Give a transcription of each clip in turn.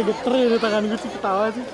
geter ya di tangan gue sih ketawa sih.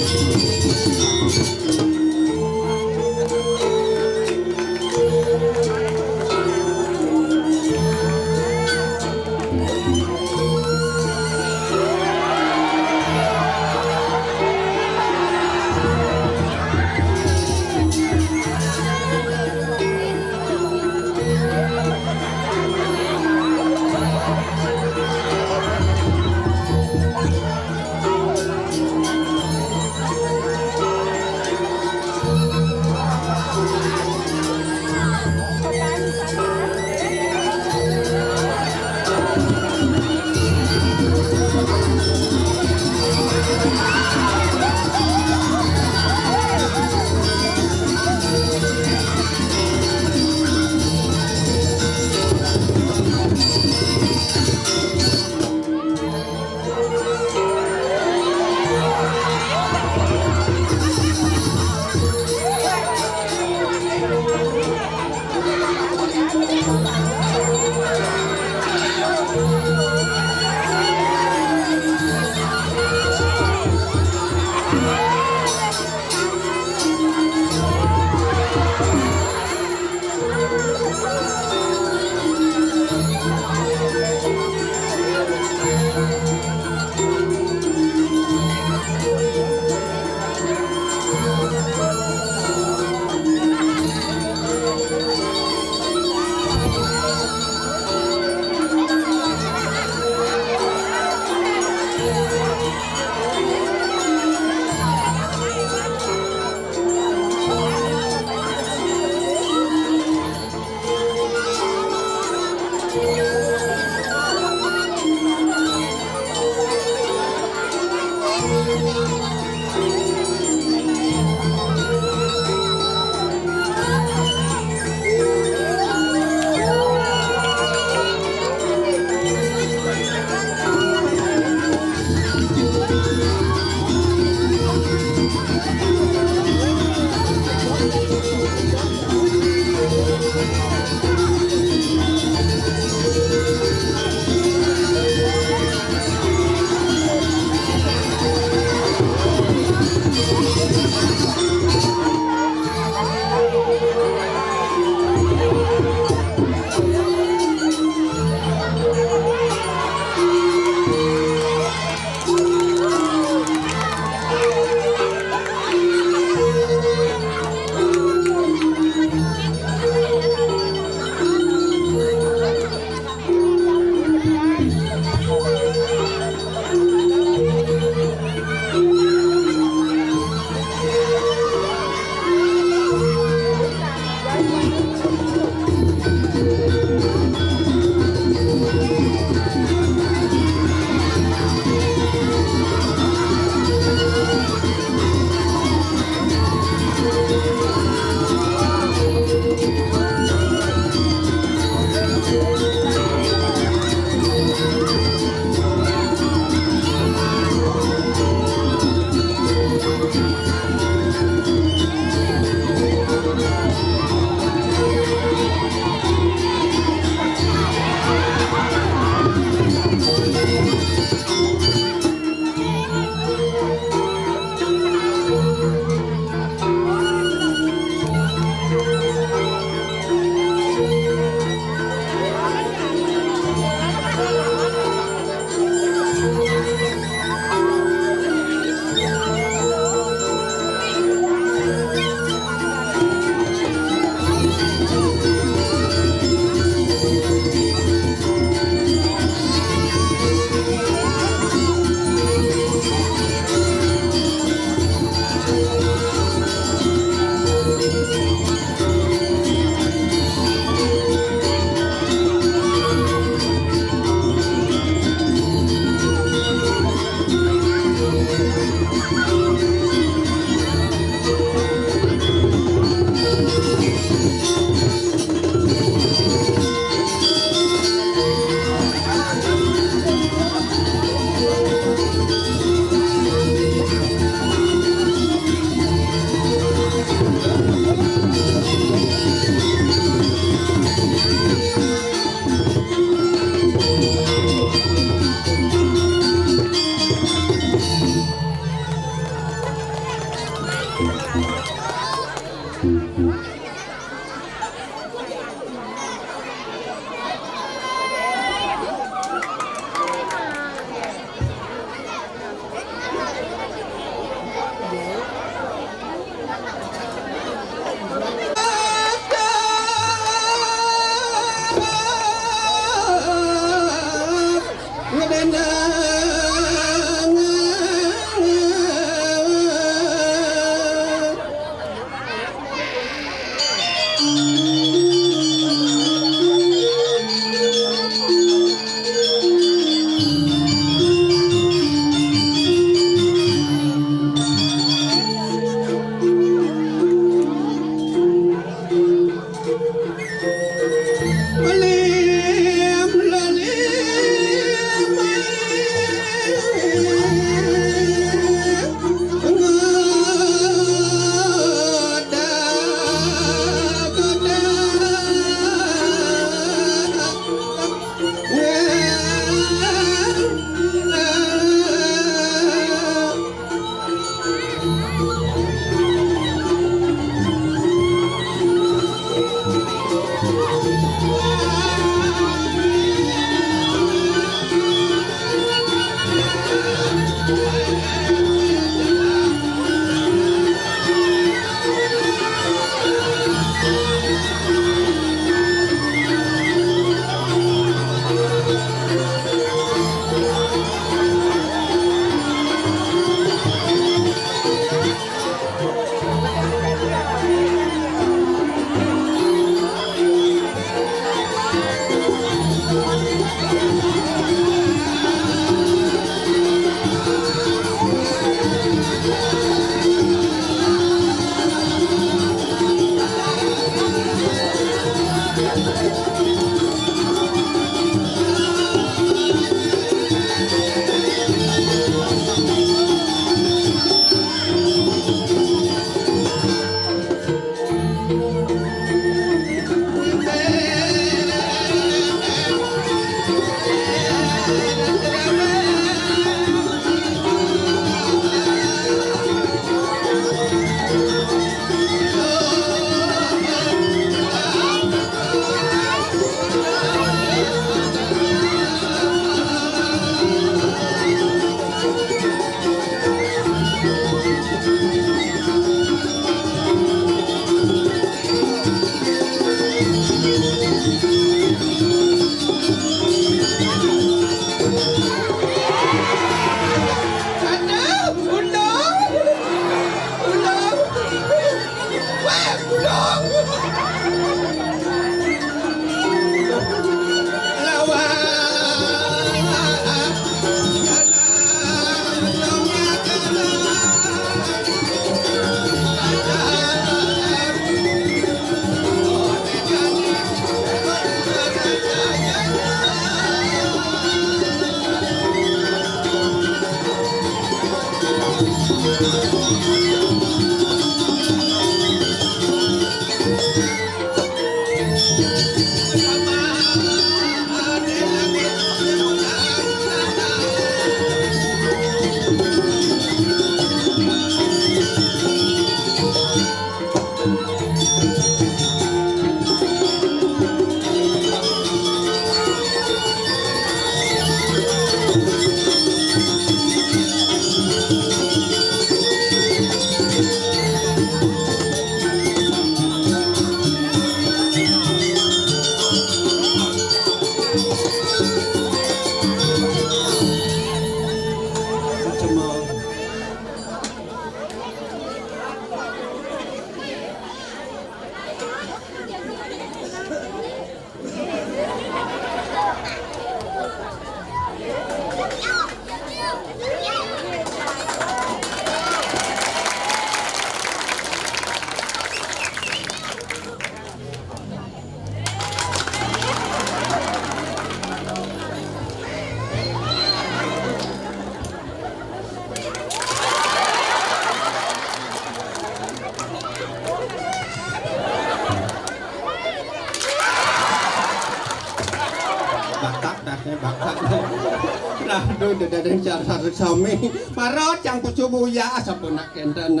Aduh, dadeng cara sami. Marot yang pucubuya sampun kenten.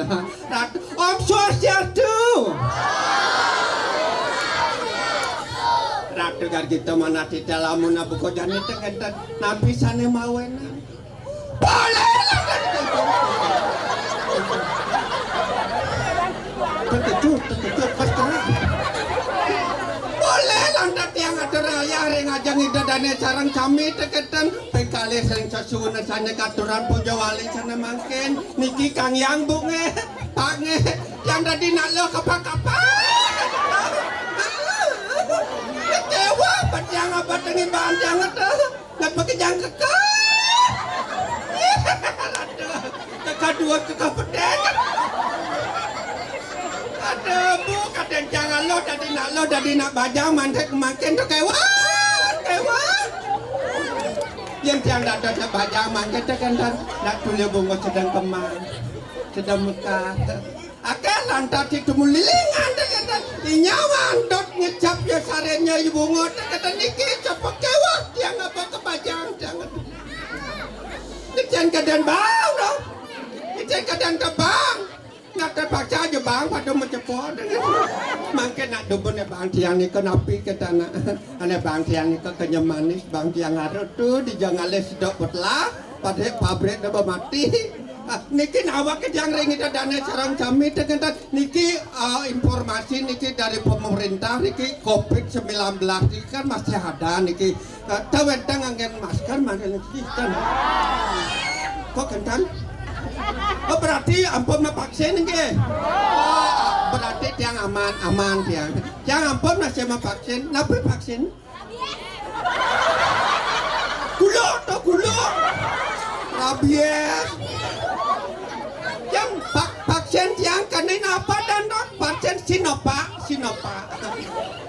Om Swastiastu. Ratu gargita mana di dalam buku jani kenten. Napisane mawen. Boleh lah. Terkejut pas terang. Boleh lantak yang ada raya ring ajang idadane sarang sami teketan pekale sering sasunan sanya katuran puja wali sana mangken niki kang yang bunge pange yang tadi nak lo kapak-kapak kecewa yang apa tengi bahan jangan nggak pakai jang kekal kedua kekapeten ada bu kadang jangan lo tadi nak bajang mantek makin tu kewan yang tiang ada bajang makin tu kan nak tulis bunga sedang kemang sedang mekar akal lantar itu mulilingan tu kan inyawan dot ngecap ya sarenya ibu bunga tu kata niki cepat kewan tiang apa ke bajang jangan Ikan kadang bang dong Ikan kadang kebang nak terpaksa aja bang pada mencepot. Makin nak dubun ya bang tiang ni ke napi ke tanah. Ane bang tiang ni ke kenyam manis bang tiang ada tu di jangan les dok potlah. Pada pabrik dah mati. Niki nawak ke jang ring itu dana sarang kami dengan niki informasi niki dari pemerintah niki COVID-19 ini kan masih ada niki tawentang angin masker mana niki kan kok kental oh berarti ampun vaksin niki oh berarti tiang aman tiang ampun masih vaksin nabi vaksin gulo rabies yang vaksin yang kanin apa dan vaksin Sinovac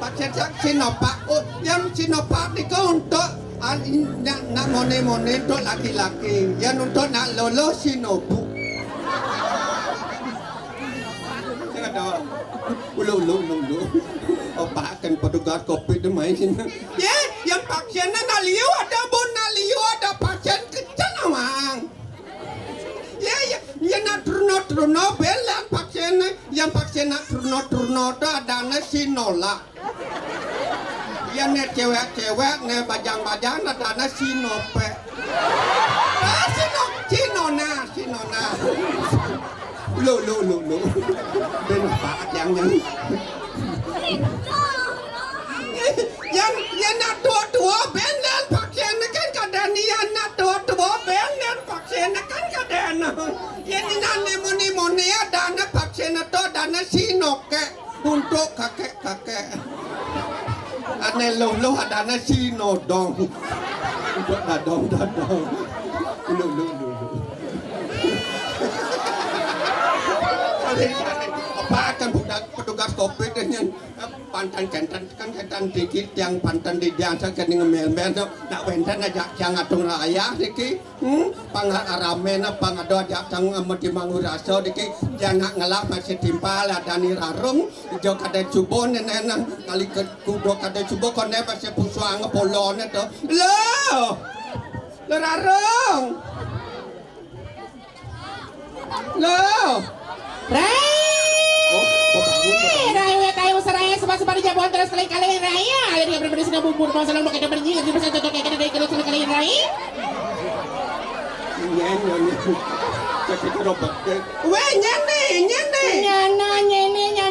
vaksin Sinovac oh yang Sinovac itu untuk nak mone untuk laki-laki yang untuk nak lolos Sinobu jangan ada ulu opak kan petugas COVID main ya yang vaksinnya naliu ada vaksin kecil amang ya nak turno belan vaksin yang vaksin nak turno tu ada Sinola ya ne cewek ne bajang ada Sinope Sinona lu ben pak yang nak tua belan vaksin kan kadang yang nak tua belan vaksin kan kadang yang ini moni ada vaksin atau dana Sinoke untuk kakek ane lo ada Sinodong untuk dadong lu apa akan petugas COVID dengan pantan kan dikit yang pantan di jasa kan ngemel nak wentan aja jangan atung raya dikit pangat aramen pangado aja tang amati manguraso dikit jangan ngelak masih timpal ada ni rarung jo kada cubon nena kali ke kudo kada cubo konne masih pusuang polon itu lo rarung lo Raya kayu seraya sebab di jabuan terus kali raya. Jadi berbeda sudah bubur masalah mau kita bernyi jadi bisa cocok kayak dari kali raya.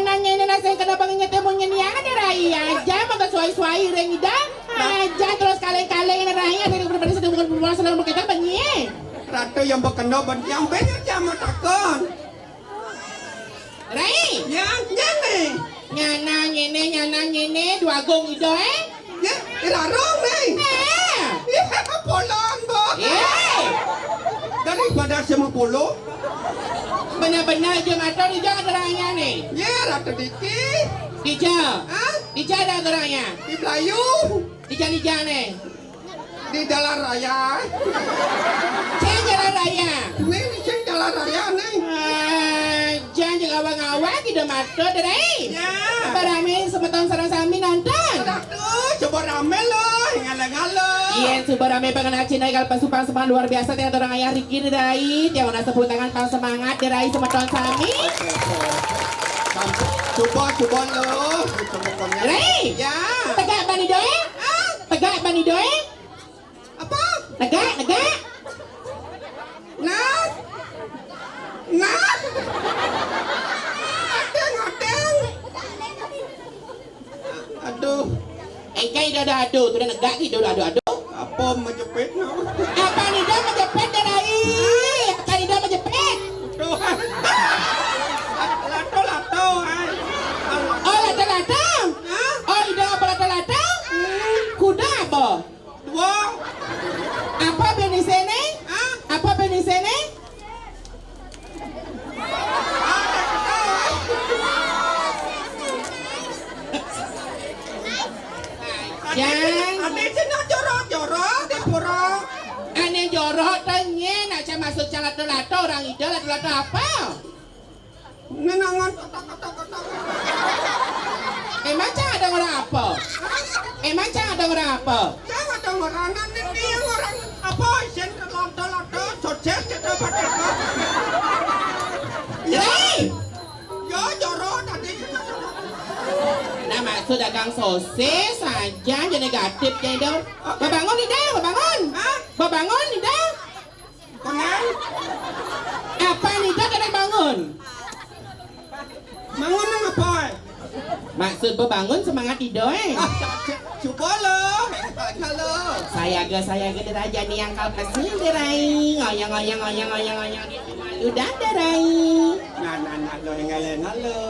Nyana nasi kena banginnya temu nyana ada raya. Jangan maka suai ring dah. Aja terus kali raya dari berbeda sudah bubur masalah mau kita bernyi. Ratu yang berkena yang banyak jamu takon. Rai, nyana nyene dua gong itu ya rarong ya polon bo daripada semua polo benar-benar je mata di jangan gerangnya nih ya ratu dikit Dija ada gerangnya di Melayu Dija nih di jalan raya jalan raya ini jalan raya nih jangan awang-awang tidak mata deh ya barame semeton sarang sami nonton coba rame loh ngalah iya coba rame pengen Cina kalau pasukan semangat luar biasa tiang orang ayah Riki dai tiang nak sebut tangan pang semangat dai semeton sami coba loh dai ya tegak bani doe apa tegak Nah, ngadeng. Aduh. Kai dah aduh, tu dah negak ni dah aduh. Apa menjepit no? Apa ni dah menjepit dah Apa ni dah menjepit? Tuhan. Lato. Oh, lato. Oh, ida apa lato? Kuda apa? Dua. Apa bini sini? Apa bini sini? Ane sini jorok di pura. Ane jorok tanya nak saya masuk jalan lato orang ida lato apa? Nenangan Macam ada orang apa? Macam ada orang apa? Jangan ada orang ini orang apa? Sen lato sukses kita pakai. Hei, maksud dagang sosis saja jadi negatif jadi dong. Babangun Ida, babangun. Babangun Ida. Bangun. Apa Ida kadang bangun? Bangun apa? Maksud babangun semangat Ida Coba lo. Halo. Saya ge deraja nih yang kal kesini derai. Ngoyong. Udah derai. Nah lo yang ngalen halo.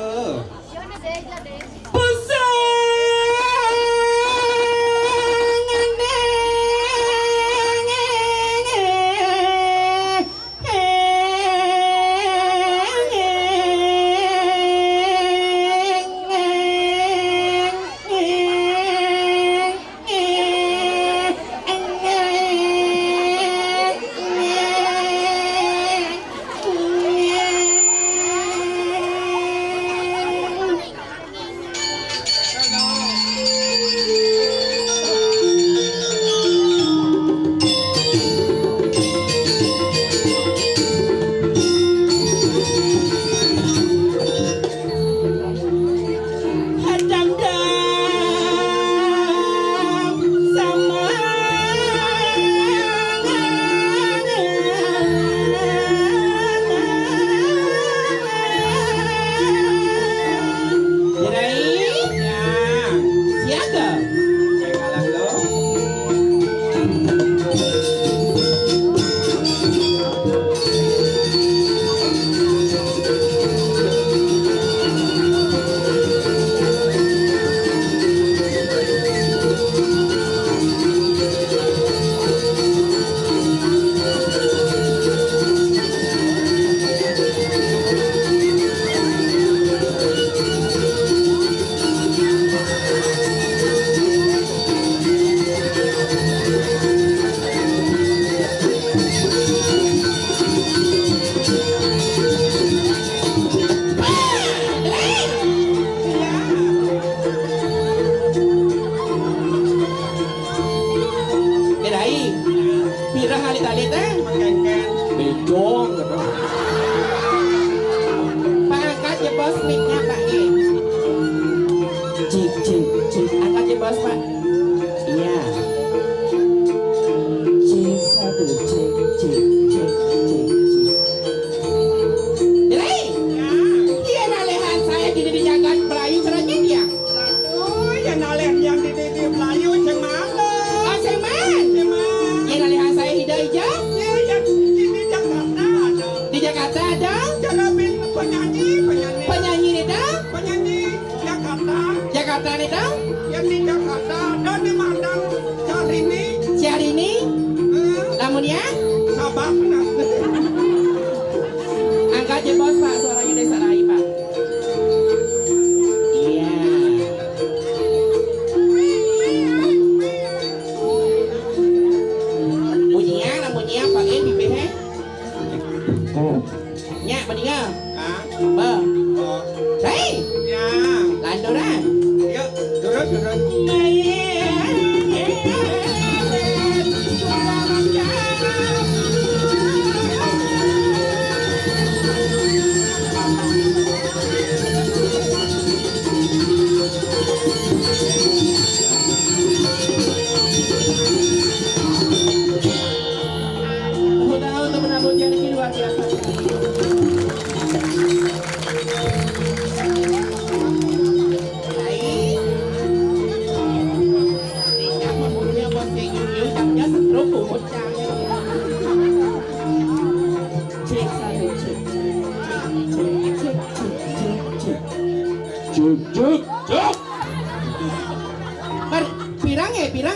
Pirang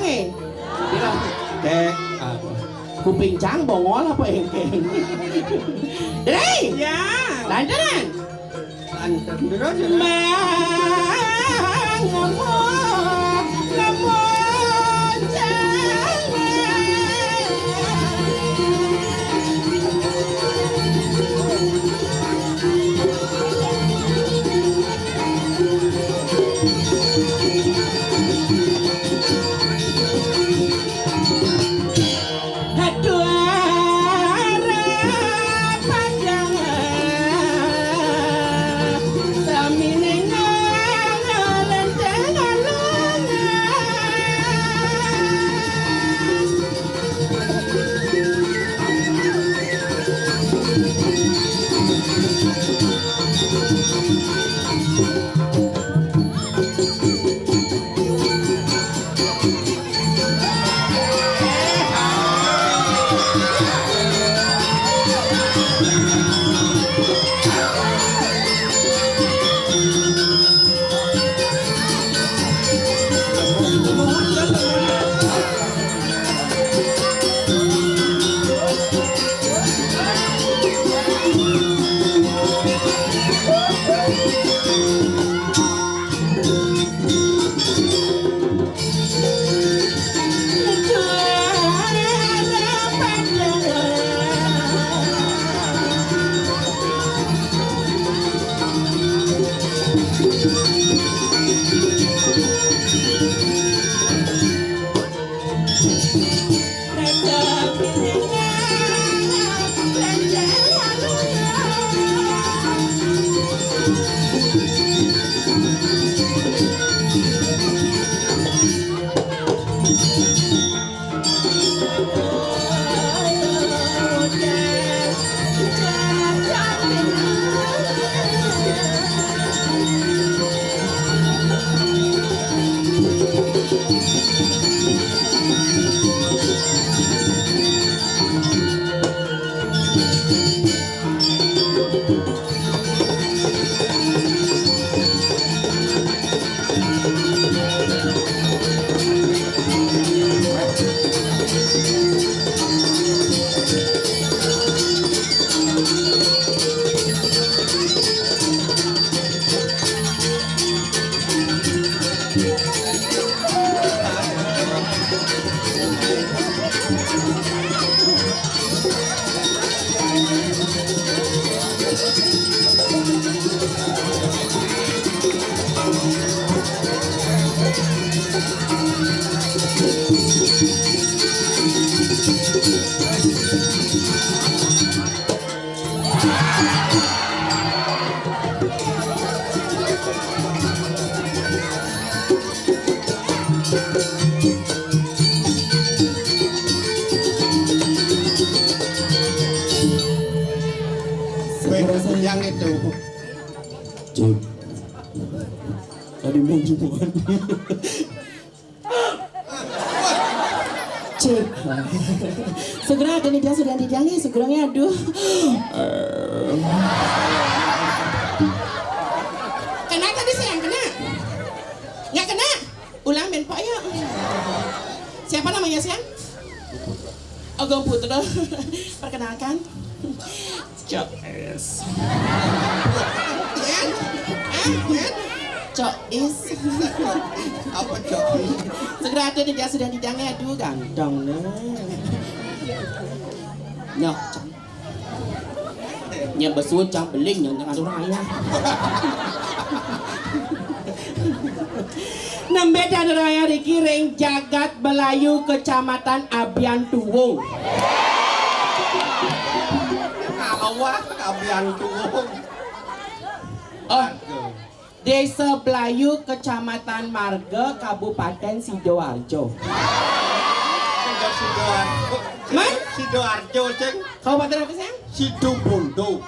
kuping cang bongol apa engkeng Dere Ya. lantaran Terus Samine ngaleng Yang itu. Cek. Tadi mau jumpuan. Cek. Segera gini dia sudah dijangi segeranya aduh. Kena tadi sayang, kena. Nggak kena. Ulang ben Pak ya. Siapa namanya sayang? Ogong Putra. Perkenalkan. Cok es. Cok is. Apa cok? Segera ada dia sudah dijangi aduh ganteng nih. Nyok cang. Nya besut cang beling yang tengah orang ayah. Nembe dan raya Riki Ring Jagat Belayu Kecamatan Abian Tuwung. Awak kabian tuwung. Oh, Desa Belayu Kecamatan Marga Kabupaten Sidoarjo. Sidoarjo. Man? Sidoarjo ceng. Kabupaten apa sayang? Situbondo.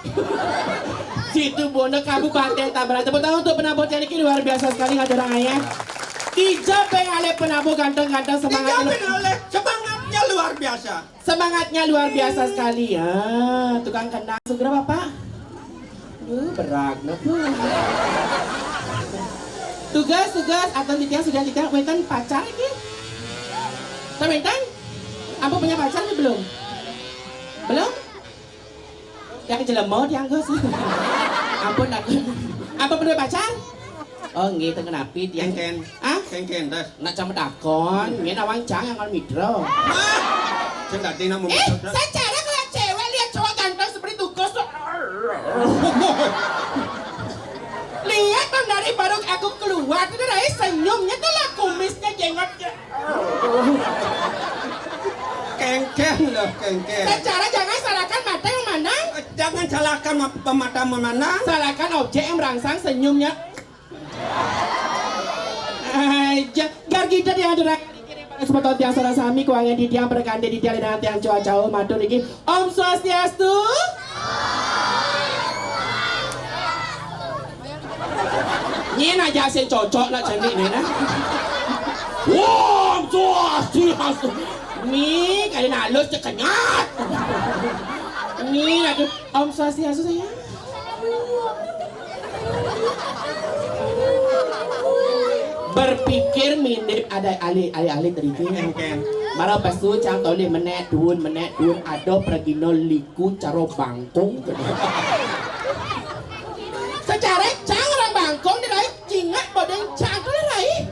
Situbondo Kabupaten Tabanan. Tepuk tangan untuk penabot yang ini luar biasa sekali nggak ada orang ayah. Ijo pengale penabot ganteng-ganteng semangatnya. Semangatnya luar biasa. Semangatnya luar biasa sekali ya. Tukang kendang segera Bapak. Berat nah. Tugas atau tidak sudah tidak wetan pacar ini. Wetan? Apa punya pacar nih belum? Belum? Yang jelemot yang gus. Ampun aku. Apa punya pacar? Oh nggih teng kenapit yang Ken. Ah? Ken tes. Nak cama dakon, nggih nawang cang yang on midro. Ceng tadi namu. Saya cara kalau cewek lihat cowok ganteng seperti tugas tuh. Lihat kan dari baru aku keluar itu dari senyumnya tuh lah kumisnya jenggotnya. Ken loh ken. Saya cara jangan salahkan mata yang mana. Jangan salahkan mata memandang. Salahkan objek yang merangsang senyumnya. Gargita yang ada sebetul tiang sarang sami kuangan di tiang berkande di tiang dengan tiang cuaca matur iki Om Swastiastu. Nyen aja sen cocok nak cantik ni nah. Om Swastiastu. Ni kali nak halus cekenyat. Ni nak Om Swastiastu sayang. Berpikir mindip ada ahli teriki Ken. Marah pasu cang toli menek dun ado pragino liku caro bangkong. Secara cang orang bangkong di rai jingat bodeng cang tu rai.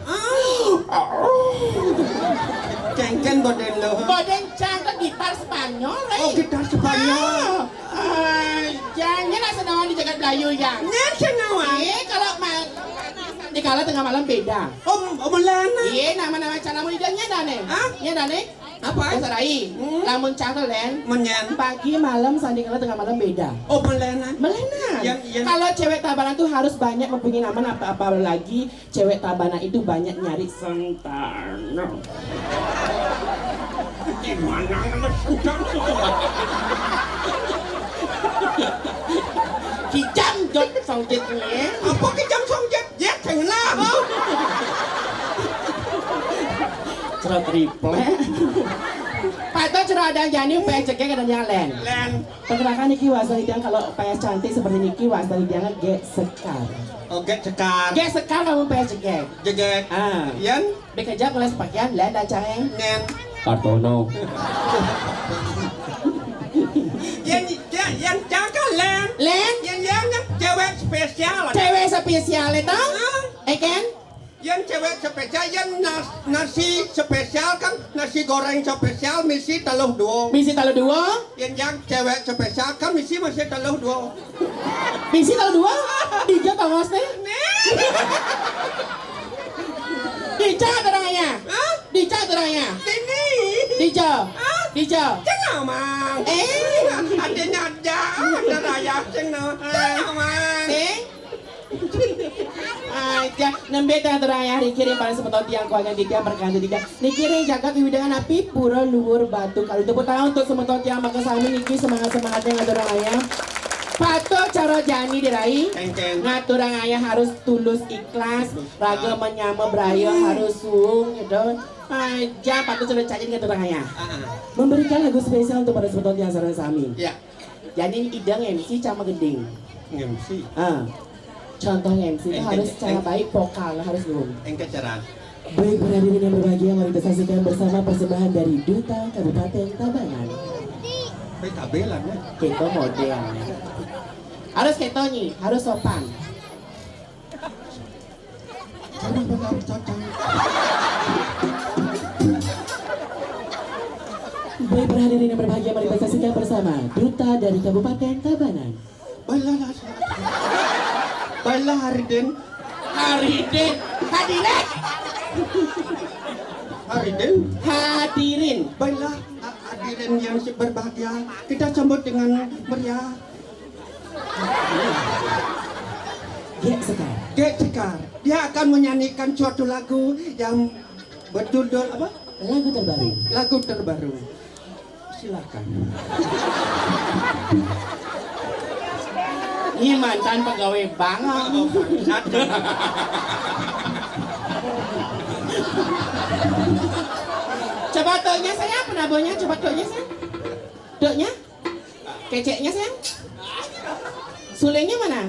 Ken boden lo. Bodeng cang tu gitar Spanyol rai. Oh gitar Spanyol. Jangan nak senawan di Jagat Melayu yang. Nyen senawan. Kalau di kala tengah malam beda. Om Lena. Iya nama-nama canamu dia nyadane. Hah? Nyadane? Apa? Sarai. Lamun cangkel len. Menyen. Pagi malam sandi kala tengah malam beda. Om Lena. Melena. Yang- Kalau cewek Tabanan tuh harus banyak mempunyai nama apa-apa lagi. Cewek Tabanan itu banyak nyari sentana. Gimana sentana? Kijam jod songjetnya. Apa kejam songjet? Ya tengah. Cerah triple. Patut cerah ada jani upaya cekek ada yang len. Len. Pergerakan Niki Wasari Diang kalau upaya cantik seperti Niki Wasari Diang get sekar. Oke cekar. Get sekar kamu upaya cekek. Jeget. Ah. Yan. Bekerja mulai sepakaian len dan caheng. Nen. Partono. Yan jaga Len. Len. Yang cewek spesial. Cewek spesial itu. Eken. Yang cewek spesial, yang nasi spesial kan nasi goreng spesial misi teluh dua. Bisi talu dua. Yang cewek spesial kan misi masih teluh dua. Bisi talu dua. Tiga tangos nih. Dica terangnya. Dica terangnya. Ini. Dica. Dica. Jangan mang. Eh. Adanya ada raya ceng no. Jangan mang. Sing. Aja, nembe tang terayah dikirim pada sepeton tiang kuangan tiga berkanti tiga. Dikirim jagat wiwidangan api pura luhur batu. Kalau tepuk tangan untuk sepeton tiang maka sami niki semangat-semangatnya ngaturang ayah. Patok cara jani dirai. Ngaturang ayah harus tulus ikhlas. Raga menyama beraya harus suung gitu. Aja patok sudah cacing ngaturang ayah. Memberikan lagu spesial untuk pada sepeton tiang sarang sami. Ya. Jadi idang MC cama gending. MC. Contoh MC itu harus secara baik, vokal harus dulu. Engke cara. Baik para hadirin yang berbahagia, mari kita saksikan bersama persembahan dari Duta Kabupaten Tabanan. Pe tabelan ya. Keto model. Harus keto nih, harus sopan. Cara benar cocok. Baik para hadirin yang berbahagia, mari kita saksikan bersama Duta dari Kabupaten Tabanan. Baiklah Hariden. Hadirin. Baiklah hadirin yang berbahagia, kita sambut dengan meriah. Gek Sekar. Dia akan menyanyikan suatu lagu yang berjudul apa? Lagu terbaru. Lagu terbaru. Silakan. Ini mantan pegawai bank. Coba doknya saya, penabonya coba doknya saya. Doknya? Keceknya saya. Sulingnya mana?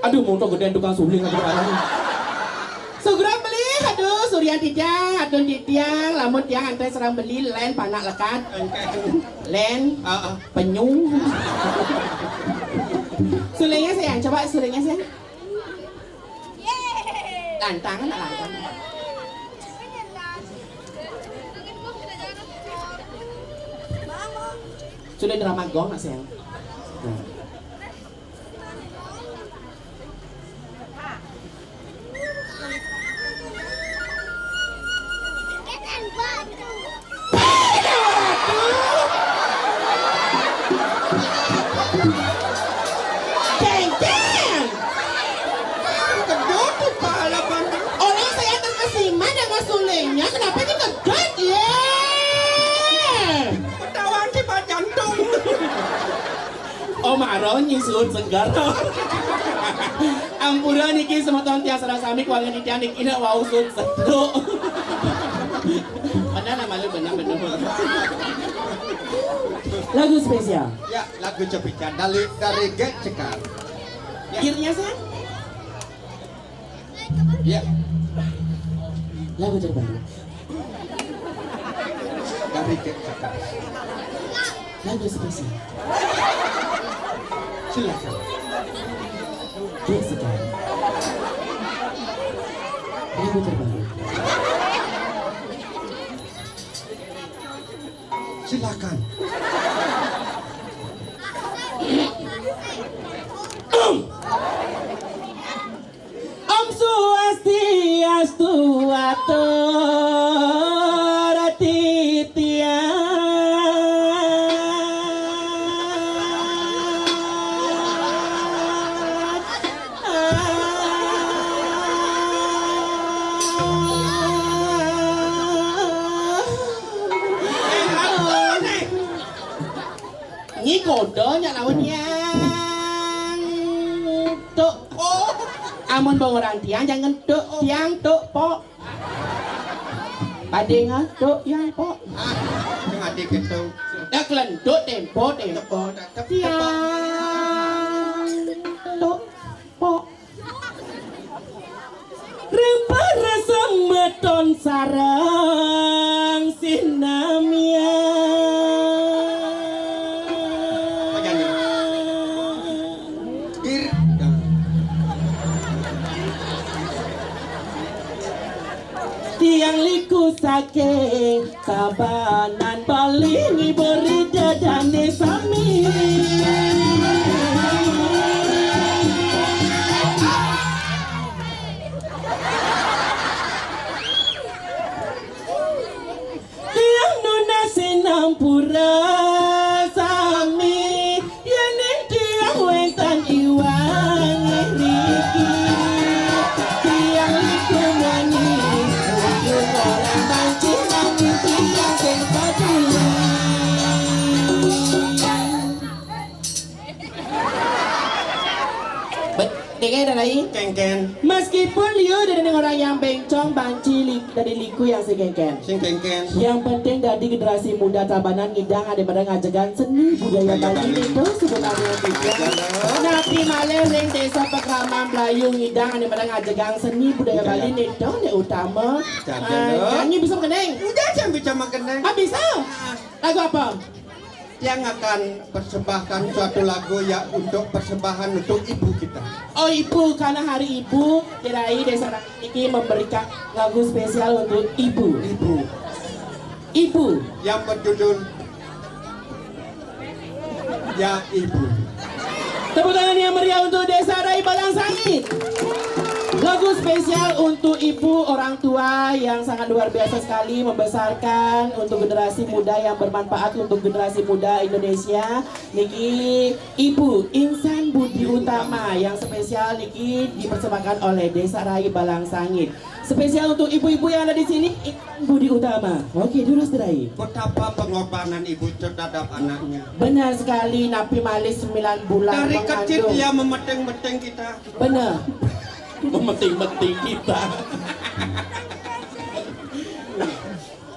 Aduh, mau gedean tukang suling aja. Segera beli, aduh, Suryan Tijang, adun Tijang, lamun tiang antre serang beli, len panak lekat, len, penyu. Sulingnya sayang, coba sulingnya sayang. Lantang, lantang. Sudah drama gong nak sayang. Sulingnya kenapa ini ngedot ya? Ketahuan si Pak Jantung. Oh maron nyisut segar. Ampura niki semeton tiang sareng sami kuangan di tiang niki nak wau sut seduk. Benar nama lu benar. Lagu spesial. Ya, lagu cepikan dari Gek Sekar. Akhirnya sayang. Ya, Lagu terbaru. dari Gek Sekar. Lagu spesial. Silakan. Gek Sekar. Lagu terbaru. Silakan. Om Swastiastu atur Ini kodenya lawannya. Tuk. Amun bang orang tiang jangan tuk tiang tuk po. Bading ha tuk yang po. Yang adik itu. Dah kelenduk tempo. Tiang tuk po. Rempah rasa meton sarang sinamia. Tiang liku sake Tabanan paling beri dadane sami. Tiang nuna sinampura sami. Yaning tiang wentan iwang riki. dan lain. Kengken. Meskipun Liu dari orang yang bencong, banci dari liku yang si kengken. Sing kengken. Yang penting dari generasi muda Tabanan ngidang ada pada ngajagan seni budaya Bali itu sebenarnya juga. Nabi Malih ring desa Pekraman Melayu ngidang ada pada ngajagan seni budaya Bali itu yang utama. Nyanyi bisa mengeneng? Udah jangan bisa makan. Ah bisa? Lagu apa? Yang akan persembahkan suatu lagu ya untuk persembahan untuk ibu kita. Oh ibu, karena hari ibu Tirai desa ini memberikan lagu spesial untuk ibu. Ibu Yang berjudul Ya Ibu. Tepuk tangan yang meriah untuk Desa Rai Balang Sangit. Lagu spesial untuk ibu orang tua yang sangat luar biasa sekali membesarkan untuk generasi muda yang bermanfaat untuk generasi muda Indonesia. Niki Ibu Insan Budi Utama yang spesial niki dipersembahkan oleh Desa Rai Balang Sangit. Spesial untuk ibu-ibu yang ada di sini, Insan Budi Utama. Oke, dulu Rai. Betapa pengorbanan ibu terhadap anaknya. Benar sekali, Nabi Malih 9 bulan Dari mengandung. kecil dia memeteng-meteng kita. Benar. Memeting-meting kita.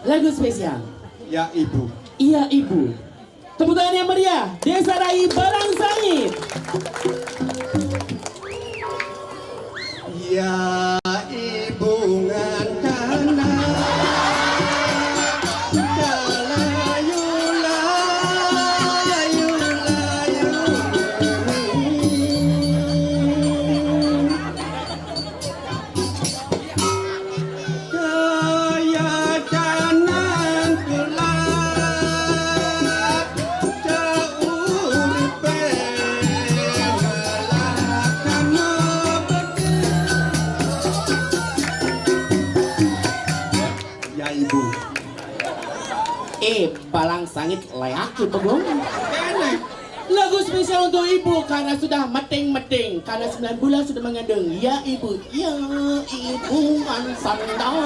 Lagu spesial. Ya Ibu. Iya ibu. Tepuk tangan yang meriah. Desa Rai Balang Sangit. Ya Ibu ngantana Balang Sangit layak itu belum? Lagu spesial untuk ibu karena sudah meteng-meteng, karena 9 bulan sudah mengandung. Ya ibu ansandang.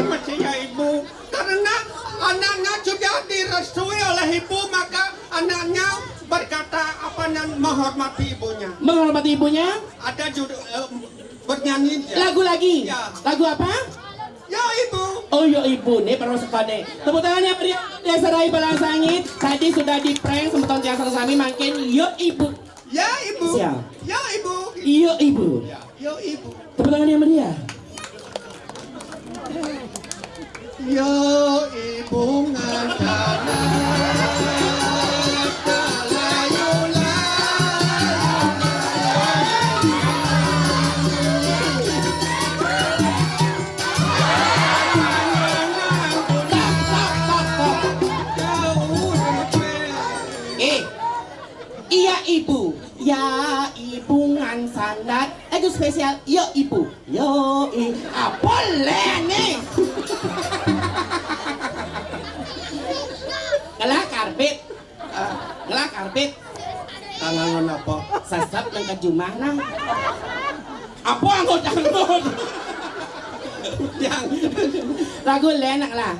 Masih ya Ibu. Karena anaknya sudah direstui oleh ibu, maka anaknya berkata apa dan menghormati ibunya. Menghormati ibunya? Ada judul bernyanyi. Lagu lagi? Ya. Lagu apa? Ya Ibu. Oh ya ibu, nih perlu sekali. Tepuk tangannya beri Desa Rai Balang Sangit. Tadi sudah di prank semeton tiang sami makin yo ibu. Ya Ibu. Siap. Ya Ibu. Yo ibu. Ya Ibu. Tepuk tangannya meriah. Ya Ibu ngantana Iya ibu, ya ibu ngan sandat. Itu spesial, yo ibu, yo ibu. Ah boleh nih. Ngelak karpet, ngelak karpet. tangan apa? Sasap nang kajumah nang. Apa anggot? Yang Lagu len nak lah,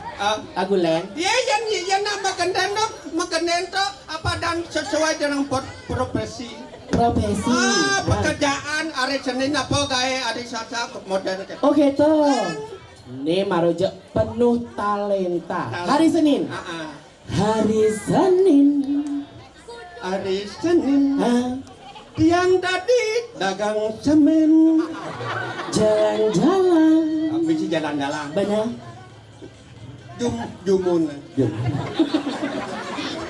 lagu len. dia yang nak makan to apa dan sesuai dengan profesi. Profesi. Pekerjaan hari Senin apa gaya hari Selasa modern. Oke toh. Ini maroja penuh talenta. Hari Senin. Hari Senin. Hari Senin. Yang tadi dagang semen. Jalan-jalan. Bisa jalan-jalan. Benar. Jumun.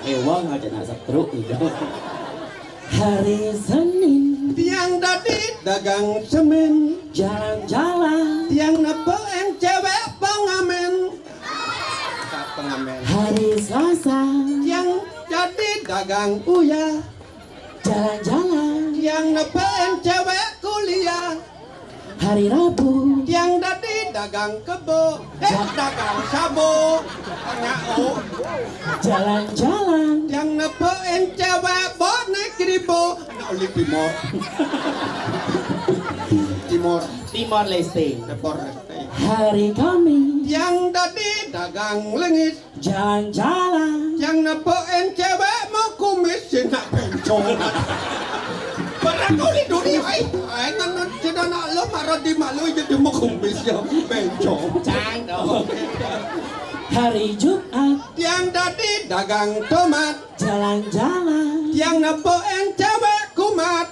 Ewang aja nasa truk itu. Hari Senin. Yang tadi dagang semen. Jalan-jalan. Yang nepoen cewek pengamen. Pengamen. Hari Selasa. Yang jadi dagang uya. Jalan-jalan. Yang nepoen cewek kuliah. Hari Rabu. Yang tadi dagang kebo, dagang sabo, ngau. Jalan-jalan. Yang nepoin cewek bonek ribo, oli timor, Timor Leste. Timor Leste. Hari Kamis. Yang tadi dagang lengis, Jalan-jalan. yang nepoin cewek mau kumis, nak bencong. kau ni duri ai. Ai nan sudah nak lo marah di malu jadi mau kumis ya bencong. Cangkok. Hari Jumat Yang tadi dagang tomat, jalan-jalan. yang neboen cewek kumat.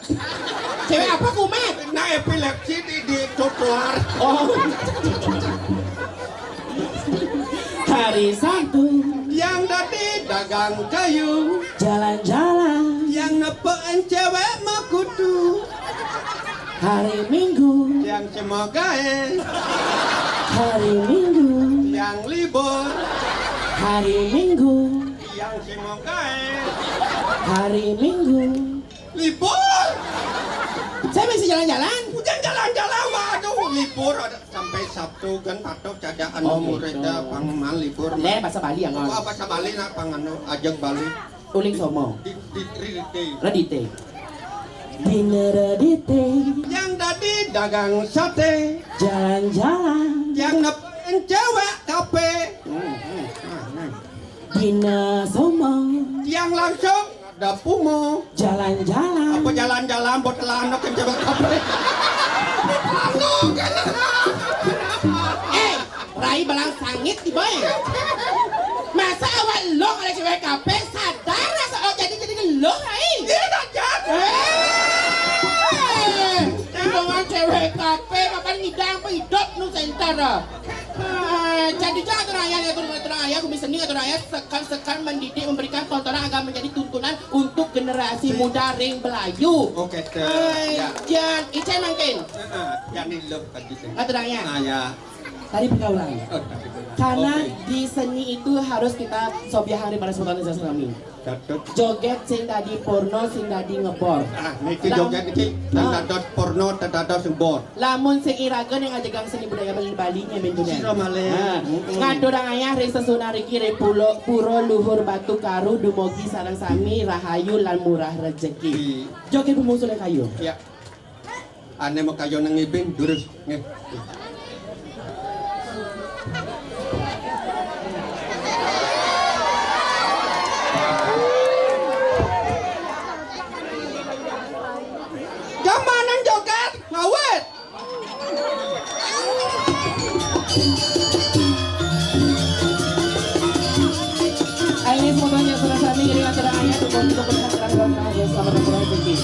Cewek apa kumat? Nah epilepsi di trotoar. Oh. Hari Sabtu Yang tadi dagang kayu, jalan-jalan. yang neboen cewek makutu. Hari Minggu, Yang semoga hari Minggu, yang libur, hari Minggu, yang semoga hari Minggu. libur. Saya masih jalan-jalan. Bukan jalan-jalan, waduh libur ada sampai Sabtu kan patok cadaan Oh, muridnya gitu. pangamal libur. Le bahasa Bali yang ngon. Apa sabali nak pangano ajeng Bali Uling somo. di Radite. Dina Radite, yang tadi dagang sate, jalan-jalan. yang nepen cewek kafe, Dina Somo, yang langsung ada pumo. jalan-jalan. Apa jalan-jalan buat lanok yang cewek kafe? Lanok kan? Rai balang sangit di boy. Masa awal lo oleh cewek kafe sadar rasa oh jadi lo Rai. Dia tak jadi. Dengan cewek kafe makan ngidang hidup Nusantara. Jadi jangan teraya kami seni teraya sekan mendidik memberikan tontonan agar menjadi tuntunan untuk generasi muda ring Melayu. Oke teh. Ya. Jangan icai mungkin. Yang ni love tadi teh. Teraya. Ah ya. Tadi pergaulan. Oh, tapi benar. Karena Oke. di seni itu harus kita sobiah hari pada spontanitas kami. Datot. Joget sing tadi porno sing tadi ngebor. Ah, niki joget niki datot porno datot sembor. Lamun sing irageun yang ngajegang seni budaya Bali nya bentunya. Sira malih. Ngadurang ayah re sesuna riki re puro luhur batu karu dumugi sareng sami rahayu lan murah rezeki. Joget bumusul kayu. Ya. Ane mau kayo nang ngibing durus nge. Jamanan joget ngawet. Ini semoga surah sami iri ngadurang ayah dumugi keberkahan sareng rahayu selamat dan murah rezeki.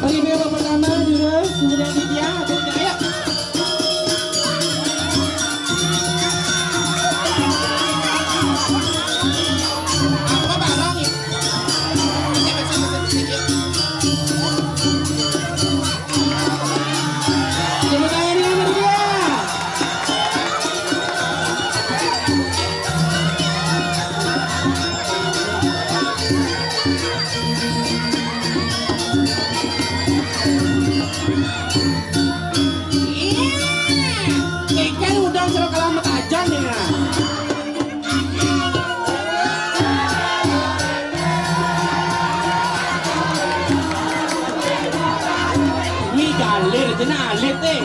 Oke, video pertama Durus, kemudian Ditya, kemudian ayo. Apa barang ya? Tepuk tangan dulu untuk dia. Ikan udang serok alamat aja nih ya. Ini galir, jena alit eh.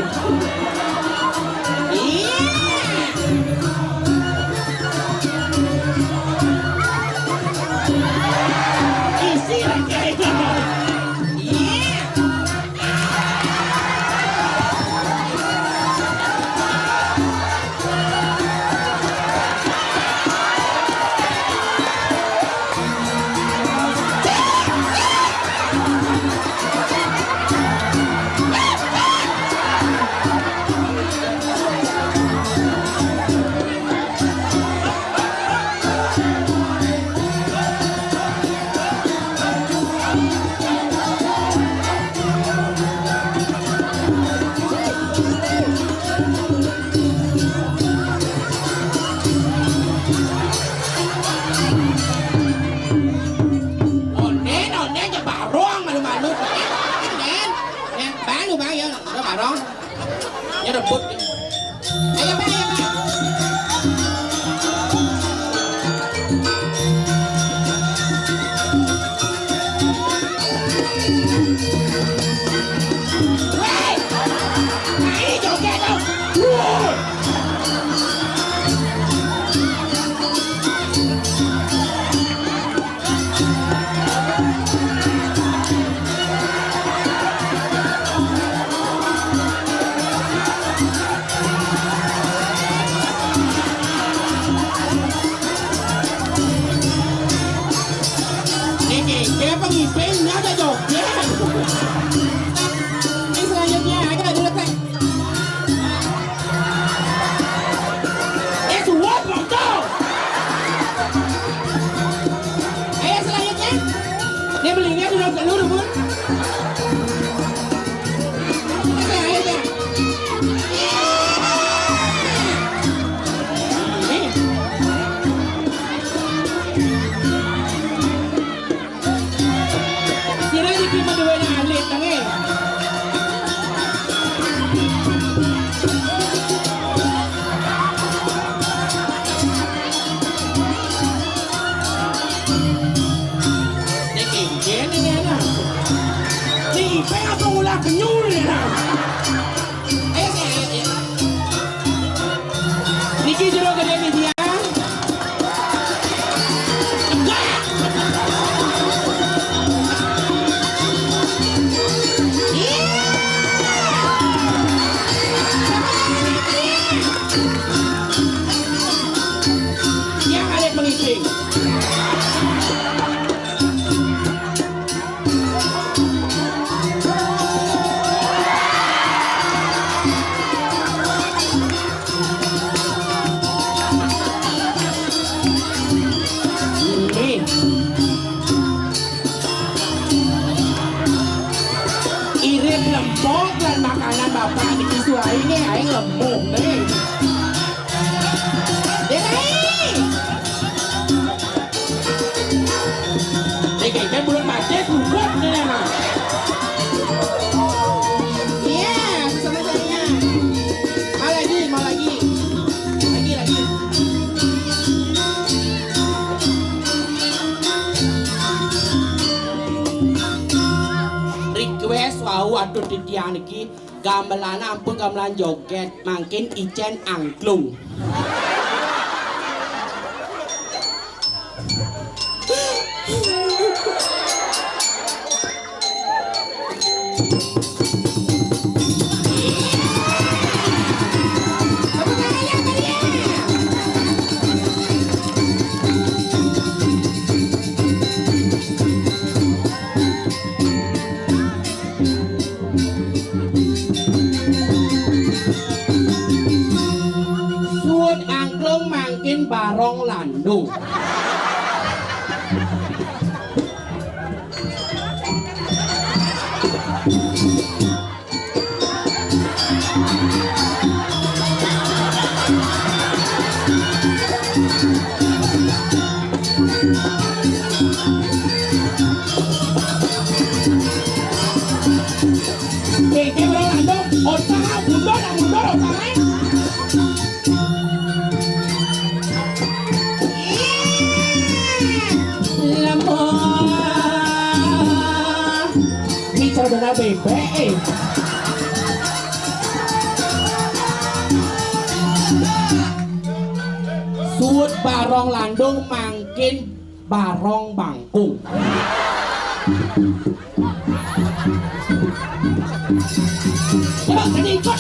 Isi lagi. ini dia. Yang ada pengisi. Irit lempok dan makanan bapak di Kisua ini aing lempok nih. Kayaknya belum baca gugut nih mah. Iya, selesainya. Mau lagi. Lagi. Request wau atuh di tiang niki gamelan ampun gamelan joget mangkin icen angklung. Suut angklung mangkin barong landung. Kayaknya barong landung, otak mundur otaknya. Bicara dengan bebek. Suut barong landung mangkin barong bangkung. Tadi ikut.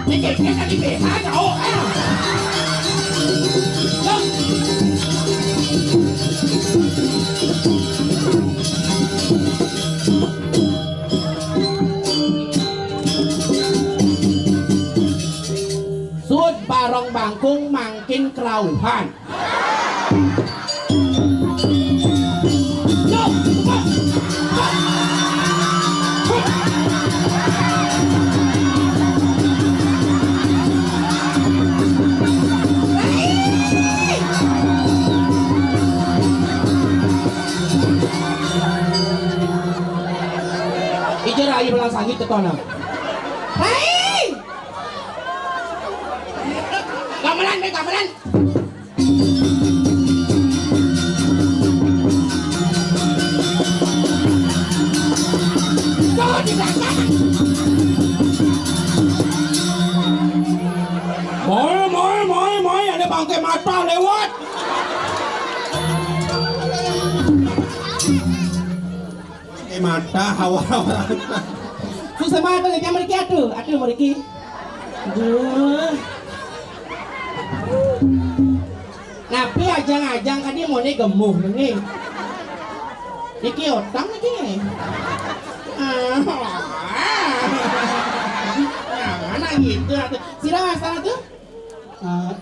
Ini tadi BH kau. Suut barong bangkung mangkin kerauhan. Ijar ayo belang sangit ke tono. Hei! Gamelan. Jangan di belakang. Moy, ada bangkai mata lewat. Mata hawa. Susah banget yang mereka atuh mereka. Aduh. Napi ajang-ajang kan dia mau nih gemuh nih. Niki otang lagi nih. Mana gitu atuh. Sila masalah tuh?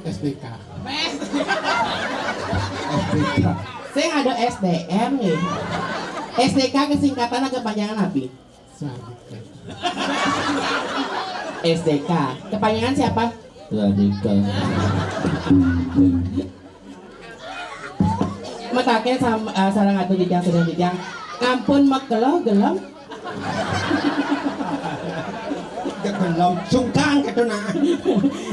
SDK. Saya ada SDM nih. SDK kesingkatan kepanjangan apa? SDK. Kepanjangan siapa? Radika. Matake sarang atuh dijang sedang dijang. Ampun makelo gelem. Gelem sungkang ketuna.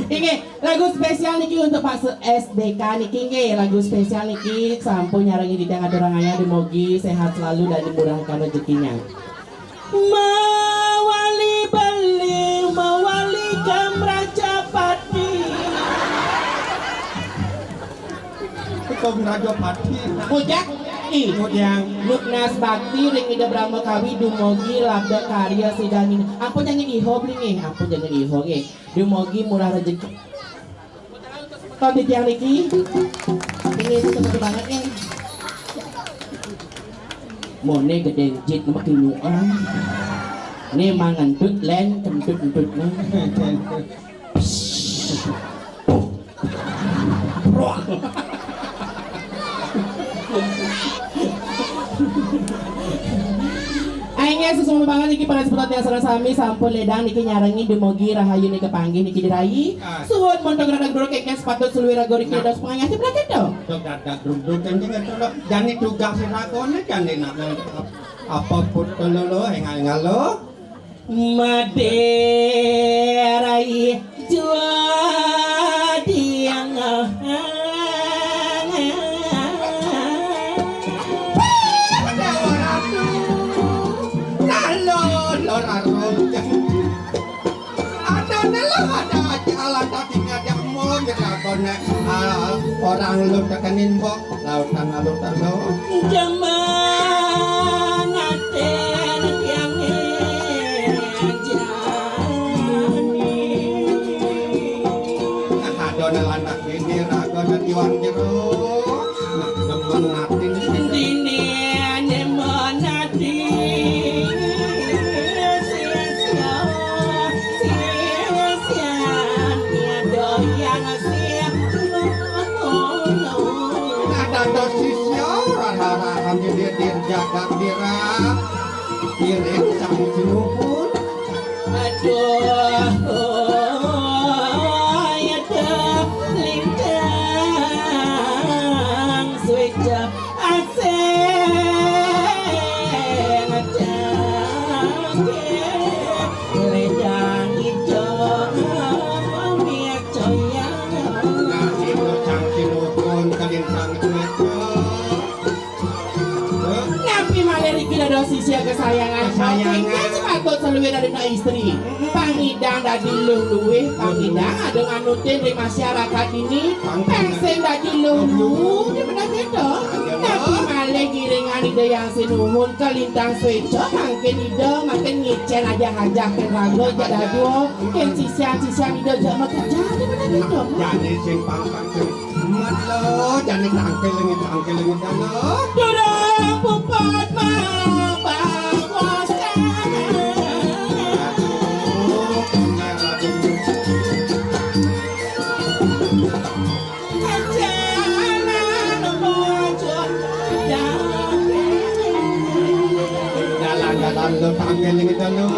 Ini lagu spesial niki untuk Pak SDK niki nge. Lagu spesial niki sampun nyarangi dijang aturangaya dimugi sehat selalu dan dimurahkan rezekinya. Mawali beling mawali kamraja Assalamualaikum Radio Pati. Mujak ih Mujang. Luknas bakti ring ida Brahma kawi dumogi labda karya sidangin. Ampun jangan iho bling ampun jangan iho ge. Dumogi murah rezeki. Tadi tiang Niki. Ini seru banget nih. Mone gede jit nama kinuan. Ini mangan tut len kentut nih. Aingnya sesungguh banget niki para seperti yang sareng sami sampun ledang niki nyarengi dumugi rahayu niki kepanggih niki dirayi. Suwun montok radak dulu keknya sepatut seluwih rago niki dos penganyati braket dong. Dok dadak drum kencing itu lo. Jani tugas si ragone jani nak apa put lo engal lo. Maderai jua diang orang lu tekanin bok lautan lalu talo zaman aten yang adona landak ini rago nanti wan jeruk demen natin dini nemonati jaga dira irit sang sinupun aduh ya dah lintang switch aseng acang ledang hijau miak coyang ngasih lo sang sinupun kalintang Kita dosis ya kesayangan sepatut seluwih dari istri pangidang dadi luwih pangidang ada nganutin di masyarakat ini pengsen dadi luwih di benar itu tapi malah giringan ide yang sinumun kelintang switcho makin ide makin ngicen aja ngajakin rago jadi dua kan sisian ide jangan kerja di benar itu jadi sing pangkang mat lo jadi tangkel lengi lo durang pupat mah lo tangkel lengi lo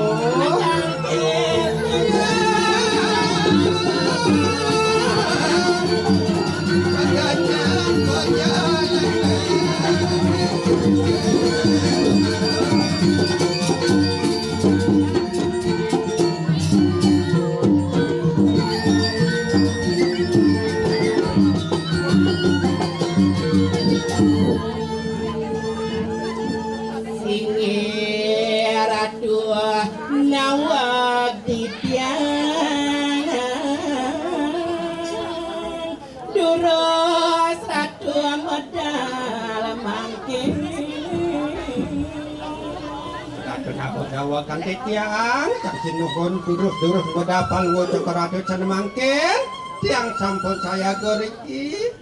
Dawakan tiang, tak sinuhun durus bedapal ngocok ratu can mangkin, tiang sampun saya goriki.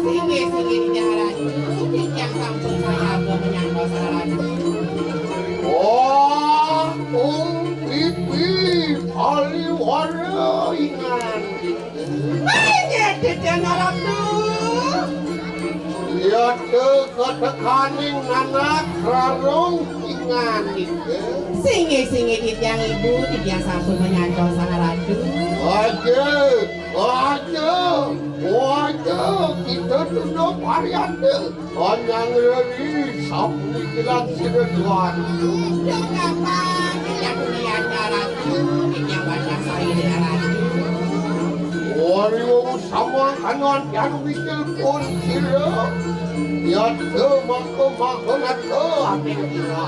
Singgih di jalan yang kampung saya belum menyangka salah. Pipi paling warna ingan. Banyak di jalan Lihat ke ketekaning anak rarong ingan itu. Singgih di tiang ibu di tiang sampun menyangka salah ratu. Aja, kita duduk varian deh. Anyang lagi sapu kilat siretuan. Yang apa? Yang dunia ratu, yang banyak saya dengan ratu. Wariwo sama kanan yang bikin pun sila. Ya tu maka tu apa kira?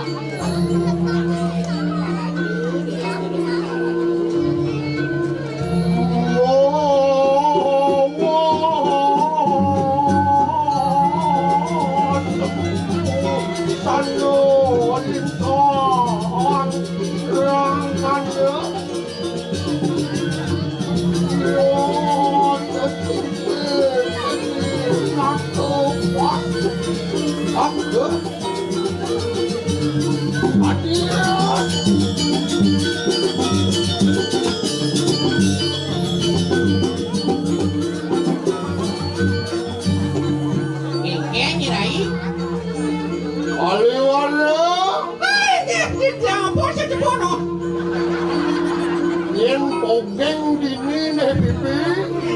Pogeng dini nih pipi.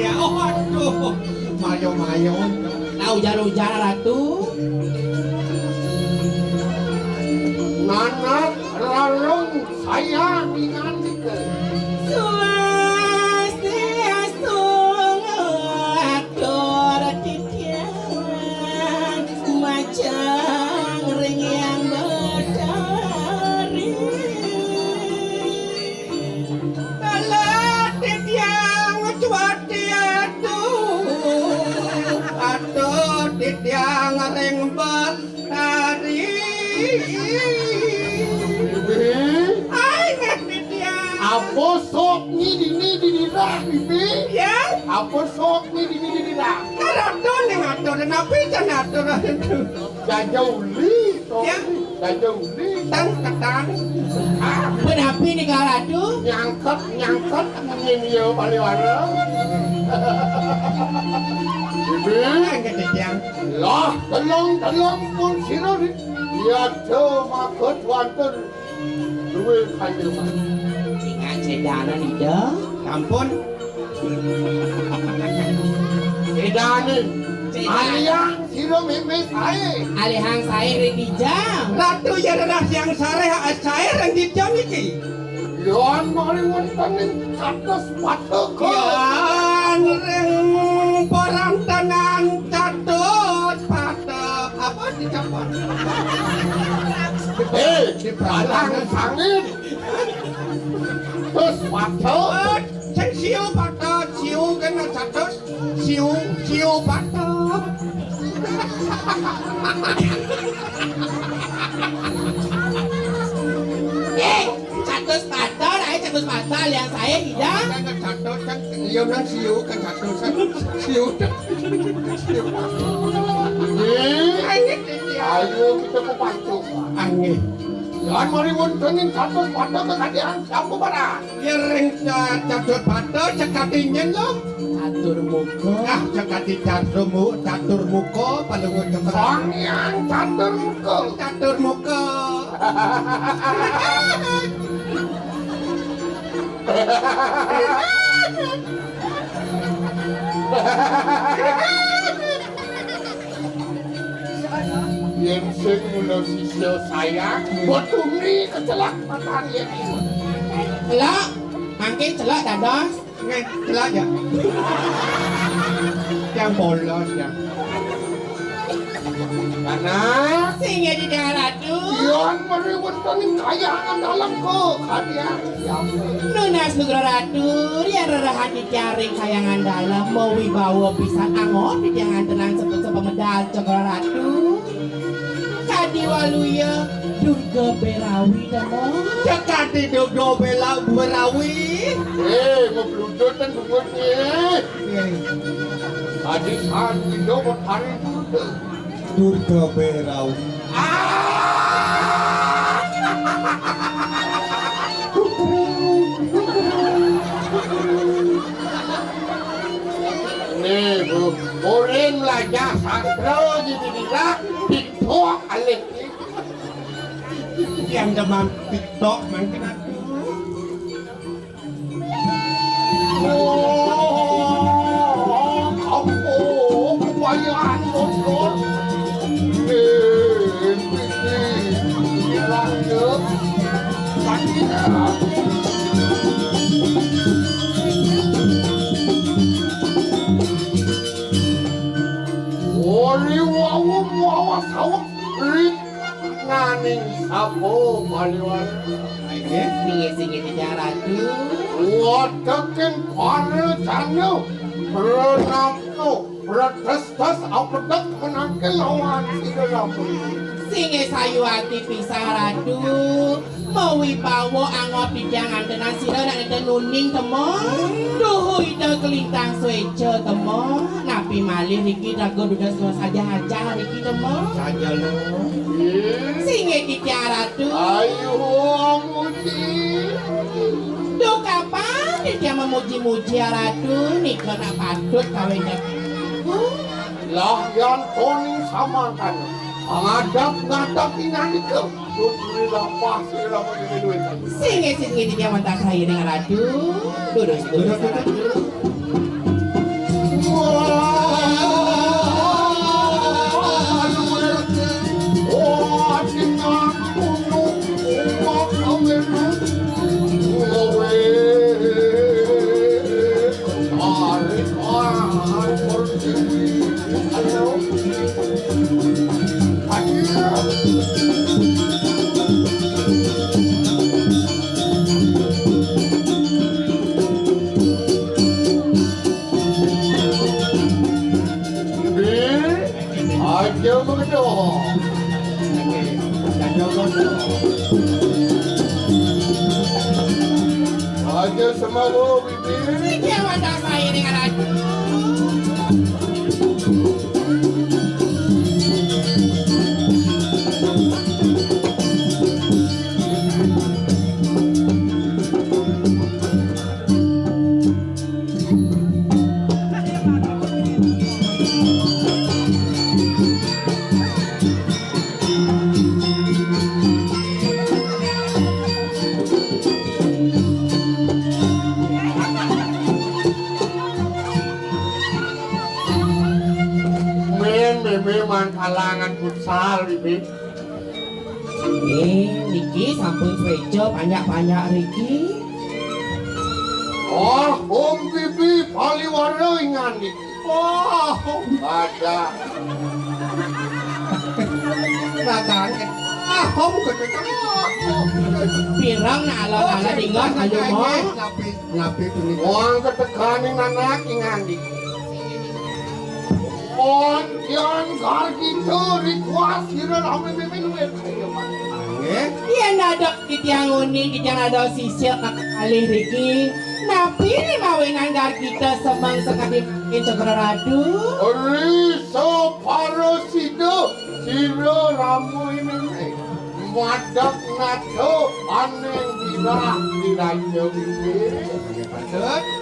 Ya, aduh. Mayo. Tahu ujar ratu. Nanak rarong saya ingat itu. Swastiastu atur titian macang ring yang berdari. Kalau titiang cuati aduh titiang ring berdari. Apa sok ni di dah bibi? Ya, Apa sok ni di dah? karena yang atur dan apa yang atur Jauh li, Ya. jauh li. ketang. Kenapa ni karatu? Nyangkut ingin dia balik warna. Bibi, Yang lah telung pun sirah ni. Dia tu makut wanten. Dua kali mah. ingat sedana ni dah. Ampun. Sedane. Aliang sirah memang saya. Alihang saya ring di jam. Ratu ya adalah yang saya yang dijam iki. Yon mari wonten kados patok. Yan ring porang tangan catut pada apa dicapot. Di balang sangit. Terus patok. Sen siu pada siu kena catut siu pada. Catus patah, catus patah yang saya tidak. Kena catut kan liu nang siu kan catut siu. Ayo kita ke patok. Angin. Yon mari wonten kados patok kekadian siapa barang. Ya ring catut pada cekatinya loh. Catur muka. Ah cekati catur muka palungun kemerang. Sangyang catur muka. Catur muka. Yang sing mula sisya saya botuni kecelakaan yang ini. Celak, makin celak dados. Ngai celak ya. Yang bolos ya. Karena Singa di dalam ratu. Yon mari wonten kayangan dalam kekadian siapa. Nunas nugra ratu, dia rerahan di jaring kayangan dalam mau wibawa pisan angon di jangan tenang sebut medal cokro ratu. Kadi waluya Durga Berawi demo. Cakap hidup do bela berawi. Ngebludut dan bubutnya. Tadi saat hidup hari itu. Durga berawi. Nih bu, orang belajar sastra jadi bilang TikTok alik. Yang demam TikTok mungkin aku. Kamu kebayaan bocor. Hilang deh. Ori wawa sawak rik nganing sapo baliwan. Singit-singit di ratu. Wadakin para jano berenamno bertes-tes apedak menangkel lawan sidalam. Singe sayu hati pisah ratu. Mawi bawa angot pijangan tenan sira nak enten nuning temo. Duhu ida kelintang sueco temo. Napi malih riki rago duda semua saja aja riki temo. Saja lo. Singe tiga ratu. Ayo muji. Duh kapan dia memuji-muji ratu. Niko nak patut kawin Lah yang toning sama kan. Ngadap inan itu. Tuturi lapas sila menjadi duit. Singe dia mentah saya dengan ratu. Duduk ratu. Aja begitu. Aja semua bibir. Dia mentah saya dengan ratu. Memang kalangan futsal bibir. Niki sampun sueco banyak-banyak Riki. Oh, bibi paliwara ingan nih. Oh, ada. Ragaan. Hom ketekan. Pirang na ala dingan ayo mo. Ngapi ini. Orang ketekanin anak ingan nih. On yang gargito request hira rame bebe kayo man. Yan ada di tiang uning di tiang ada sisir alih Riki. Napi ni mawinan gar kita semang sekali cakra radu. Riso paro sido siro ramu ini. Madak nato aneng dirayo bebe.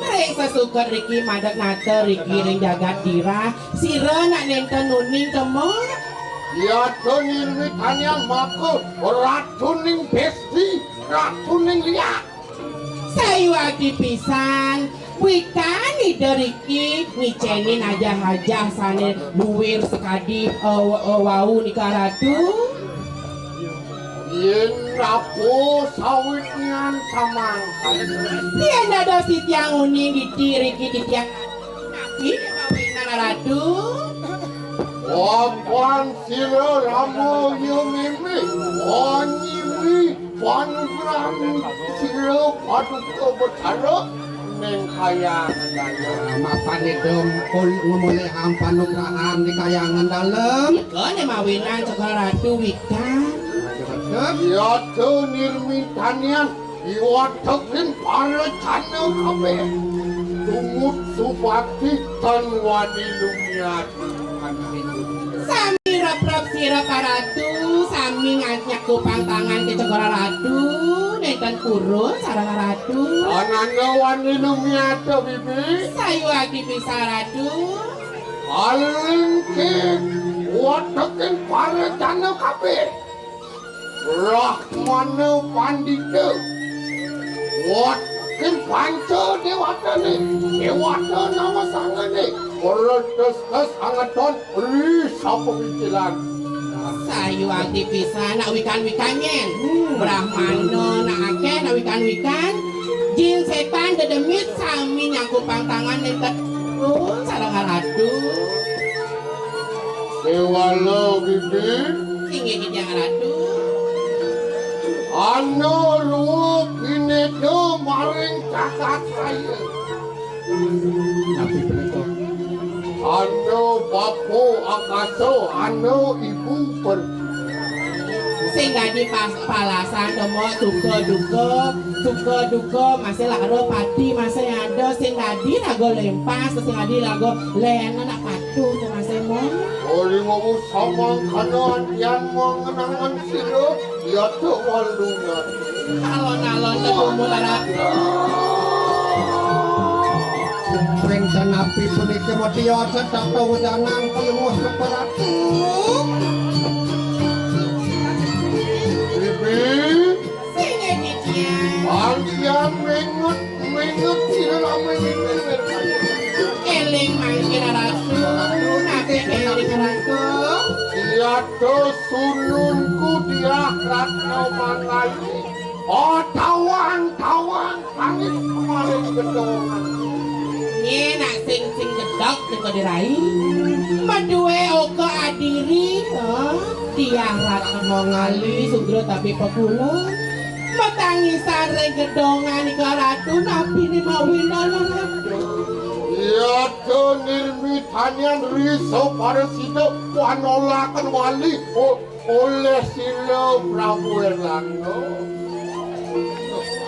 Rek sasuka Riki madak nata Riki ring jagat dira. Sira nak nenten nuning temo. Ya tuning mitanya maku ratuning besti ratuning liat. Sayu ati pisan. Wikani deriki nicenin aja sane buwir sekadi wau nikaratu. Yen rapo sawitnyan samang. Tian ada si tiang uning di tiriki di tiang napi mawinan ratu. Wapan sila ramu yumimi wanyimi panugrami sila paduka betara neng kayangan dalam. Mapan itu ngomoleh panugrahan di kayangan dalam. Kene mawinan cakra ratu wikan. Yaitu nirmitanian iwatakin para channel kabe. Tumut subakti tan wani lumiat. Sami rap-rap sira paratu, sami nganyak kupang tangan ke cokora ratu, netan kurun sarang ratu. Ananda wani lumiat bibi. Sayu agi bisa ratu. Alingke watakin para channel kabe. Rahmana pandita. Watakin panca dewata ni. Dewata nama sangat ni. Orang-orang sangaton risa pemikiran. Sayu agi bisa nak wikan-wikannya. Brahmana nak ake nak wikan-wikan. Jin setan dedemit sami yang kupang tangan netan kurun sarang ratu. Dewala bibi. Tinggi yang ratu. Ano ruo pinedo maring cakat saya. Tapi begitu. Ano bapo akaso, ano ibu per. Sehingga di pas palasan domo duka masih laro pati masih ada sehingga di lago lempas sehingga di lago lena nak patu masih mau Oli mau sama kanan yang mengenangan sirup, ya tu walungan. alon-alon ketemu larat Pengsan api punika matiya sedap tawadangan pelumuh keparatu. Bibi, sehingga di dia Alkian mengut sirup ramai bibi berkata. eling mangkir ratu nabi eling ratu Ya tu sununku dia ratna mangali. Oh tawang tangis kemarin gedongan. Nye nak sing gedok teko dirai madue oke adiri dia rata mongali sugro tapi populo matangi sare gedongan ika ratu nabi ni mawina ratu Ya tu nirmitanian riso pada situ wanolakan wali oleh silo Prabu Erlangga.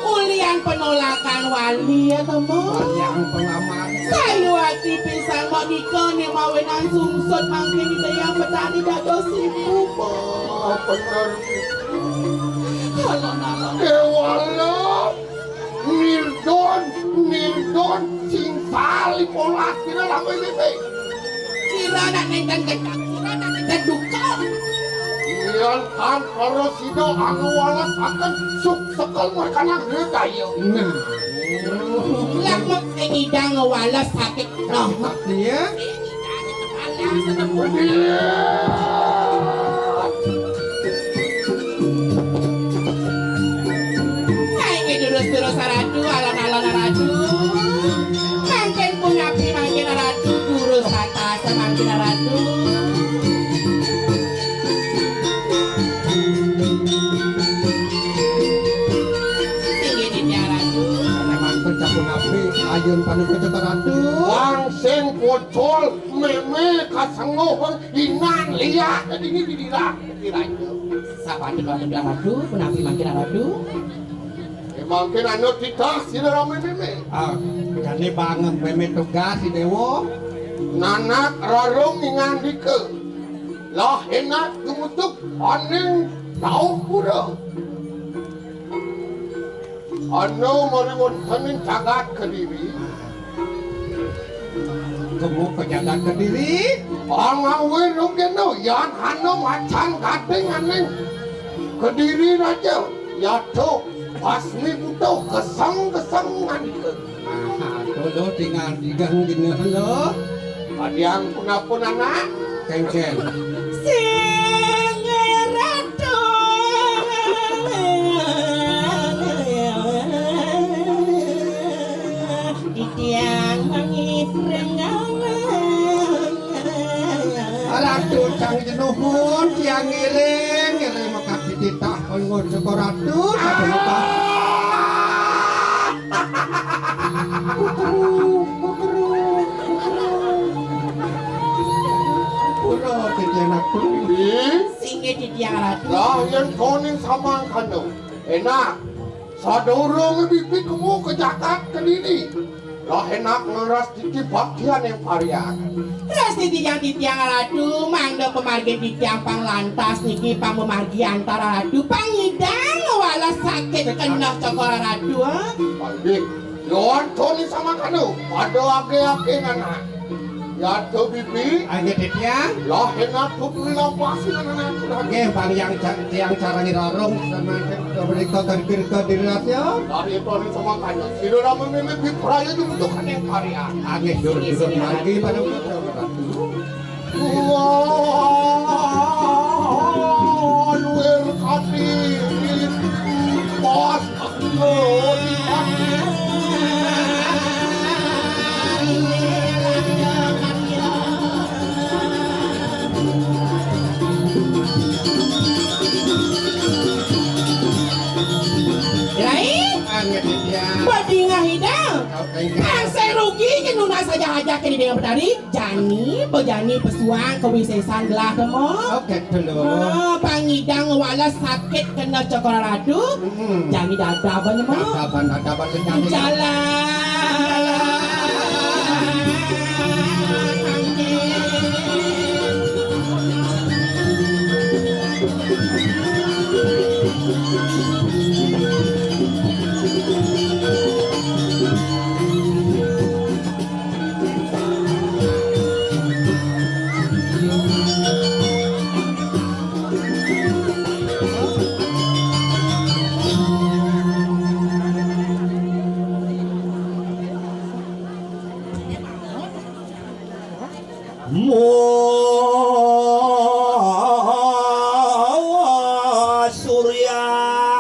ulian penolakan wali ya temo Yang pengaman. sayu hati pisang mau dikone mawinan sungsut mangkin kita yang petani dado sibuk Oh benar. alon-alon Dewala Nirdon sing sali pola kira ramai bebe. sira nak nengkan kedak sira nak nengkan duka Iyan kan para sida angwala saken suk sekal mereka nang redayo. Nah, lakmot ang idang walas sakit no dia Ay, durus-durus ratu, alon-alon ratu. Mangkin punya api, mangkin ratu, durus atas, mangkin ratu. Tinggi di dia ratu. memang pencapun api ayun panuka ratu. Wang sing pocol meme kasangohon inan liat ini didirak dirayo. Sapa di bawah dia ratu, punya api, mangkin ratu. Mungkin anu kita sila ramai meme. Ah, jadi bangun meme tugas si dewo. Nanak rarong ingandike. Lah enak tumutuk aning tau pura. Anu mariwontanin cagat kediri. Kamu penjaga ke diri. Angawe rogeno yan hano macan gading aning. Kediri raja. Ya tuh pasmi butuh kesang ngandike. Ah, dodo tinggal digang gini lo. Ada yang pun anak. Kengken. Sing ratu. Di tiang mangit rengawan. Ratu cang jenuhun tiang ngiring maka dititah pengun seko ratu satu lupa. Puro kejenak pun. Di Sing di tiang ratu. Lah yang koning sama kanu. Enak. Sadorong bibit kamu ke Jakarta ke dini. Lah enak ngeras titi baktian yang varian. Rasti tiang ratu, mangga pemargi tiang pang lantas niki pang pemargi antara ratu pangidang wala sakit kena cokor ratu. Baik. Yon koning sama kanu. Pada ake-ake nana. Ya tu bibi. Angge tiang. Lah enak tu beli lampasin anak Oke, bang yang cara nirorong sama mereka kerja diri rasio. Dari itu sama kanu. Sila memilih peraya itu bukan yang varian. Angge duduk lagi pada Wah, luar kati, pas aku Angge tiang. Badinga hidang. Ang saya rugi ke nuna saja aja ke di dengan petari. Jani, bejani pesuang kewisesan gelah temo. Oke dulu. Pangidang wala sakit kena cokor ratu. Jani dada apa nemo? Dapat sekali. Jalan. Surya.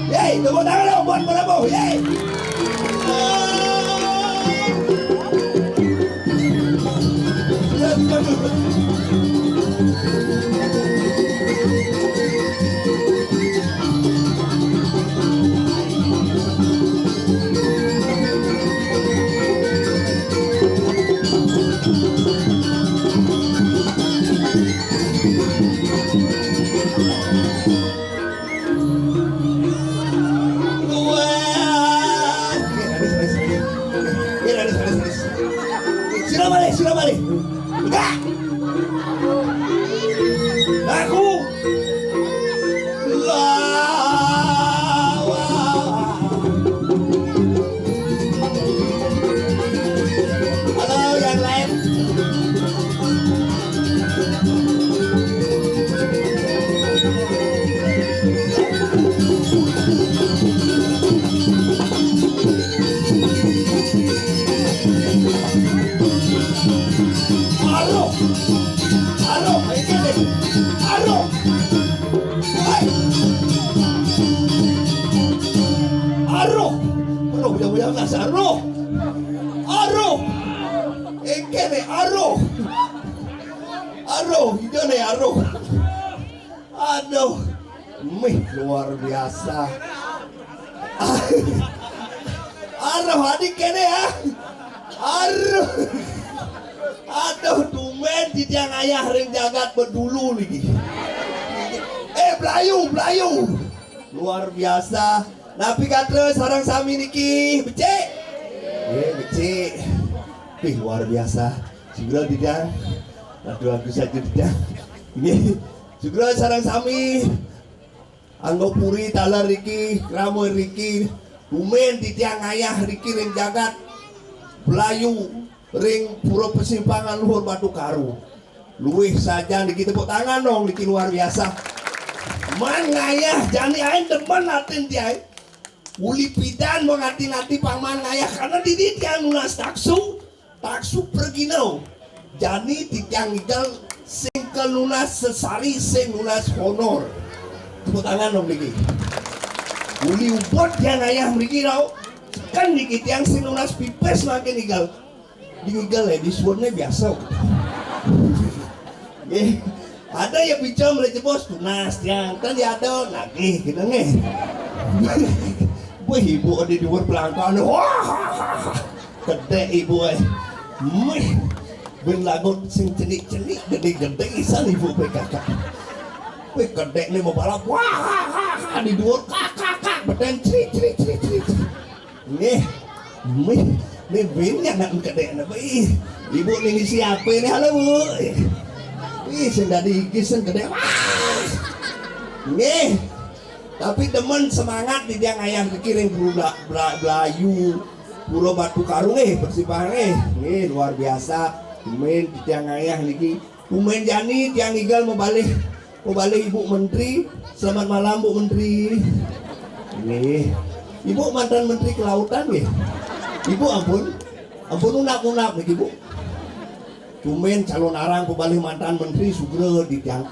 Yeay, tepuk tangan dong buat Prabowo. Yeay. Sila balik. Enggak. Aku. Halo yang lain. Aduh, luar biasa. Aduh, adik kene ya. Aduh, tumen di tiang ayah ring jagat berdulu lagi. Belayu. Luar biasa. Napi katre sarang sami niki, becek. Becek. Luar biasa. Segera tidak. Aduh, aku saja tidak. Ini segera sarang sami. Anggo puri talar riki, kramo riki. Tumen di tiang ayah riki ring jagat. Belayu. ring pura persimpangan luhur Batu Karu. Luwih saja niki tepuk tangan dong niki luar biasa. Man ngayah jani aing demen natin tiai. Uli pidan mengati-ngati paman ngayah karena didi tiang nulas taksu pergi no. Jani tiang igal sing kelunas sesari sing nulas honor. Tepuk tangan dong niki. Uli ubot yang ngayah mriki tau. Kan niki tiang sing nulas pipes makin igal. Digigal ya disuarnya biasa. Ada yang bicara mulai bos tunas yang tadi ada lagi kita nih. Wah ibu ada di luar pelanggan, wah gede ibu ben lagu sing cenik-cenik gede-gede isan ibu PKK. Wih gede nih mau balap, wah di luar kakak beden ciri. Nih bennya nak gede nih, ibu nih siapa nih halo bu? Ih, sendiri kisah gede. Nih, tapi temen semangat di dia ngayang dikirim Belayu, Pulau Batu Karu persimpangan nih luar biasa. Tumen di dia ngayang niki, tumen jani tiang igal mau balik Ibu Menteri. Selamat malam Bu Menteri. Nih, Ibu mantan Menteri Kelautan nih. Ibu ampun unak nih Ibu. Tumen calon arang pebalik mantan menteri sugro di tiang.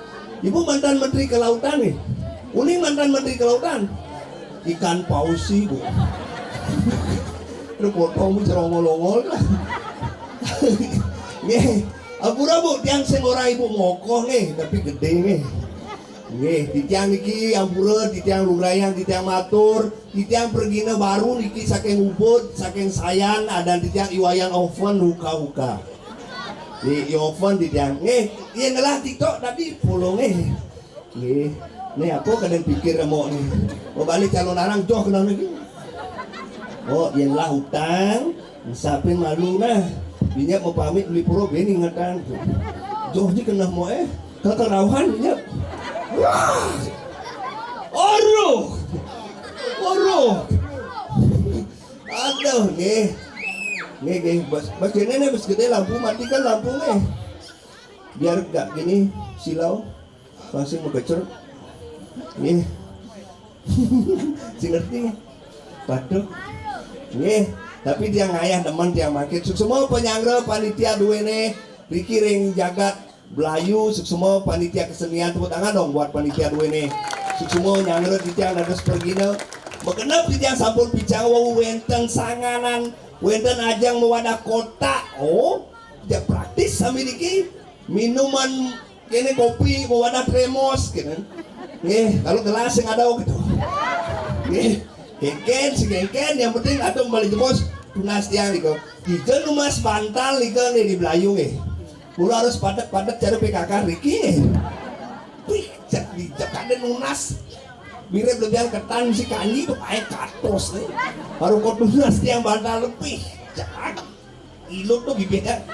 Ibu mantan menteri kelautan nih. Uning mantan menteri kelautan. Ikan pausi bu. Lu potong cerongol-ongol lah. Nih, apura bu tiang sing ora ibu ngokoh nih, tapi gede nih. Nih, di tiang niki ampura, di tiang lungrayang, di tiang matur, di tiang pergina baru niki saking ubud, saking sayang, ada di tiang iwayan oven huka-huka. Di oven di tiang iya ngelah TikTok tadi follow nih aku kadang pikir mau nih mau balik calon arang joh kenal lagi iya lah hutang ngesapin malu nah binyak mau pamit beli puro beni ngetan joh ji kena mau kekerauhan binyak oro aduh bas ini bas gede lampu matikan lampu biar gak gini silau langsung ngebecer si ngerti batuk tapi dia ngayah teman dia makin semua penyangga panitia dua nih pikirin jagat Belayu semua panitia kesenian tepuk tangan dong buat panitia dua nih semua nyangga di tiang ada sepergina mengenap di tiang sampul picang wau wenten sanganan wenten ajang mewadah kota dia praktis sambil diki minuman kene kopi mewadah tremos gitu kalau gelas yang ada gitu kengken yang penting ada kembali jebos tunas tiang gitu ikan numas bantal ikan di Belayu mula harus padat cara PKK Riki wih jadi ada nunas mirip lebihan ketan si kanji tuh kayak katos nih baru kau tunas tiang bantal lebih jangan ilu tuh bibirnya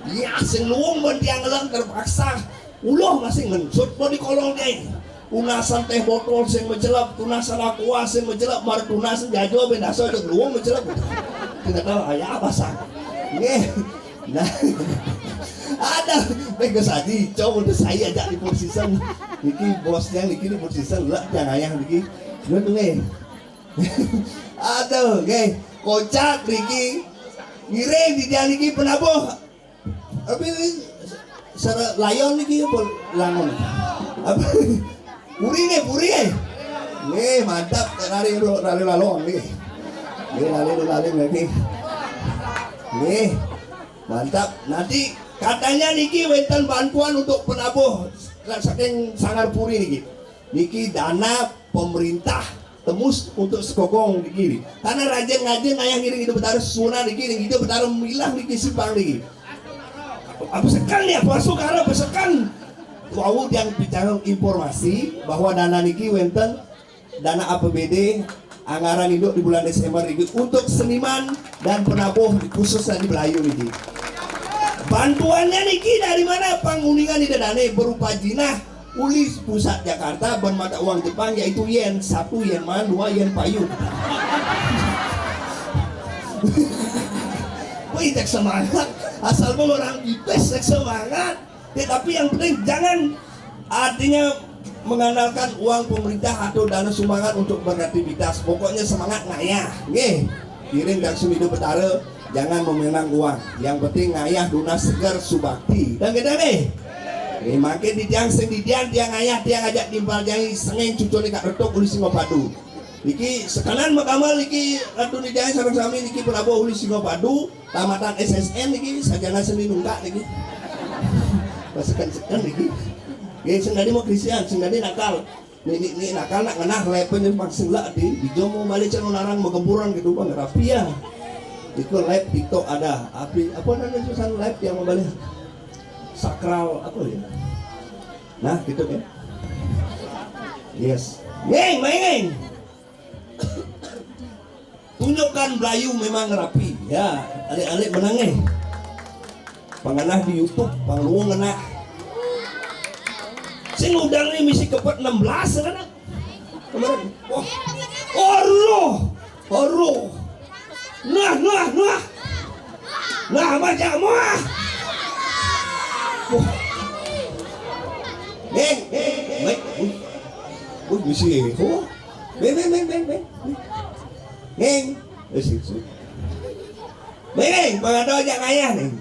ya seluung tiang ngelang terpaksa uloh masih ngensut mau di kolong dia tunasan teh botol sing menjelap tunasan aqua sing menjelap mar tunasan jajo benda so itu luung menjelap tidak tahu ayah apa sah nah ada mereka saji coba untuk saya ajak di posisi niki bosnya niki di posisi lah jangan ayah niki lu tuh aduh kocak niki ngiring di dia niki penabuh tapi secara layon niki langon apa puri mantap lari lalong nih lari nih mantap nanti katanya niki wenten bantuan untuk penabuh saking sangar puri niki dana pemerintah tembus untuk sekogong niki karena rajin ayah ngiring itu betar sunah niki itu betar milah niki simpang niki apa sekan ya masuk karena pesekan wow yang bicara informasi bahwa dana niki wenten dana APBD anggaran hidup di bulan Desember niki untuk seniman dan penabuh khususnya di Belayu niki. Bantuannya niki dari mana? Penguningan di dana berupa jinah ulis pusat Jakarta bermata uang Jepang yaitu yen 1 yen man 2 yen payung. Wih, tak semangat. Asal mau orang ipes tak semangat. Tapi yang penting jangan artinya mengandalkan uang pemerintah atau dana sumbangan untuk beraktivitas. Pokoknya semangat ngayah. Nggih. Kirim dan Sumido Betara, jangan memenang uang. Yang penting ngayah dunas segar subakti. Dan kita nih. Makin didiang sing didiang dia ngayah dia ngajak timpal jai sengeng cucone kak retok uli Singapadu. Niki sekanan makamal niki ratu didiang sareng sami niki Prabowo uli Singapadu, tamatan SSN niki sajana seni nunggak niki. Sekan niki. Nggih sing tadi mau Krisian, sing tadi nakal. Ini nakal nak ngenah lepen yang maksila di jomo balik cenah larang megemburan gitu Bang Rafia. Itu live TikTok ada. Apa namanya susan live yang mau balik? Sakral apa ya? Nah gitu ya. Yes. Ngeng. Tunjukkan Melayu memang rapi. Ya, alik-alik menang panganah di YouTube, pangluang ngenah. Sing udang ini misi kepet 16 kan? Kemarin. Wah. Oroh. Nah. Nah, macam mah. Neng, misi ho. Neng. Neng, pangado aja kaya neng.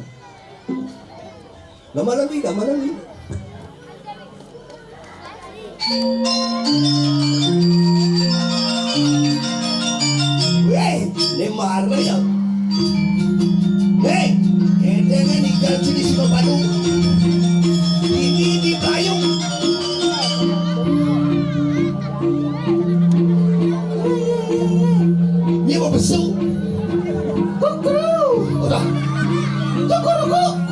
Gambar lagi. Weh, ini marah ya. Neng, jangan tinggal sini Singapadu. Ini di payung. Ini mau besuk. Kukru. Udah. Kuku.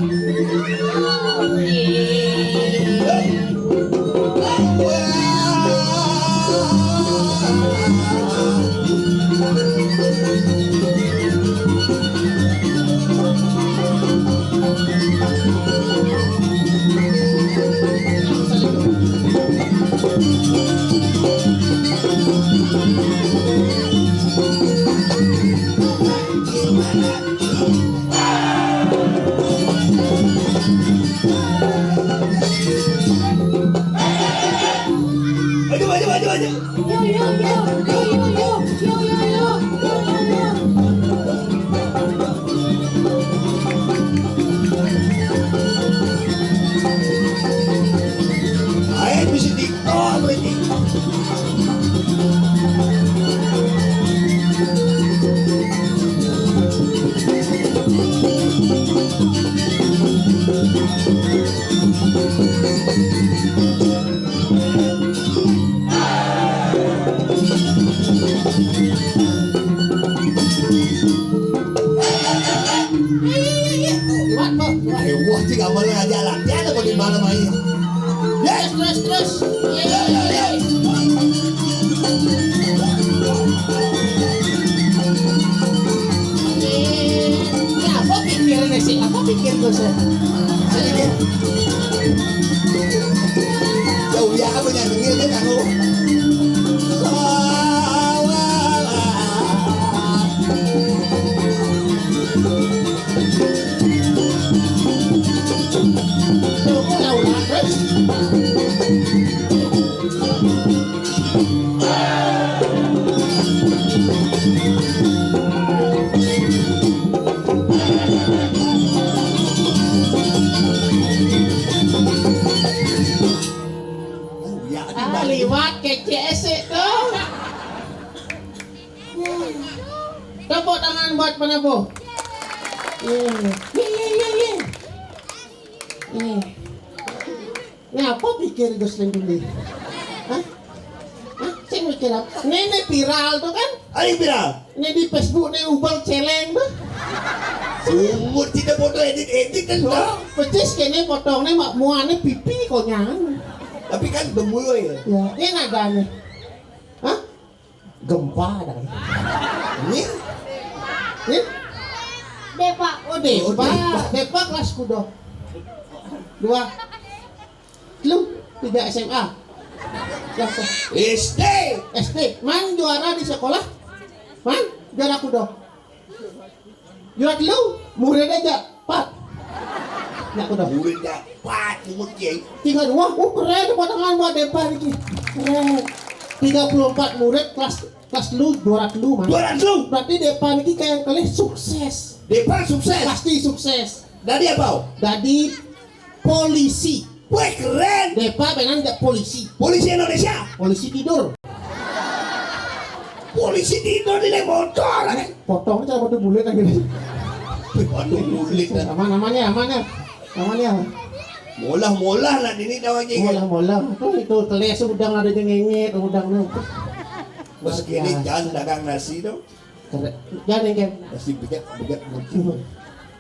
Maju. Ayo mesti TikTok berarti. Wah, cik amal aja latihan apa di malam ini? Terus. Apa pikirnya sih? Apa pikir gue sih? Jauh ya apa yang dengar kan kamu? Liwat ke CSE tuh. Tepuk tangan buat penabuh. Ini apa pikir Gus Lenduli? Hah? Saya mikir apa? Ini viral tuh kan? Ayo viral. Ini di Facebook nih ubal celeng tuh. Umur tidak foto edit kan tuh. Pecis kene potongnya mak muane pipi kok nyanyi. Tapi kan gemulai ya. Ya, ini nadanya. Hah? Gempa ada. Ini Depa, Depa kelas kudo. 2 Lu 3 SMA. Siapa? SD. Man juara di sekolah? Man juara kudo. Juara lu? Murid aja, Pak. Nak udah. Murid dapat umur kiai. 32, keren potongan buat depan ini. Keren. 34 murid kelas lu 200 lu mah. 200 lu. Berarti depan ini kayak kali sukses. Depan sukses. Pasti sukses. Dari apa? Jadi polisi. Wah keren. Depan benar tidak polisi. Polisi Indonesia. Polisi tidur. Polisi tidur di naik motor. Potong cara potong bulat lagi. Waduh mulit. Namanya. Molah lah ini dah lagi. Mola. Itu teles udang ada yang ngengit udang nu. Bos kini jangan dagang nasi dong. Keren. Jangan kan. Nasi begat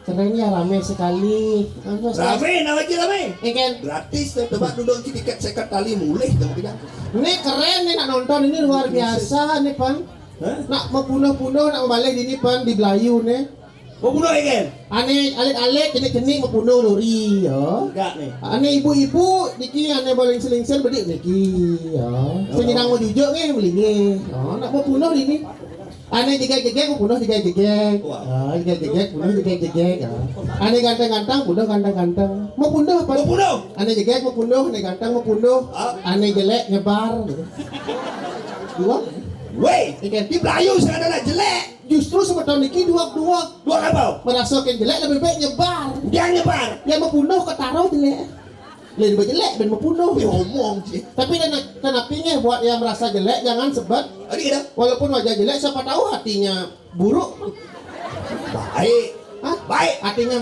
Kerennya rame sekali. Rame namanya rame. Ikan. Gratis tuh coba duduk di tiket sekat tali mulai dong tidak. Ini keren nih nak nonton ini luar biasa nih Pan. Nak mau punuh nak balik ini Pan di Belayu nih. Mau bunuh ikan? Ane alit jenik mau punuh lori ya. Enggak nih. Ane ibu-ibu niki ane boleh seling-sel bedik niki ya. Senang mau jujuk nih belingi. Ya, nak mau punuh ini. Ane jegek mau punuh jegek. Ya, jegek punuh jegek ya. Ane ganteng-ganteng punuh ganteng-ganteng. Mau punuh apa? Mau bunuh? Ane jegek mau punuh, ane ganteng mau punuh. Ane jelek nyebar gitu. Dua. Weh, Ikan. di Melayu sekarang dah jelek. Justru sebetulnya niki dua. Dua apa? Merasa yang jelek lebih baik nyebar. Dia nyebar. Yang mau punuh ketaruh jelek. Lebih baik jelek dan mau punuh. Dia ngomong sih. Tapi kenapa buat yang merasa jelek jangan sebat. Adik kita. Walaupun wajah jelek siapa tahu hatinya buruk. Baik. Hah? Baik. Hatinya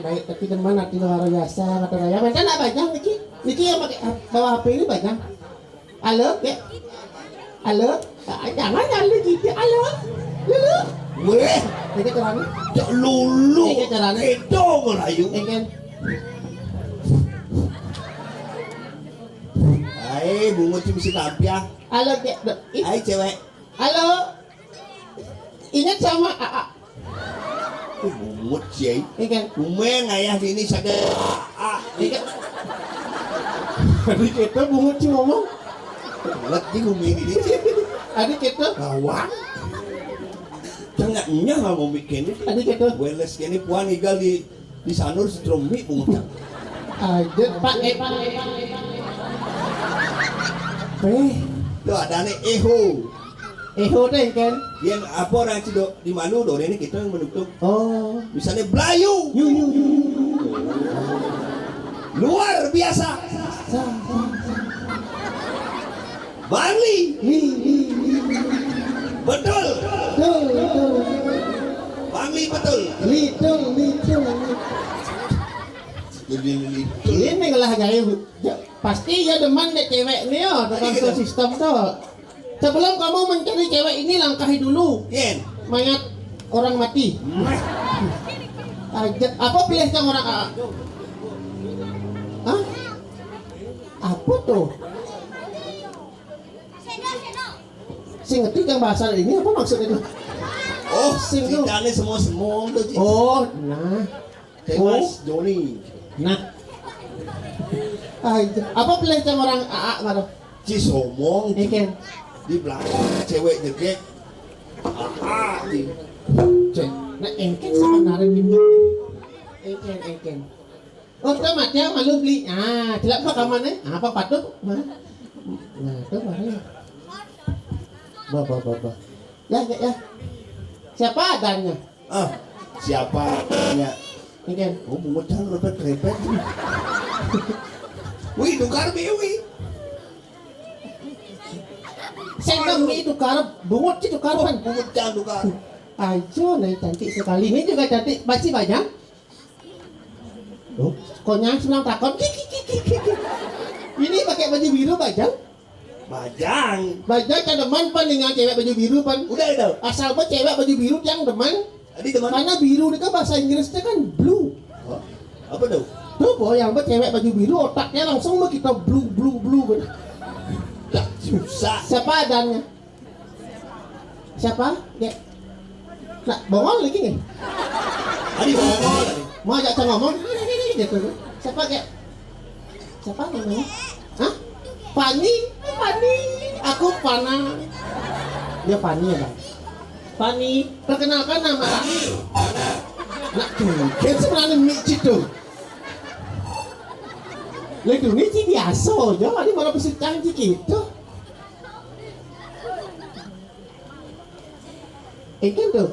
baik. Tapi teman hati luar biasa kata saya. Mereka nak banyak Niki yang pakai bawa HP ini banyak. Halo, ya. Halo. Jangan halo gitu. Halo. Weh, Ini caranya. tak lulu. Ini caranya. Itu Melayu. Ikan. Hai, bunga mesti tampil. Halo, ya. Hai cewek. Halo. Ingat sama AA. Bungut sih. Ikan. Umeng ayah ini sadar. Ikan. Adik kita bungut sih ngomong. Lagi umeng ini. Adik kita. Kawan. Jangan nyah nggak mau bikin ini. Adik kita. Weles kini puan igal di sanur setromi bungut. Aja Pak. Tuh ada nih Eho. Eho deh kan. Yang apa orang cidok di Malu dong ini kita yang menutup. Oh. Misalnya Belayu. Yu. Luar biasa. Bali. Betul. Bali betul. Lidung. Ini lah gaya. Pasti ya deman deh cewek nih ya tentang sistem tuh. Sebelum kamu mencari cewek ini langkahi dulu. Yen. Mayat orang mati. Apa pilih yang orang AA? Hah? Apa tuh? Sing ngerti yang bahasa ini apa maksudnya itu? Oh, Sing tuh. cintanya semua tuh. Oh, nah. Tewas Joni. Nah. Apa pilih yang orang AA ngaruh? Cisomong Ikan. di belakang cewek jegek. Di Cek. Nah, engken sebenarnya ini. Engken. Oh, kita mati ya malu beli. Ah, jelek apa kamarnya? Apa patut? Nah, itu mana? Bah. Ya. Siapa adanya? Siapa ya? Engken. Oh, bungut jangan repet. Wih, tukar wih. Sendok ini tukar, bungut sih tukar kan? Bungut jangan tukar. Ajo, nih cantik sekali. Ini juga cantik, masih banyak. Oh, konyang senang takon. Ini pakai baju biru bajang. Bajang kan deman pan dengan cewek baju biru pan. Udah itu. Asal apa cewek baju biru yang deman. Tadi teman. Karena biru itu kan bahasa Inggrisnya kan blue. Apa tuh? Tuh boh yang apa cewek baju biru otaknya langsung mah kita blue. Lah, susah. Siapa adanya? Siapa? Ya. Nah, bongol lagi nih. Tadi ngomong. Mau ajak saya ngomong? Gitu. Siapa kayak? Siapa namanya? Hah? Pani? Aku Pana. Dia Pani ya bang? Pani. Perkenalkan nama. Nak joget sebenarnya mik cido. Lagi ini sih biasa aja, ini malah bisa canggih gitu. Ikan tuh.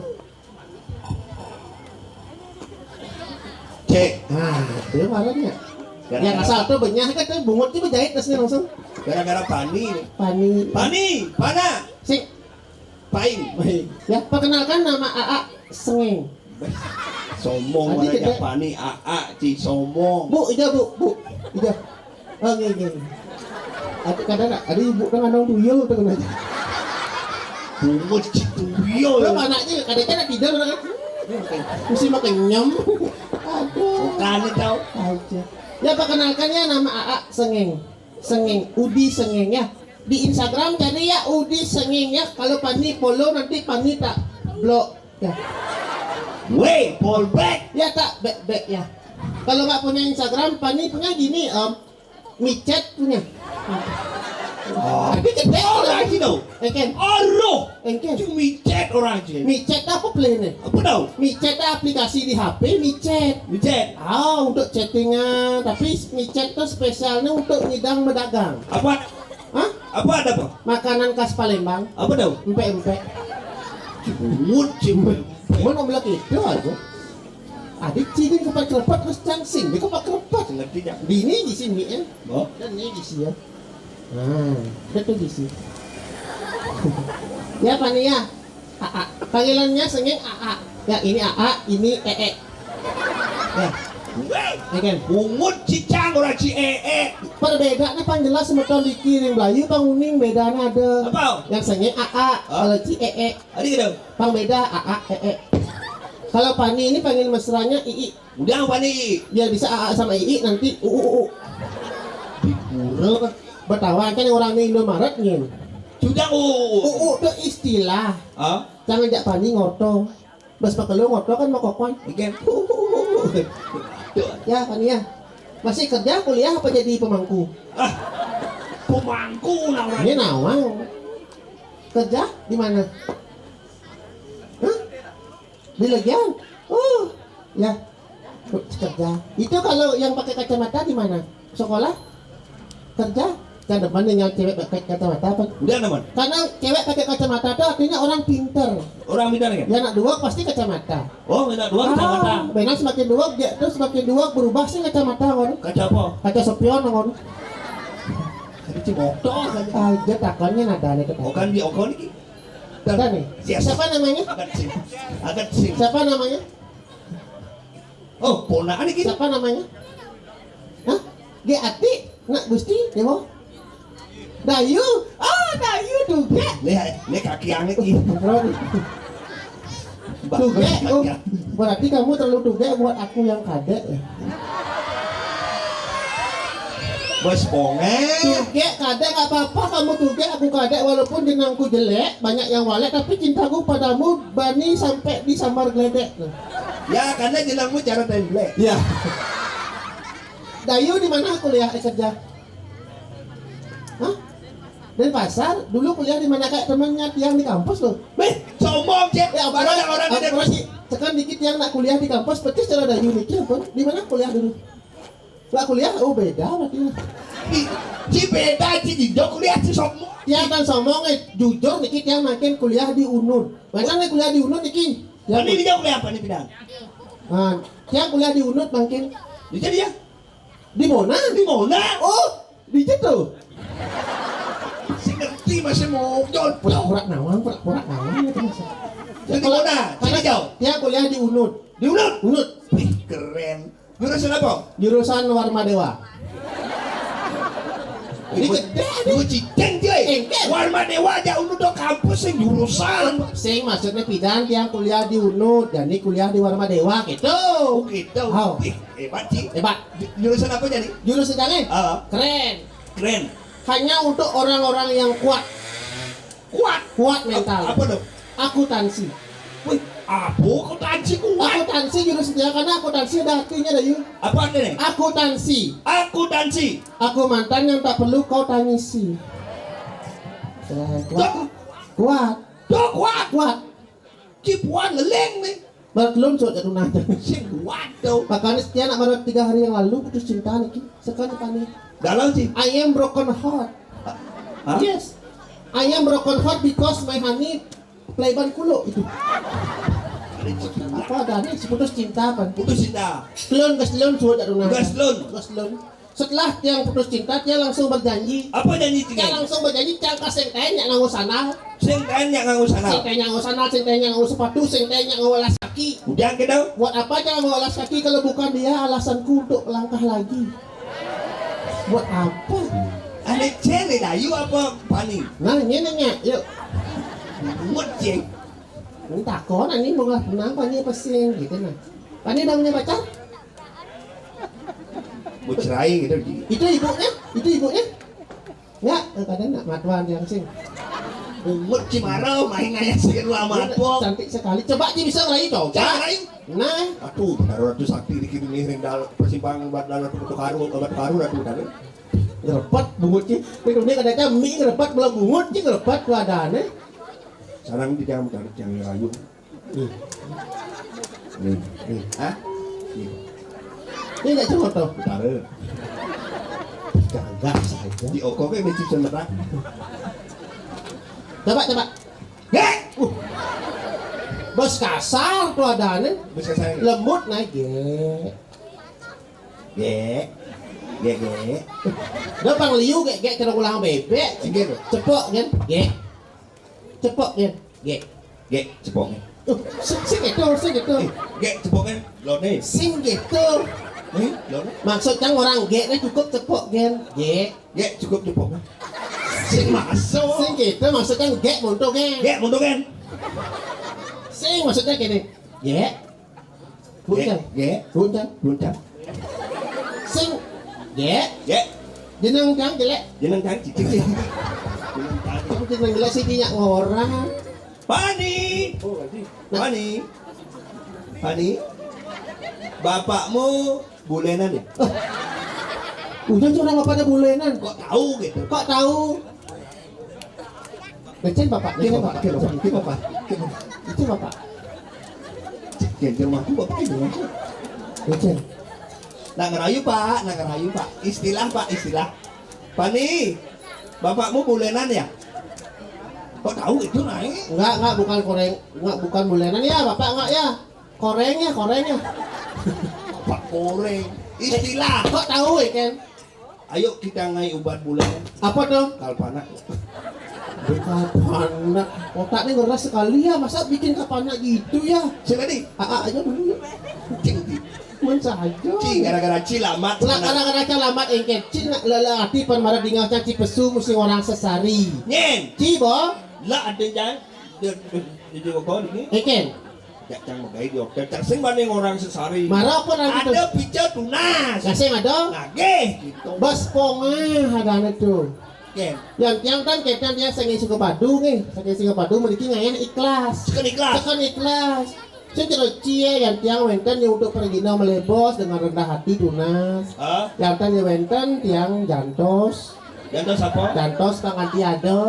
Cek. Nah, itu warnanya. Yang asal tuh banyak kan tuh bungut itu jahit terus langsung. Gara-gara Pani nih. Pani. Pana. Sing. Pain. Baik. Ya, perkenalkan nama AA Sengeng. Somong Tadi mana kita- aja Pani AA Ci somong. Bu, ija bu. Ija. Oh, gini. Kadang ada ibu kan ada tuyul tuh kan. Bungut Ci tuyul. Lo anaknya kadang-kadang tidur kan. Mesti mau kenyam. Aduh. Bukan itu. Aja. Ya perkenalkan ya nama AA Sengeng. Udi Sengeng ya. Di Instagram cari ya Udi Sengeng ya. Kalau Pani follow nanti Pani tak blok ya. Weh, Paul back. Ya tak back ya. Kalau nggak punya Instagram Pani punya gini micet punya. Tapi gede Orang aja tau. Ken. Allah. Ken. Cumi chat orang aja. Micet apa play nih? Apa tau? Micet aplikasi di HP micet. Micet. Untuk chattingan, tapi micet tuh spesialnya untuk ngidang berdagang. Apa? Hah? Apa ada apa? Makanan khas Palembang, Apa tau? empek-empek. Bungut cumi. Mau bilang itu aja. Adik cikin kepak kerepat terus cangsing, dia kepak kerepat. Ngerti tak? Bini di sini ya, Oh. dan ini di sini ya. Itu di sini. Ya Pani ya, AA. Panggilannya Sengeng AA. Ya ini AA, ini EE. Ya, Weh. ya kan. Bungut cicang orang ci ee. Perbedaannya pan jelas semeton dikirim Melayu, Bang Uning bedanya ada. Apa? Yang Sengeng AA, kalau Ci EE. Adik gitu. Bang beda AA EE. Kalau Pani ini panggil mesranya II. Udah apa nih? Ya bisa AA sama II nanti UU. Kurang. Bertawan kan orang di Indomaret nih. Sudah UU itu istilah. Ah? Jangan jak Pani ngoto. Bas pakelo ngoto kan mau kokon. Ikan. Ya Pani ya. Masih kerja kuliah apa jadi pemangku? Ah. Pemangku orang. Ini nawang. Kerja di mana? Hah? Di Legian? Oh, ya. Kerja. Itu kalau yang pakai kacamata di mana? Sekolah? Kerja? Kan depan dengan cewek pakai kacamata apa? Udah teman. Karena cewek pakai kacamata itu artinya orang pinter. Orang bidang kan? Ya anak dua pasti kacamata. Oh, minta dua kacamata. Benar semakin dua dia terus semakin dua berubah sih kacamata kan. Kaca apa? Kaca spion kan. Ada cimoto saja. Aja takannya nada nih Oh kan di okon ini. Ada nih. Yes. Siapa namanya? Agak sing. Siapa namanya? Oh, ponakan ini. Siapa namanya? Hah? Ge Ati? Nak Gusti? Dewo? Dayu? Ah, Dayu tuge. Nih kaki angin ini. Tuge? Oh, berarti kamu terlalu tuge buat aku yang kadek ya? Bos ponget. Tuge, kadek gak apa-apa kamu tuge, aku kadek walaupun jenangku jelek, banyak yang walek, tapi cintaku padamu bani sampai di sambar geledek. Ya karena jenangmu cara template. Ya. Dayu di mana kuliah kerja? Hah? Dari pasar? Dulu kuliah di mana kayak temannya tiang di kampus loh. Beh, sombong cek. Ya, Baru ada orang ada. Sekarang dikit yang nak kuliah di kampus, betul secara Dayu mikir pun. Di mana kuliah dulu? Nggak kuliah? Oh beda berarti. Ci beda ci di kuliah ci sombong. Tiang kan sombong jujur dikit yang makin kuliah di UNUD. Mana nih kuliah di UNUD dikit? Ini dia kuliah apa nih bidang? Nah, tiang kuliah di UNUD makin Di dia. di mana? Di mana? Oh, di situ. Si ngerti masih mau jol. Pura-pura nawang itu masa. Di mana? Sini jauh. Dia kuliah di UNUD. Di ulut. UNUD Wih, keren. Jurusan apa? jurusan Warma Dewa. Ini gede Gue ciceng cuy. Engkel. Warma Dewa aja ulut do kampus yang jurusan. Sing maksudnya pidan tiang kuliah di UNUD dan ini kuliah di Warma Dewa gitu. Oh gitu. Oh. Wih, hebat Ci. Hebat. Jurusan apa jadi? Jurusan jangan keren. Keren. Hanya untuk orang-orang yang kuat. Kuat mental. Apa dong? Akuntansi. Wih, apa akuntansi kuat? Akuntansi jurusan karena akuntansi ada artinya dah yuk. Apa nih? Akuntansi. Akuntansi. Aku mantan yang tak perlu kau tangisi. Kuat. Kuat. Dok kuat. Kuat. Cipuan leleng nih. Belum sudah jatuh nada. Sing waduh. Makanya setia nak baru 3 hari yang lalu putus cinta nih. Sekarang panik. Dalam sih. I am broken heart. Hah? Yes. I am broken heart because my honey playban kulo itu. Apa ada nih putus cinta apa? Putus cinta. Gas lon sudah jatuh nada. Gas lon. Gas lon. Setelah tiang putus cinta, dia langsung berjanji. Apa janji Dia tiga? langsung berjanji tiang kasih tanya nganggo sandal. Sing tanya nganggo sana. Sing tanya nganggo sandal, sing tanya nganggo sepatu, sing tanya nganggo alas kaki. Udah ke dong. Buat apa jangan nganggo alas kaki kalau bukan dia alasanku untuk melangkah lagi? Buat apa? Ada cewek dayu apa pani? Nah, ini nanya, yuk. Buat ceng. Ini takon, ini mau nggak tenang, pani apa sih gitu nah. Pani udah punya pacar? Buat cerai gitu. Itu ibunya? Nggak, kadang nak matuan yang sing. Umut Cimarau main ngayas sih lama tuh. Cantik sekali. Coba Ci bisa ngerayu coba. Cerai. Nah, Aduh, baru ratu sakti dikirim nih ringdal persimpangan buat dalam untuk karu, obat karu ratu tadi. ngerepat bungut Ci. Ini kadang mie ngerepat belah bungut Ci ngerepat keadaannya. Sekarang di jam cari yang rayu. Nih, ah, Ini nggak cuma tuh. taruh. Gagah saja. Di oko kayak mesti semerah. Coba. Heh, Bos kasar keadaannya. bisa saya. Lembut naik Ge, ge. Gampang liu gek kena ulang bebek. Sige, Cepok kan? Cepok kan? ge, cepoknya. Sing gitu. Ge, cepoknya. Lo nih, Sing gitu. lo nih. Maksudnya orang geknya cukup cepok kan? Ge, cukup cepoknya. Sing masuk. Sing gitu maksudnya gek muntuk kan? Ge, mundur kan? Sing maksudnya gini. Bukan. Buncang. Sing ge. Ge, Jeneng kang jelek. jeneng kan cicing. Tapi jeneng jelek sih dinyak orang. Pani, Pani, bapakmu bulenan ya? Udah curang bapak ada bulenan. Kok tahu gitu? Kok tahu? Ngecen bapak, Ke ngecen bapak, bapak. ke bapak, ke bapak. Itu bapak. Ke rumahku bapak itu. Ngecen. Nak ngerayu pak. Istilah. Pani, bapakmu bulenan ya? Kok tahu itu naik? Enggak bukan koreng, bukan bulenan ya bapak enggak ya. Korengnya. Pak goreng. Istilah. Kok tahu ya Ken? Ayo kita ngai ubat bulenan. Apa dong? Kalpana. Kapana. Otaknya ngeras sekali ya, masa bikin kapana gitu ya? Siapa nih? Aja dulu ya. Cing, Men saja. cing, gara-gara cilamat. Lah kadang-kadang calamat engke cin lelaki pan marah dingal caci pesu mesti orang sesari. Nyen, Ci bo, lah ada jangan. Di kau ini. Eken. Ya cang magai diok. Cang sing banding orang sesari. Marah apa orang itu? Ada pica tunas. Kasih ada? Nage. Gitu. Bos pongah ada itu. Ken, Yang kan ketan dia sengi suka padu nih, sengi suka padu memiliki ngayan ikhlas. sekan ikhlas. Tekan ikhlas. Saya cerita cie yang tiang wenten yang untuk pergi melebos dengan rendah hati tunas. Hah? Yang tanya wenten tiang jantos, Jangan siapa? jantos tangan tiada.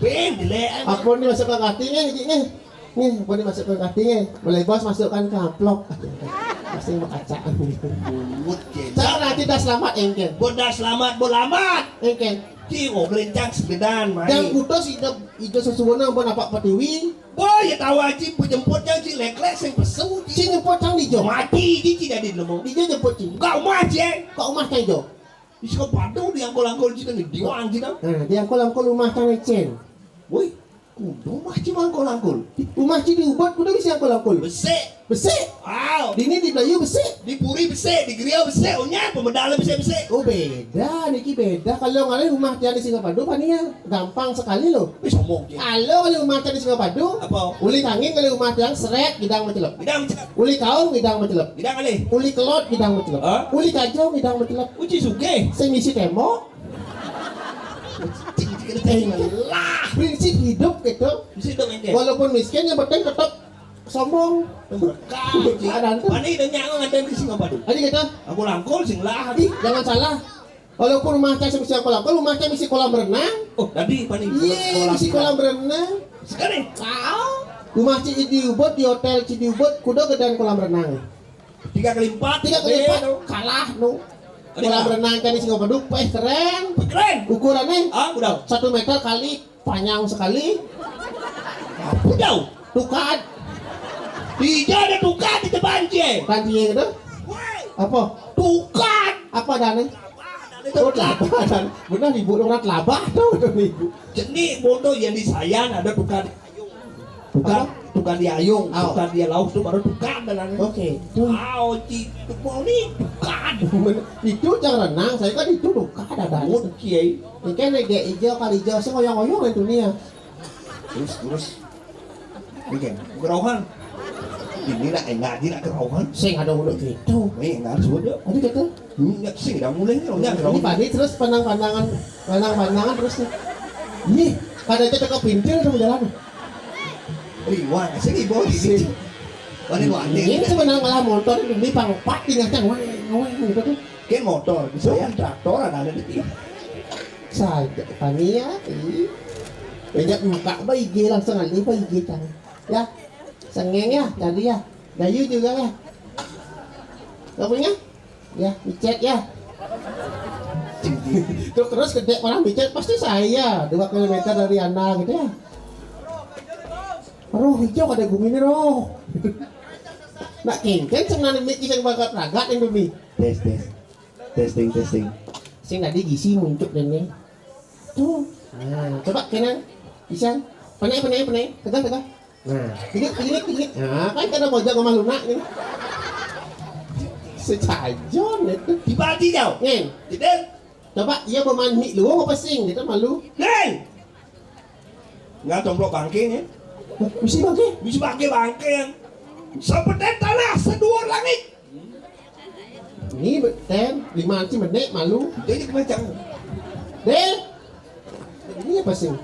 Ben, dilean. Apa nih masuk ke hatinya nih? Nih, apa nih masuk ke hatinya? Melebos masukkan ke amplop. Pasti kacaan gitu. Bungut ke. Saya nanti dah selamat engken. Bodah selamat, bolamat. Engken. Ki ngoblencang segedan Dan main. putus itu sesuatu pun apa patiwi. Boy, ya tahu aja penjemputnya ci lek-lek sing pesu. Cing jemput cang di jo. Mati di ci dari lemo. Di jo jemput cing. Kau mati. Kok rumah cang jo? Di sekolah padu di angkol-angkol ci kan di wang ci kan. Nah, dia angkol rumah cang ecen. Boy, kudu mah ci angkol-angkol. Rumah ci diubat kudu bisa angkol. Besek. Besik. Wow. Di ini di Belayu besik. Di Puri besek, di Griau besek, onya pemedala besek-besek. Oh beda, niki beda. Kalau ngalih rumah tiang di Singapadu pania gampang sekali loh. Wis omong ki. Kalau rumah tiang di Singapadu, Apa? uli kangin kalau rumah tiang seret gidang mencelok. Bidang Uli kaung gidang mencelok. bidang kali. Uli kelot gidang mencelok. Hah? Uli kacau gidang mencelok. Uci suge. Saya ngisi tembok. Lah, Prinsip hidup gitu. bisa dong ente. Walaupun miskin yang penting tetap sombong. Kau ci. Ada tuh. Pani dan nyango ngaden di Singapura. Adik kita, Aku langkol sing lah. adi jangan salah. Walaupun rumah saya misi kolam misi kolam renang. Oh, tadi pani Iya, misi kolam renang. Sekali. Kau Rumah Cidiubut di hotel Cidiubut kudu gedean kolam renang. 3 kali 4 3 kali 4 kalah nu. Kolam renang kan di Singapura keren. Keren. Ukurannya Ah, udah. 1 meter kali panjang sekali. Udah. Tukad. Tidak ada tukar di depan je. Kanjinya gitu. Apa? Tukar. Apa dane? Turut labah dan benar ibu orang labah tuh ibu. Jadi motor yang disayang ada tukar di ayung. Tukar di ayung, Au. tukar di laut itu baru tukar dan Oke. Tuh. Wow, itu mau nih tukar. Itu jangan renang, saya kan itu tukad ada. Oke. Ini kan kayak hijau kali hijau, saya ngoyong-ngoyong di dunia. Terus. Ini kan kerauhan. Ini nak enggak dia nak kerauhan. Saya nggak ada mulut gitu. Ini enggak sudah. Aduh kata. Enggak sih dah mulai ni orang Ini kerauhan. padi terus pandangan terus nih. Ini kada aja teka pintil sama jalan. Riwan, sini bawa ini. Wani Ini sebenarnya malah motor ini pangpat tinggal ngaweng gitu tuh. Kan motor, saya traktor ada di. Saya tania, banyak muka bayi langsung aja bayi kita. Ya, sengeng ya, tadi ya, Dayu juga ya. Gak punya? Ya, micet ya. Terus gede orang micet pasti saya 2 kilometer dari Anda gitu ya. Roh hijau ada gumi nih roh. Nak kengken senang mik kisah bakat ragat yang bumi. Testing. Sing tadi gisi muncul dan nih. Tuh. Nah, coba kenan. Bisa. Penai. Pegang. Nah, dikit. Nah, kan kada mojok sama lunak ni. Secajon itu. Di pati jauh. Ngen, Tidak. coba iya bermain mik lu apa sing kita malu. Nen. Nggak tomblok bangke ni. Mesti bangke. Bisa bangke yang seperti tanah sedua langit. Ini beten 5 menit malu. Jadi macam Del. Ini apa sing?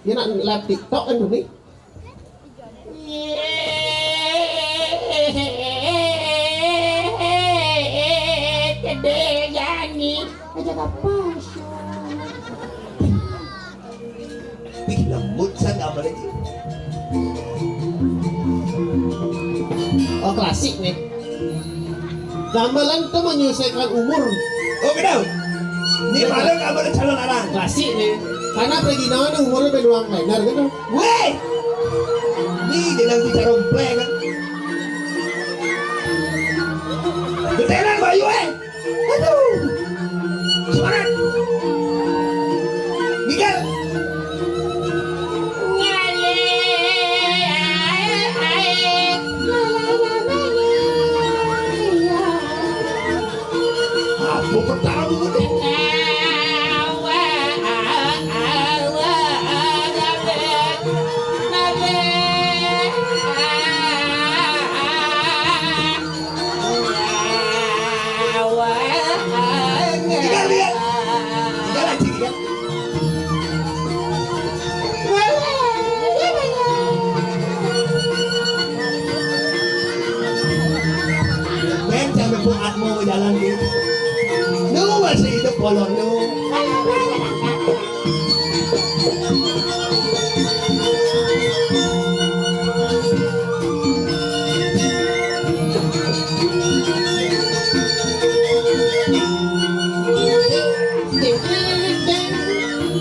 Dia nak live TikTok kan bumi. Ih, lembut sana apa lagi? Oh klasik nih. Gamelan tuh menyesuaikan umur. Oh, kenal. Ni malam kamu ada calon orang. Klasik nih. Karena pergi nawan umurnya beruang lebar gitu. Weh. Ni dia nanti cara play kan. Gedelan bayu Aduh. Semangat. Miguel. Apa pertama ni? Tinggal lihat. Tinggal aja kan. Men jangan buat mau jalan gitu. Lu masih hidup kolon lu.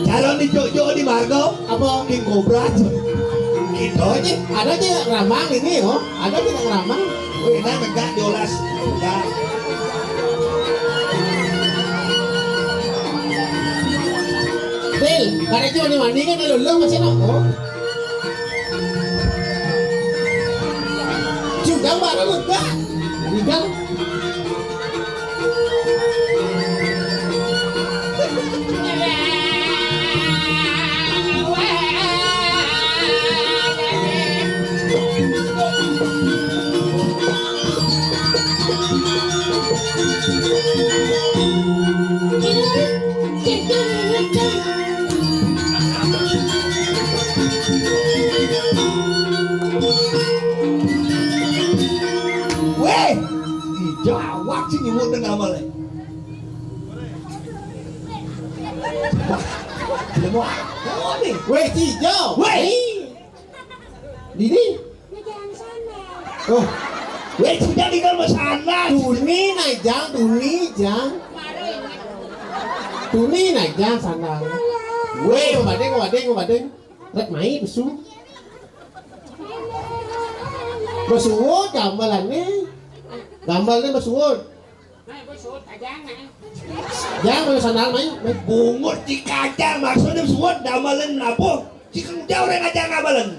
Calon di Jojo di Margo apa King Cobra gitu aja. Ada aja ramang ini oh. Ada tidak ramang. Wih, nah megah diolas enggak. Del, karena itu mandi kan lu masih nak. Oh. Juga baru enggak. Tinggal. Weh, dijawab sih nyebut dengan nama le. Wah, mau nih. Weh, hijau. Weh. Dini. Oh, Weh sudah tinggal masalah. Tuni naik jang, Tuni jang. Tuni naik jang sandal. Weh, ngobadeng. Rek mai besu. Besuwut gambalannya. Gambalnya besuwut. Jang mau sandal mai. Bungut di kaca maksudnya suat damalan apa? Jika jauh orang aja ngamalan.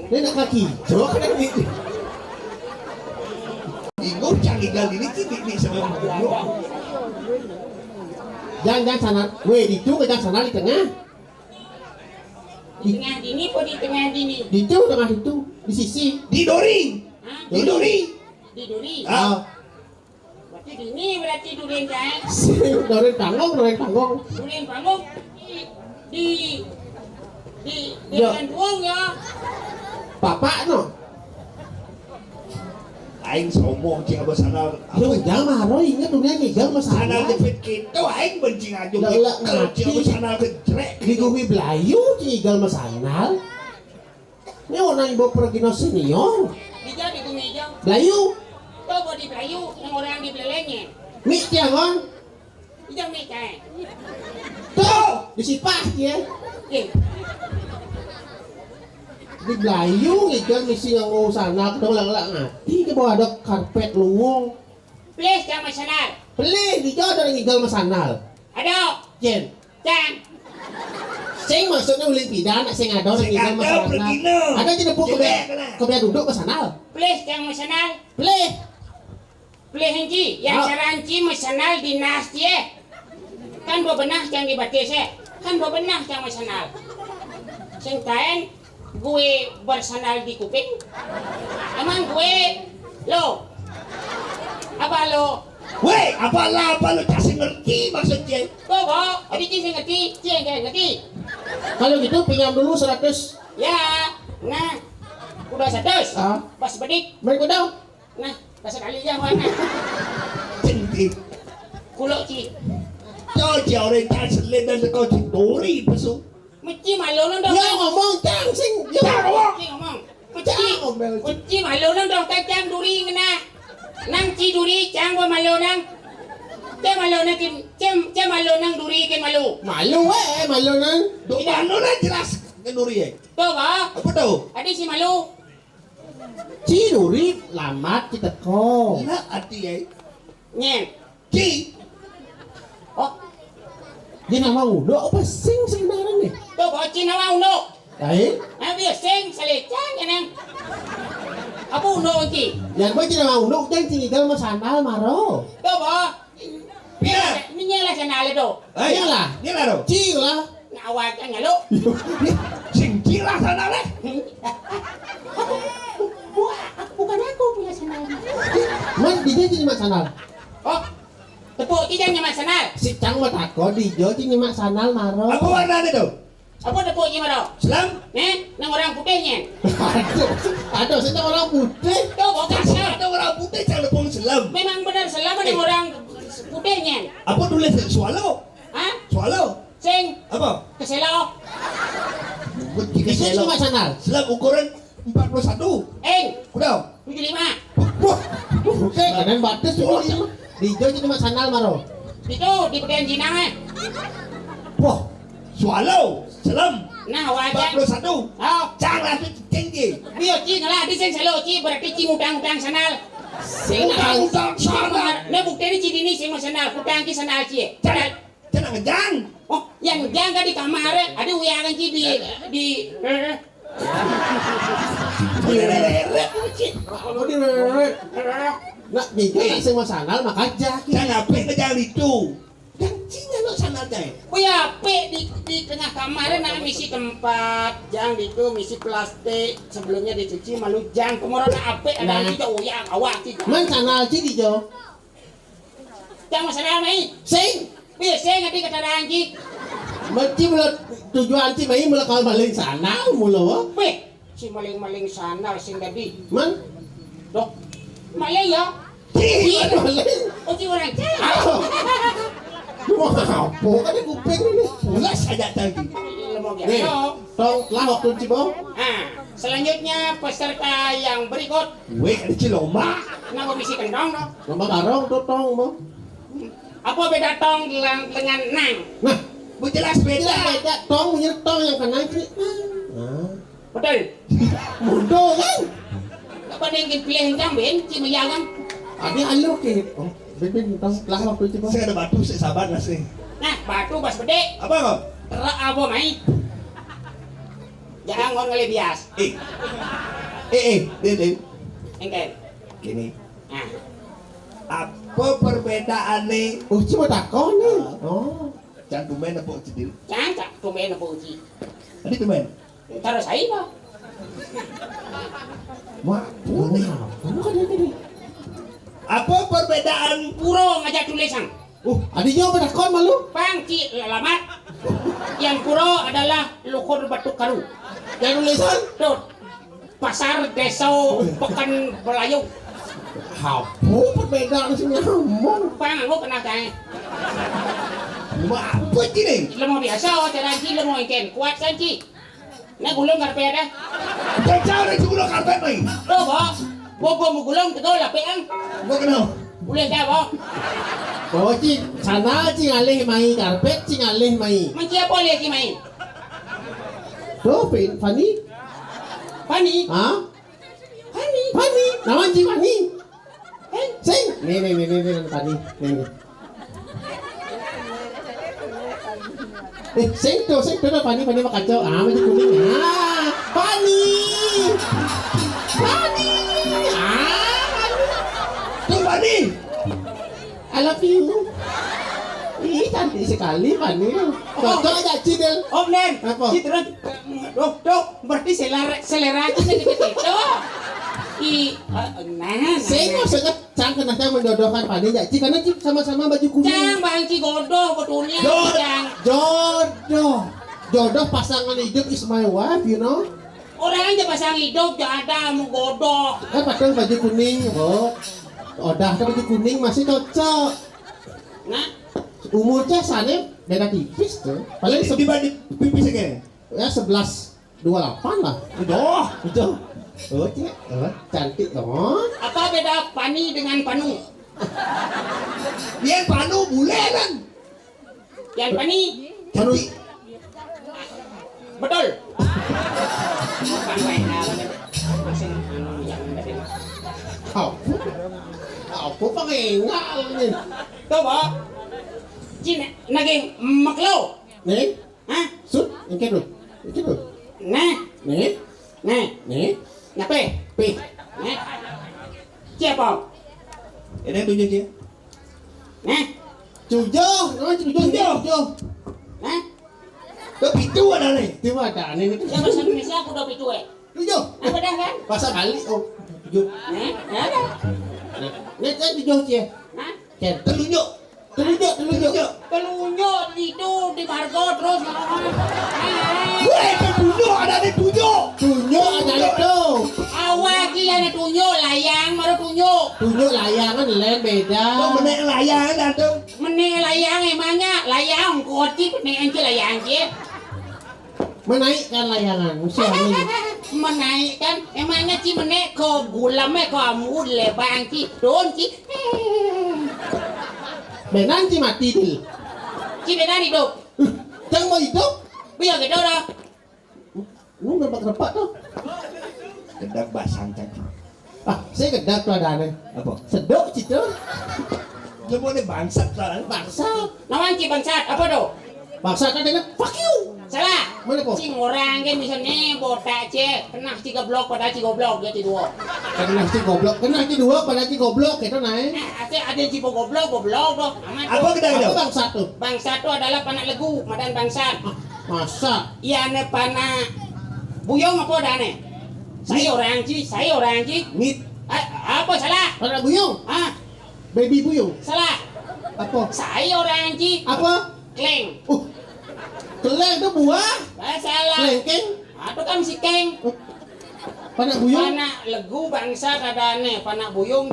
Ini nak kaki. Coba kan ini. Ingat canggih kali ini kini sama bungut. Jang sandal. Weh, di tu ke jang sandal di tengah. Di tengah dini po di tengah dini. Di tu tengah itu, di sisi. Di dori. Hah? Di dori. Di duri. Ah, Berarti dini berarti durin kan? Doren tanggung. Durin panggung. Di Ya. gantung ya. Papa no. Aing sombong jika bersana. Yo jang maro ingat dunia ni jang Sana masalah. jepit kita aing benci ngaju. Lala, Kerja mati. bersana kejrek. Di gumi Belayu tinggal masanal. Ini orang ibu pergi no senior. Hijau di bumi hijau. Belayu, Coba di Belayu yang orang di Belelengnya. mi tiangon. Hijau nih kan? Tuh, di sipah dia. Eh, Di Belayu ikan misi yang mau sana kedong lang ngati ke bawah ada karpet luwung. please jangan masalah. Pelih di jauh dari igal masanal. Ada, Jen, jangan. sing maksudnya uling pidana sing ada dari Sing igal ada, masanal. pergi no. Ada jadi pun Jelek kena. kebaya duduk masanal. Please jangan masalah. Pelih. Please henci, yang Ah. cara henci masalah di nasti kan bebenah yang di batis kan bebenah yang masalah. Sing kain gue bersandal di kuping. Emang gue lo apa lo? Weh, apa lo kasih ngerti maksudnya? Coba, tadi sih ngerti, cie ngerti. Kalau gitu pinjam dulu 100. Ya, nah, udah 100. Ah. Pas bedik, Mereka dong. nah, pas sekali yang mana? Tinggi. Kulo ci, Cho chiều đây ta sẽ lên đây coi thì dori besu. meci malu nang dong. Ya ngomong cang sing. Ya ngomong. Meci ngomong. Cang ngomel. Meci malu nang dong kacang duri ngena. Nang ci duri cang gua malu nang. Cem malu nang cem malu nang duri kin malu. Malu malu nang. Do mana lah jelas ke dori ya? Tuh ba, Apa tahu? adi si malu. Ci duri lamat kita ko. Lah hati ya. Nyen. Ci. Oh, Dia nama udah apa sing sebenarnya nih? tuh ba ci na mau no. Baik. Abi sing salecang nyen. Apa no ci? Yang baik nama udah jangan tinggal masanal maro. Tuh ba. Pia. Ini nyala sana le do. Iya lah. Ni lah do. Ci lah. Ngawak kan ngalo. Sing ci lah sana leh. Bukan aku punya sana. Man dia jadi masanal. Oh, tepuk tidak nyaman sanal. Si cang mah takut di jo jadi masanal maro. Apa warna dia tu? Apa tepuk gimana? Selam. Nang orang putihnya. Aduh, saya orang putih. Tuh, bukan Kasih selam. ada orang putih jangan pun selam. Memang benar selama nang orang putihnya. Apa tulis swallow? Hah? Swallow. Sing Apa? keselo. Jika Itu selam. cuma masanal. Selam ukuran 41. Udah. Udah. 75. Wah, oke, kanan batas tuh di jo jadi masanal maro. Itu di putihan jinang Wah. Swallow. Selam. Nah, wajah. 41. Oh, Jangan tu tinggi. bio ci ngalah di sing selo ci berarti ci ngutang-ngutang sanal. Sing Utang sana. Nah, bukti ini ci dini sing sanal, utang ki sanal ci. Jangan. Jangan ngejang. Oh, yang jangka di kamar ada uyangan ci di Apa di nak jadi sing masanal maka jaki. Jangan apa ngejang itu. Janjinya lo sana deh. Puya pe di tengah kamar nah misi tempat jang itu misi plastik sebelumnya dicuci malu jang kemorona ape ada Nah. kita uyang awak kita Man sanal ci di jo. jang masalah mai Sing biasa ngati kata ranji Mesti mula tujuan ci mai mula kalau balik sana mula. pe si maling-maling sandal sing tadi Man, dok maling ya balik. oh si orang Ayo. Mau apa? Kan kuping ini. Pulas aja tadi. lemong Nih. ya Tong lah waktu Cibo. Selanjutnya peserta yang berikut. Weh, ada ciloma. Kenapa misi kendong dong? Lomba garong tuh tong mau. Apa beda tong dengan nang? Nah, Jelas beda. beda tong punya tong yang kanan kiri. Nah, Betul. mundo kan? Apa nih pilih yang ben, cuma yang Ada alo ke. Oh, ben tong lah waktu Cibo. Saya ada batu, saya sabar nggak sih? Nah, batu bas gede. Apa kok? Terak apa mai? Jangan ngomong ngeli bias. Dede. Engkel. Gini, Nah, apa perbedaannya? Oh, Cibo takon nih. Oh. Jangan tumen apa cedil? cangkak tumben apa uji. Tadi tumen. Taruh saya pak. Wah, Kamu kan tadi. apa perbedaan? Puro ngajak tulisan. Adinya apa takon malu? Pangci lalamat. Yang puro adalah luhur batu karu. Yang tulisan? Tuh, pasar desa pekan Belayu. Hapo perbedaan sini ngomong. Pang aku kena kayak Wah, apa ini? lemah biasa, cara ci lemah ikan kuat kan ci. Nah gulung karpet dah. Jauh dari sekolah karpet nih. Tuh bos, bogo mau gulung tegol lapean. Gua kenal. Boleh dah bos. Oh, Ci, sana Ci ngalih mai karpet, Ci ngalih mai. Manci apa lagi main? Tuh, Fanny. Pani, Hah? Pani, Fanny. Nama Ci Fanny. eh, Sing. Nih, Fanny. Nih. Sing tuh Fanny mah kacau. Maju kuning. Fanny. Fanny. Tuh, Bani. I love you. Ih, cantik sekali Fanny. Cocok aja Ci Del. Om Nen, Apa? ci terus, dok, berarti selera kita gitu. Nah, Sing maksudnya Cang kenapa menjodohkan Fanny ya Ci karena Ci sama-sama baju kuning. Cang bang ci godoh betulnya. Cang. Jodoh pasangan hidup is my wife, you know. Orang aja pasang hidup gak ada mau godok. Kan padahal baju kuning, oh. Udah ada baju kuning masih cocok. Nah, Umurnya sana beda tipis tuh. Paling Dibanding pipis segini. ya 11.28 lah. Udah. Oh, Ci. Oh, cantik dong. apa beda Pani dengan Panu? Dia panu bule kan. Yang Pani Baru betul. Bukan wena, masing yang ada. Apa pengengal nih? Tuh, Pak. Cina naging maklo. Nih, Hah? sud, ini tuh. Nah, Nih, nih, ngape? pi. Nah. Siapa? Ini yang tunjuk dia. Nah, Cujo, Cujo. nah. Tapi itu ada nih. Itu ada nih. Yang bahasa Indonesia aku udah pitu Cujo. Apa dah kan? Bahasa Bali, oh. Cujo. Nah, ada. Nih, kan Cujo Cie. Nah, Cie. Telunjuk. Telunjuk. telunjuk itu di Margo terus Weh, telunjuk ada di tunjuk. Tunjuk ada itu. awak ki yang tunjuk layang baru tunjuk Tunjuk layangan lain beda. Kok menek layangan datang. menek layang emangnya layang kocik menek anci layang ki Menaikkan layangan. Suami. menaikkan emangnya ci menek ko gulamnya ko amul lebang ki don ki Benan Ci mati dil. ci beda hidup Jangan mau hidup. biar gitu dah Lu rempak-rempak tuh. Kedak basang cak. Saya gedak tuh adanya. Apa? Sedok citu. Coba nih bangsat lah. Bangsa. nawan ci bangsat apa do Bangsa kan dengan fuck you. salah Mana po? ci orang kan misalnya botak ce kena ci goblok pada ci goblok dia ci dua Kena Ci goblok. Kena Ci dua pada Ci goblok itu naik. ada ci goblok doh amat Apa tuh. kita Apa itu? bangsa tuh? Bangsa itu adalah panak legu, madan bangsat. Masa? Iya ne panak buyong apa dah ne? Saya orang ci. Mit. Apa salah? Pada buyung. Ah, Baby buyung. salah. Apa? Saya orang ci. Apa? Kleng. Keleng itu buah. Salah. Kelengkeng. Itu kan si keng. Pada buyung. Panak legu bangsa ada ne, panak buyong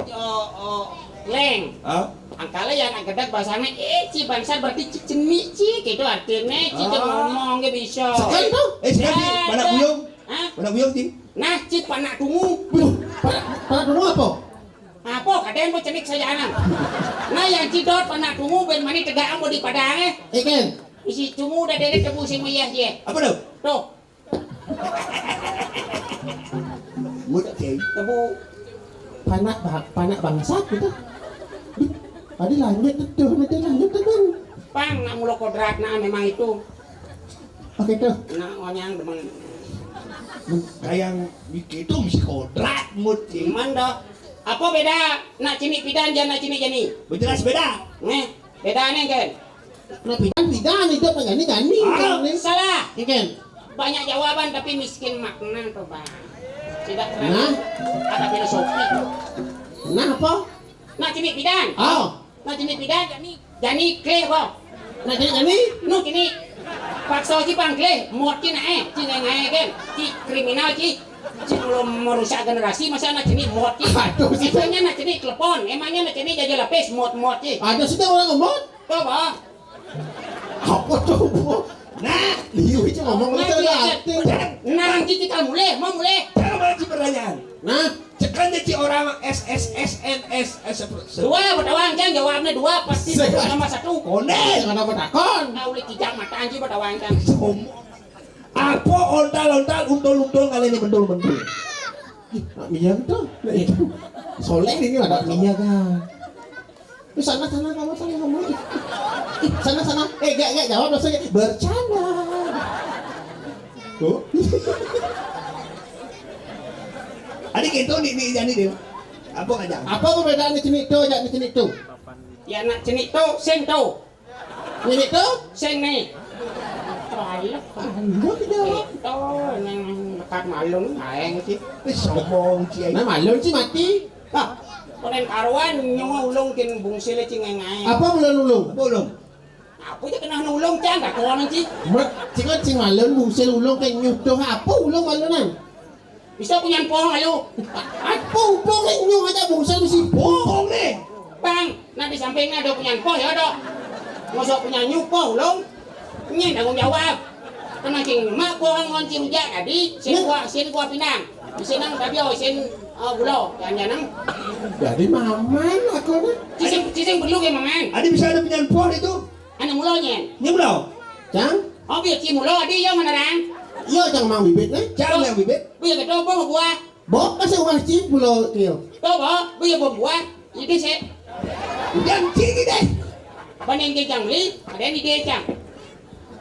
Leng. Oh. Angkala yang nak gedak bahasanya ci bangsa berarti ceni ci gitu artinya ci ngomong ge bisa. Sekali tuh. Sekali panak buyung. Hah? Panak buyung sih. Nah, ci panak tungu. Pada dulu apa? Apa kadang mau cenik saya anak. Nah yang cidot panak tungu ben mani tegaan mau di padang Ikan. isi tungu udah dede tebu sing meyah ye. Apa tuh? Tuh, Mut ceng. tebu Panak bangsa gitu. Tadi lanjut tuh, nanti lanjut tuh kan. pang nak mulo kodrat nah memang itu. Oke tuh. Nah onyang demen. Kayak begitu mesti kodrat mut ceng. Cuman dah. Apa beda nak cinik pidan jangan nak cinik jani? Jelas beda. Nih, beda nih kan? Nah pidan itu apa gani kan nih. Salah. Ikan. Banyak jawaban tapi miskin makna tuh bang. Tidak terlalu Nah. ada filosofi. Nah apa? Nak cinik pidan? Oh. Nak cinik pidan jani kle kok. Nah jadi Nu kini paksa ci bang kle, muat ci nae, ci nae kan? Ci kriminal ci belum merusak generasi masa nak cinik muat ci. Aduh, sih. Emangnya nak cinik telepon, emangnya nak cinik jajal lapis muat ci. Ada sih orang ngomong. Tuh bang. Apa tuh? Nah, liu itu ngomong Nah, kita ci- hati. Nah, ci cikal mulai, mau mulai. Jangan lagi pertanyaan. Nah, Cekan ci orang SSSNS. Dua berdawang kan jawabnya dua pasti Saya- nomor satu. Konen. jangan apa takon. Kau lihat kijang mata anjing berdawang kan. Apa ontal-ontal untul-untul kali ini bentul-bentul. Nak minyak tuh. Nah, itu. Soleh ini ada minyak kan. Di sana kamu sana ngomong. Ih, sana. Gak jawab dosennya. Bercanda. Tuh. Adik itu nih jadi dia. Apa ngajak? Apa perbedaan di sini tuh, di sini tuh? Ya nak cenik tu, sing tu, Ini tuh? sing ni. Terlalu. Anda tidak. Itu yang dekat malung, aeng sih. Ini sombong cie. Nah, malu sih mati. Ah, konen karuan nyawa ulung kin bungsil cing ngai. Apa belum ulung? Belum. Apa je kena ulung cang dak kawan sih. Cikot cing malun busil ulung kayak nyutuh apa ulung malunan? Bisa punya pohon ayo. Apa upong yang nyuh aja busil mesti Bohong nih. Bang, nah di sampingnya ada punya poh ya dok. Masa punya nyupoh ulung. Ini tanggung jawab. Kena cing mak pohon ngonci rujak tadi, sen gua pinang. Di sini tapi sen bulo, jangan Jadi maman aku nih. Cising perlu ke maman. Adik bisa ada penyan pohon itu. Ane mulo nyen. Nyemlau. Cang, Oh biar ci mulo adi yang mana rang. iya cang mang bibit nih. Cara yang bibit. Biar kita bawa buah. Bok kasih rumah cip pulau kio. Tuh bawa, biar bawa buah. Ini sih. Jangan tinggi deh. Panen ke cang li, ada yang di dia cang.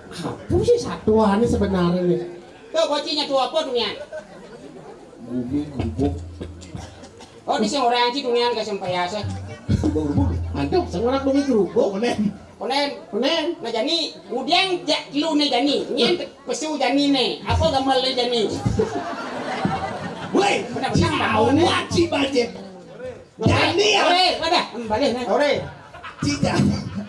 Apa sih satuan nih sebenarnya nih? Tuh bocinya tuh apa dunia? Bumi gubuk. Oh di sini orang ci dunia nggak sampai ya sih. Gubuk. Aduh, seorang bumi kerupuk. Konen. Konen. Konen. Nah jani, udang lu nih jani, nyen pesu jani nih, apa gambar le jani? Woi. Benar-benar Awak ci budget. Jani ya. Ore, ada, balik nih. Ore. Cita.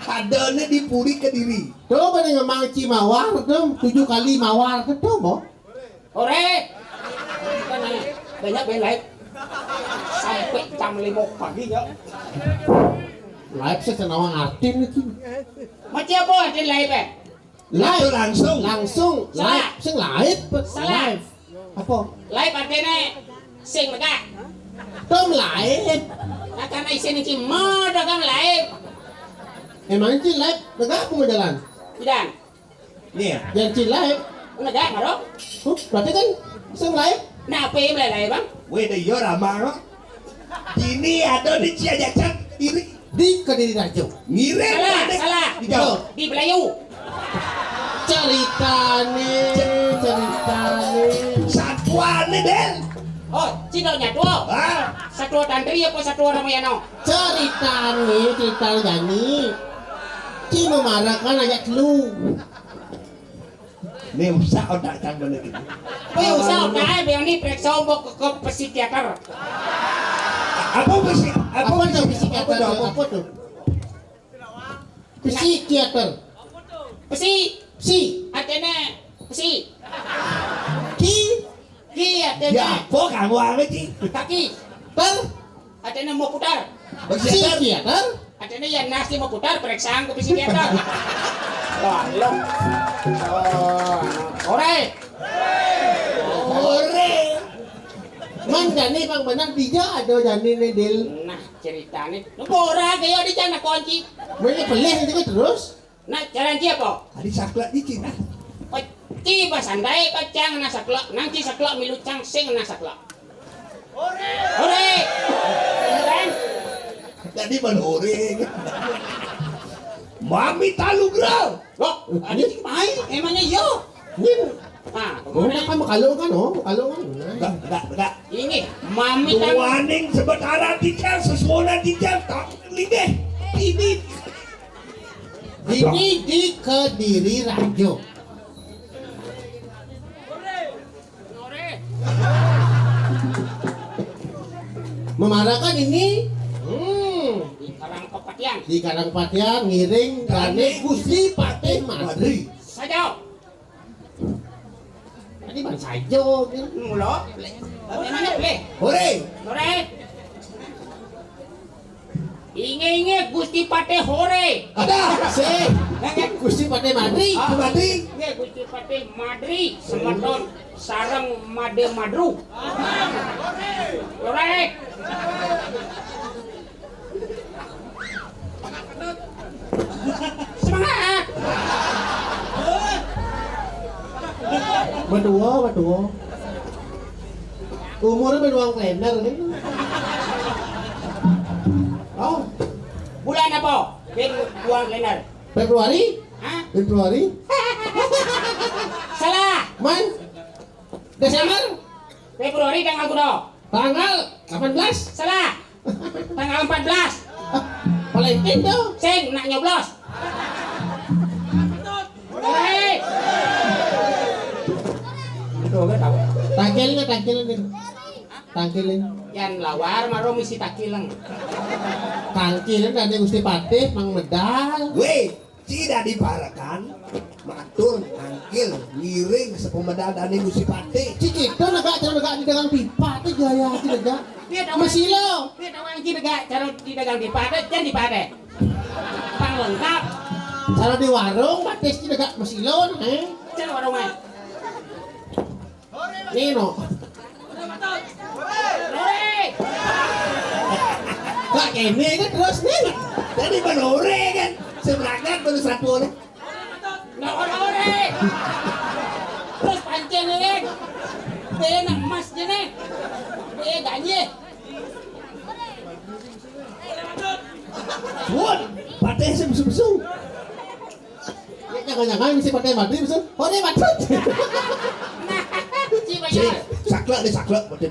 Adanya dipuri ke diri. Coba nih ngemang ci mawar tuh 7 kali mawar tuh boh. Ore. Banyak live. Sampai jam 5 pagi ya. Live sih senawang artin nih. Macam apa ada live eh? Itu langsung. Langsung Salah. live, sing live. Salah. Live. Apa? Live artinya sing mereka. Tom live. Akan isin ini mau dagang live. Emang ci live negak aku mau jalan. Tidak. Nih ya. Yang ci live. Enggak, enggak. Berarti kan sing live. Nah, apa yang live bang? Woi, dah yo ramah no. Ini ada di Ciajacan diri. Di Kediri Rajo. Ngirim. Salah, ada. salah. Dijauh. Di Belayu. Ceritane. Satuannya Den. Oh, Cidonya tua. Ah. Satu tantri apa satu Ramayana? Ceritane Jani. Ci memarahkan ayat lu. Nih usah otak canggung lagi. Kau usah udah, biar ini periksa ke psikiater. Apa sih? Apa tuh psikiater? Apa? Apa tuh? Psikiater. Pesi, Si. artinya pesi. Ki. Ki Ya artinya apa kamu apa sih? kaki. Ter. Atene mau putar. Psikiater? Atene ya nasi mau putar periksaan ke psikiater. Tolong. Ore. Ore. Man jani pang benang tiga ada jani nih Dil. Nah ceritanya. Lu ora kayak di sana kunci. Mereka pelih itu kan terus. Nah jalan dia apa? Hari saklat di Cina. Kunci basandai kacang na saklak. Nangci saklak milucang sing na saklak. Ore. Ore. Keren. Tadi menore. Mami talugrau. Loh, ada sih main. Emangnya yo. Nin. Nah, Oh, kemudian kan makalong kan oh, makalong kan. Enggak. ini mami kan Tuaning sebenarnya dijam, sesuatu dijam, tak lideh. Ini. Ini di Kediri Rajo. Memarahkan ini di Karang Kepatian. di Karangpatian ngiring Rane Gusti Patih Madri. Saja. Tadi ban sajo kan. Mulo. Emangnya boleh? Hore. Hore. Inge Gusti Patih hore. Ada. Se Gusti Patih Madri. Mati. Inge Gusti Patih Madri semeton sarang Made Madru. Hore. Semangat. Berdua. Umurnya beruang trainer kan. Oh, Bulan apa? Ben buang lenar. Februari? Hah? Februari? Salah. Man? Desember? Februari tanggal kudo. Tanggal 18? Salah. Tanggal 14. Valentine tuh. Sing nak nyoblos. Hei. Tuh kan tahu. Tangkilin. Tangkilin. Yan lawar maro misi takileng. Tangkilin dari Gusti Patih Mang Medal. Weh, tidak diparakan. Matur, angkil, wiring, sepemedal dan Gusti Patih. Cik itu negak di dagang pipa tuh gaya aja negak. Masilo. Dia tahu yang tidak cara di dagang di pade dan di pade. Pang lengkap. Kalau di warung Patih di negak masilo Cara warungnya. Nino. Hei. Gak kene kan terus nih. Tadi menore kan. Seberangkat baru satu orang. Nah hore. Terus pancen nih. Dia nak emas je nih. Dia gaji. Wah, Patih sebesu-besu. Jangan-jangan mesti Patih Madri betul. Oh dia matut. Si Cik, bayar. saklak Patih.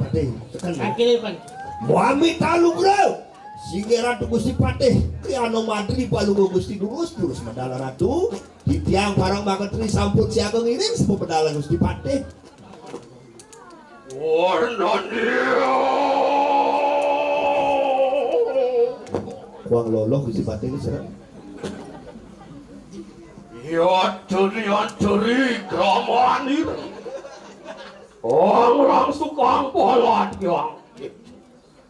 Tekan. Tangkilin pan. Muami talugrau. Singgih Ratu Gusti Patih ke Ano Madri Palugo Gusti terus medal Ratu di tiang parang banget tri samput si Agung ini semua medal Gusti Patih. Warna dia. Kuang loloh Gusti Patih ini serang. Ya ceri graman itu. Orang suka polat yang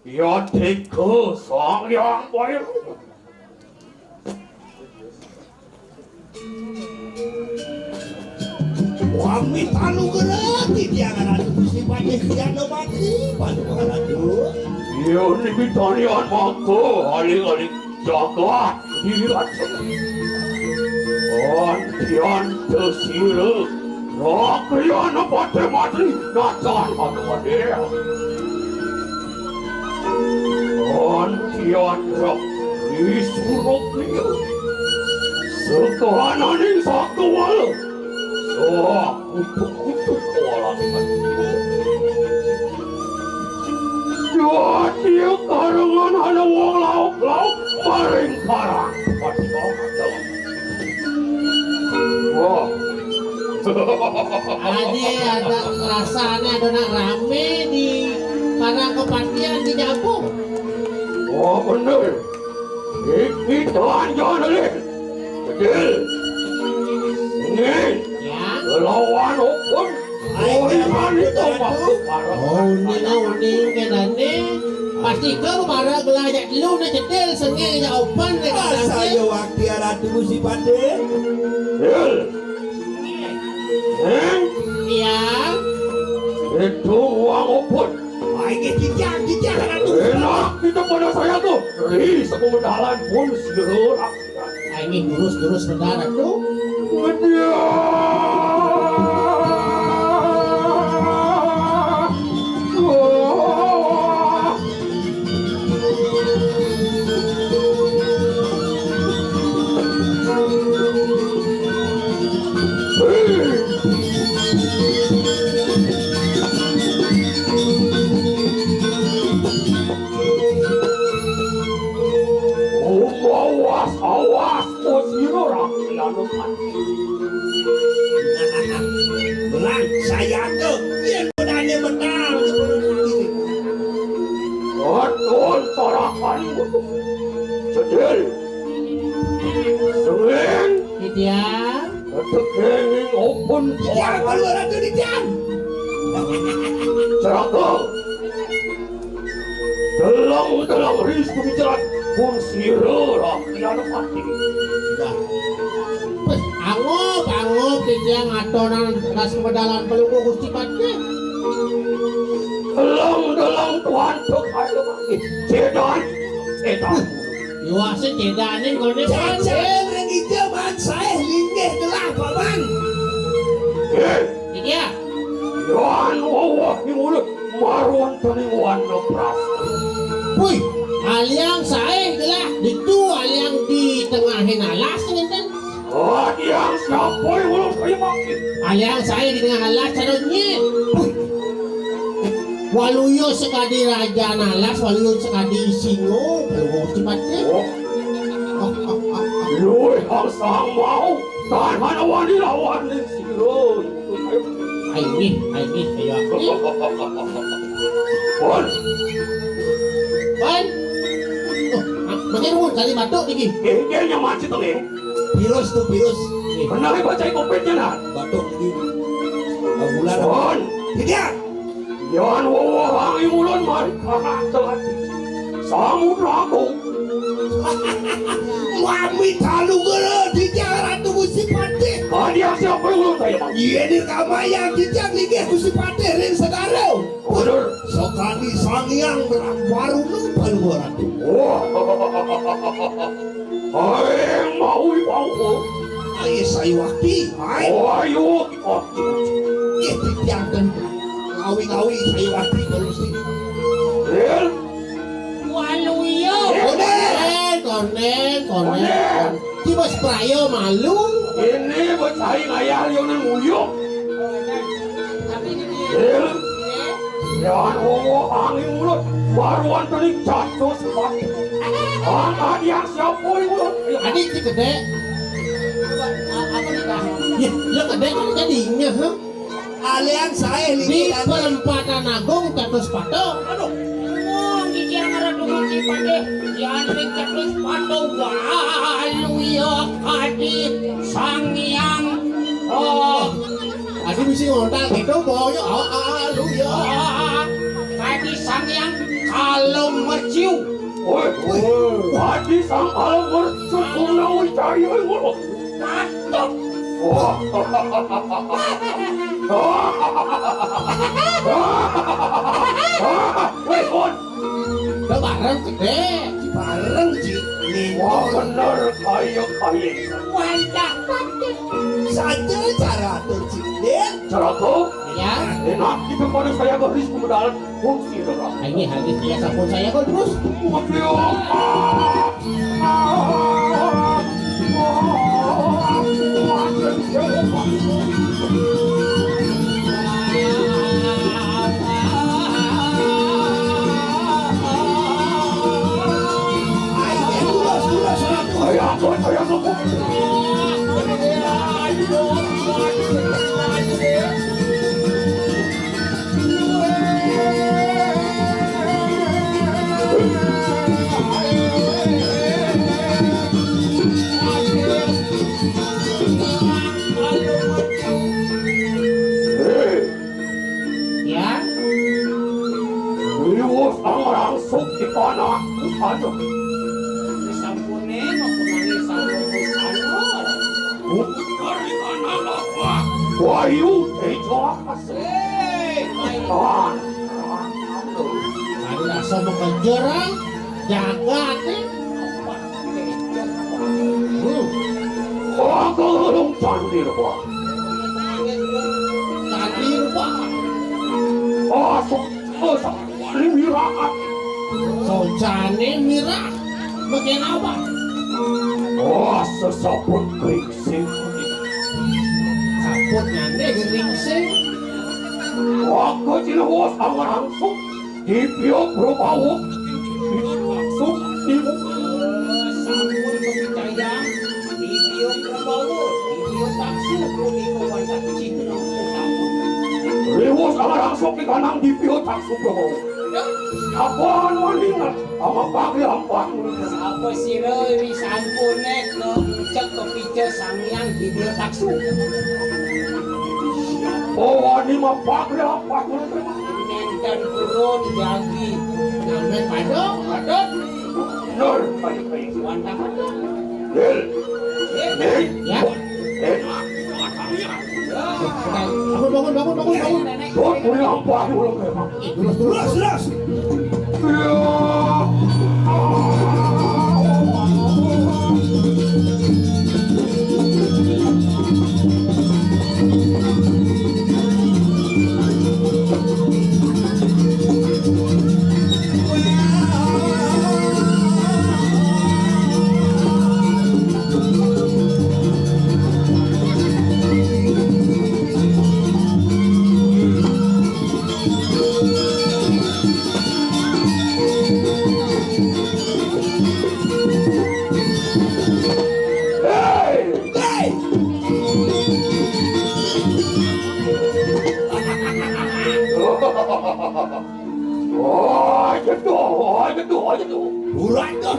ya tiga sang yang baik. Wami talugrau di tiang Ratu Gusti Patih ke Ano Madri Palugo Ratu. Ya ni bitanian maka aling-aling jagat diracun. Antian tersira rakyat Patih Madri nacan aduan dia. Antian rak disuruh dia sekanan ini sakawal soak untuk kewalahan ya dia karangan ada wong lauk paling karang wah Ada rasanya ada nak rame di Karang Kepatian di Jabung. oh bener ini telanjang ni kecil ini Ya. lawan okun oh ini masuk parah Oh, ini ke dane Pasti kau marah gelajak lu na cedel sengeng ya opan na Masa ya waktu ratu musi pade. Hel. Iya. Itu uang opun. Ay, kijang ratu. Enak kita pada saya tuh. Sepemedalan pun sirurak. Ini terus mendarat tuh. Awas, oh sirurak. Lalu mati. Belang saya tuh. Biar kodanya benar. Betul sarapanmu. Cedel. Sengeng. Iya. Ketekenging open. Kijang keluar ratu di jam. Seraka. Dalam risiko bicara pun sirurak. Lalu mati. Angop dia ngatonan kas pedalan pelunggu Gusti Pati. Dalam Tuhan terkaya mati. Cedan. Iwa se cedanin kone Pati. Saya lagi jaman saya linggih gelah paman. Iya. Yan wawah ni mulut. Maruan taniwan no pras. Wih, aliang saya gelah itu aliang di tengahin alas ngenten. Yang siapa yang belum kaya mati? Aliang saya di tengah alas caranya. Waluyo sekadi raja nalas, waluyo sekadi singo, pelunggu Gusti Pati. Lu yang sang mau tahan awani lawan ni siro. Ini, ayo. Pon, Pan. Macam mana kali batuk ni? genggelnya macet ni. Virus tuh virus. Pernah baca kopetnya nak? Batuk lagi. Bulan. Pon, Kijang. yan wawah ang imulon mari karakter. Samudra ko. Mami talu gelo kijang ratu Gusti Pati. Yang siapa yang belum kaya mati? Iya di kamaya kijang linggih Gusti Pati ring sedaro. Bener. Sekali sangiang berang baru lupa lu ratu. Wah, ay mau ibaw. Ayo saya wakti. Ayo, Kijang kan ngawi saya wakti kalau sih. El, Waluyo. Konen. Cibos prayo malu. ini bersaing ayah yang nguyuk. El, yan wawah ang imulon baruan tadi jatuh sepati. Ang yang siapa yang mulon? Adik si gede. Ya gede kan jadinya, ha? Alian saya Di linggih dan perempatan agung terus patok. Aduh. Kijang ratu Gusti Pati. Yan ring terus pato waluyo kadi sangyang. Adik bisa ngontal gitu, boyo. Alu ya. Kadi sangyang kalong merciu. Oi, tadi sang alam bersukung nawi cari yang mulon. Patok. Wah, woi, Pon. Udah bareng gede. bareng sih. Wah, benar kaya. Wadah Pati. Saja cara tercipta. Cara tuh, Ya. enak kita pada saya garis pemedalan fungsi dorang. Ini habis dia sabun saya kok terus. Saya Aduh. Sampune mapunani sampune sanor. Dari mana apa? Wayu tejo kasih. Ada sama kejerang, jaga nih. Aku belum candir pak. Candir pak. Asok, ini mirakat. Sojane mirah. Bagian apa? Sesaput kringsing. Saput nyande geringsing. Aku jilawas sama langsung. Dipio berbau. Langsung ibu. Sampun percaya video prabowo, video taksi kuni kawan tak cinta utama. Riwas sama langsung di kanan dipio tak berbau. Apaan maningat sama pagi empat. Apa sih rewi sampune ke cek ke pice samyang video taksi. Oh, ini mah pagi empat. Nenten turun jagi. Ngamen padok. Padot. Benar, kayak Wantah padot. Del. Ya. Bangun. Tuh, boleh empat dulu memang. Terus.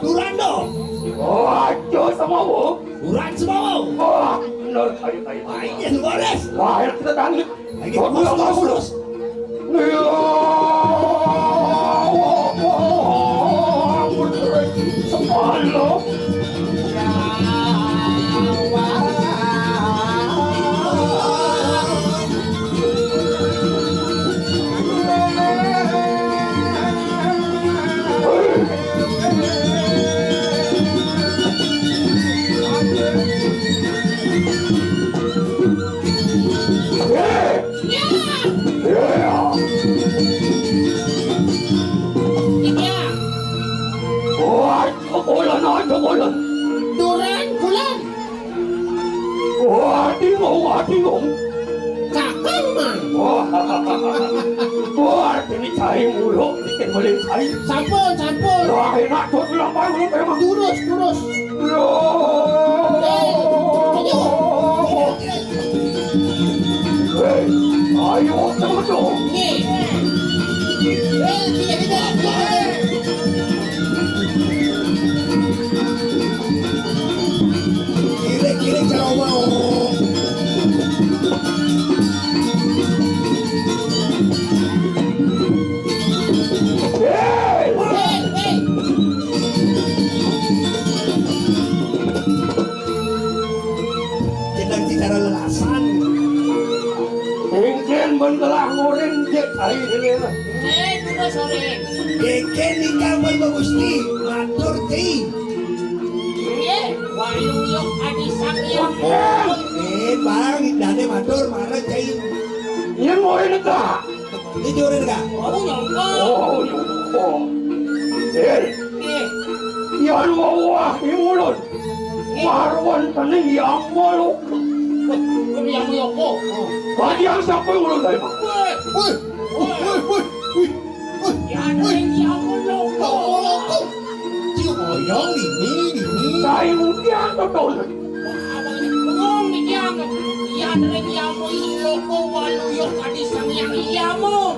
Durando. Aja sama wo. Uran semua. Benar kayak. Mainnya Suarez. Lahir kita tangkap. Lagi terus. Semalam. Duran bulan. Bingung. Kakang man. Ini cari mulu, bikin beli cari. Sampun. Wah, enak tuh bilang apa lu memang. Terus. Ayo, sama dong. Kiri cara mau. Sedang bicara lelasan. Ingin mentelah ngoring jek hari ini. Terus sore. Keke nikah berbagusti. Matur ti. Wayu yok adi samyang. Bang, dane matur marah cai. Yang ngoring itu. Dijurin ka? Oh nyongko. Oh, yan wawah imulon. Marwan taning yang maluk. Kami yang yoko. Bagi yang siapa yang ulun dari mana? Woi. Yan yang muloko. Cium oyong ini. Saya mungkin betul. Ngomong ni yang yan yang muloko walu yok adi samyang iyamo.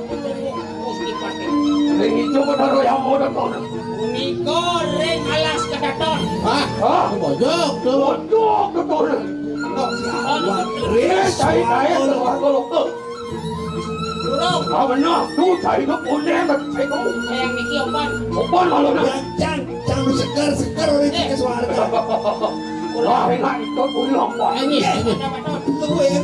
Gusti pate. Ini coba taruh yang mau datang. Uniko reng alas kadaton. Hah? Bojok tuh. Bodoh betul. Ini saya keluar golok tuh. burung. Ah benar, tuh cari ke punden, cari ke Yang Niki opan. opan malu dah. Yang cang segar oleh ke suara. Lah enak itu boleh lompat. Ini. Tuh ya.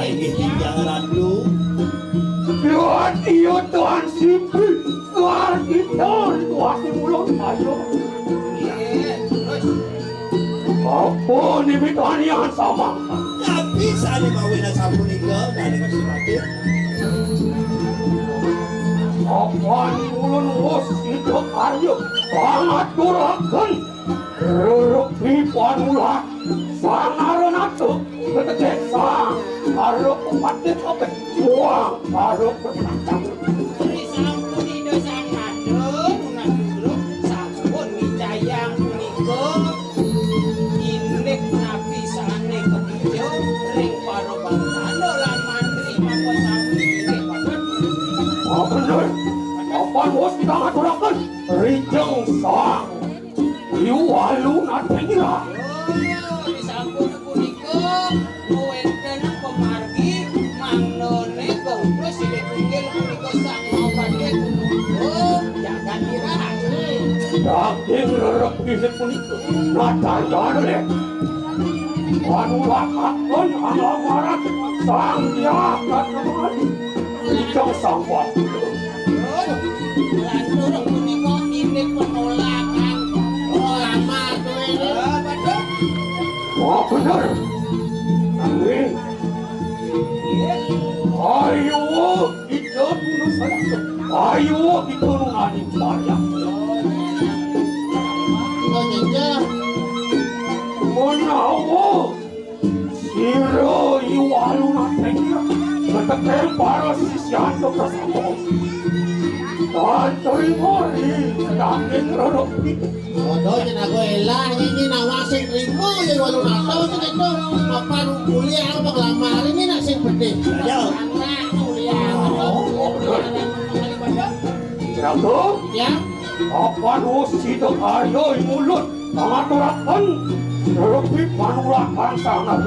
Ini jangan adu. Tuhan iyo Tuhan sipil, Tuhan kita, Tuhan di mulut ayo. Apa ni Tuhan yang sama? Tak bisa ni mawin na sapu ni ke, dari kasih mati. Apa ni mulut bos itu ayo, sangat durakan. Rerupi panulah, sangat natu, keteksa, ayo umatnya sampai buang, ayo bertantang. Beri sampun ida sanado, nuna burung sampun ngicayang puniko. Inek nabi sane kebijo, ring paro bangsano lan mantri mangko sampun inek papat. Apa benar? Apa bos kita ngaturakan? Rijeng sang, iu alu natengira. Di sampun puniko, wenten pemargi, mangnone gonggo silih pinggir puniko sang mau badhe puniko, jagat dirahan. Daging rerepi sepuniko, natanya deh. Panulah akan alamarat sang jagat kemari. Rijeng sang waktu. Lantur puniko ini penolakan. Lama tuh ini. Betul. Wah benar. Amin. Ayo kita bunuh saja. Ayo kita nungani banyak. Kayaknya Menawa siro iwalu natengira. Ketekel para sisian bersama. Dan terima daging rerepi. bodoh jen aku elah ini nawa sing rimo ya walu nato sing itu apa kuliah apa kelamar ini nak sing gede. Ayo. Anak kuliah. Jago, Ya. apa dosi ayo mulut mengaturakan rerepi panulakan sangat.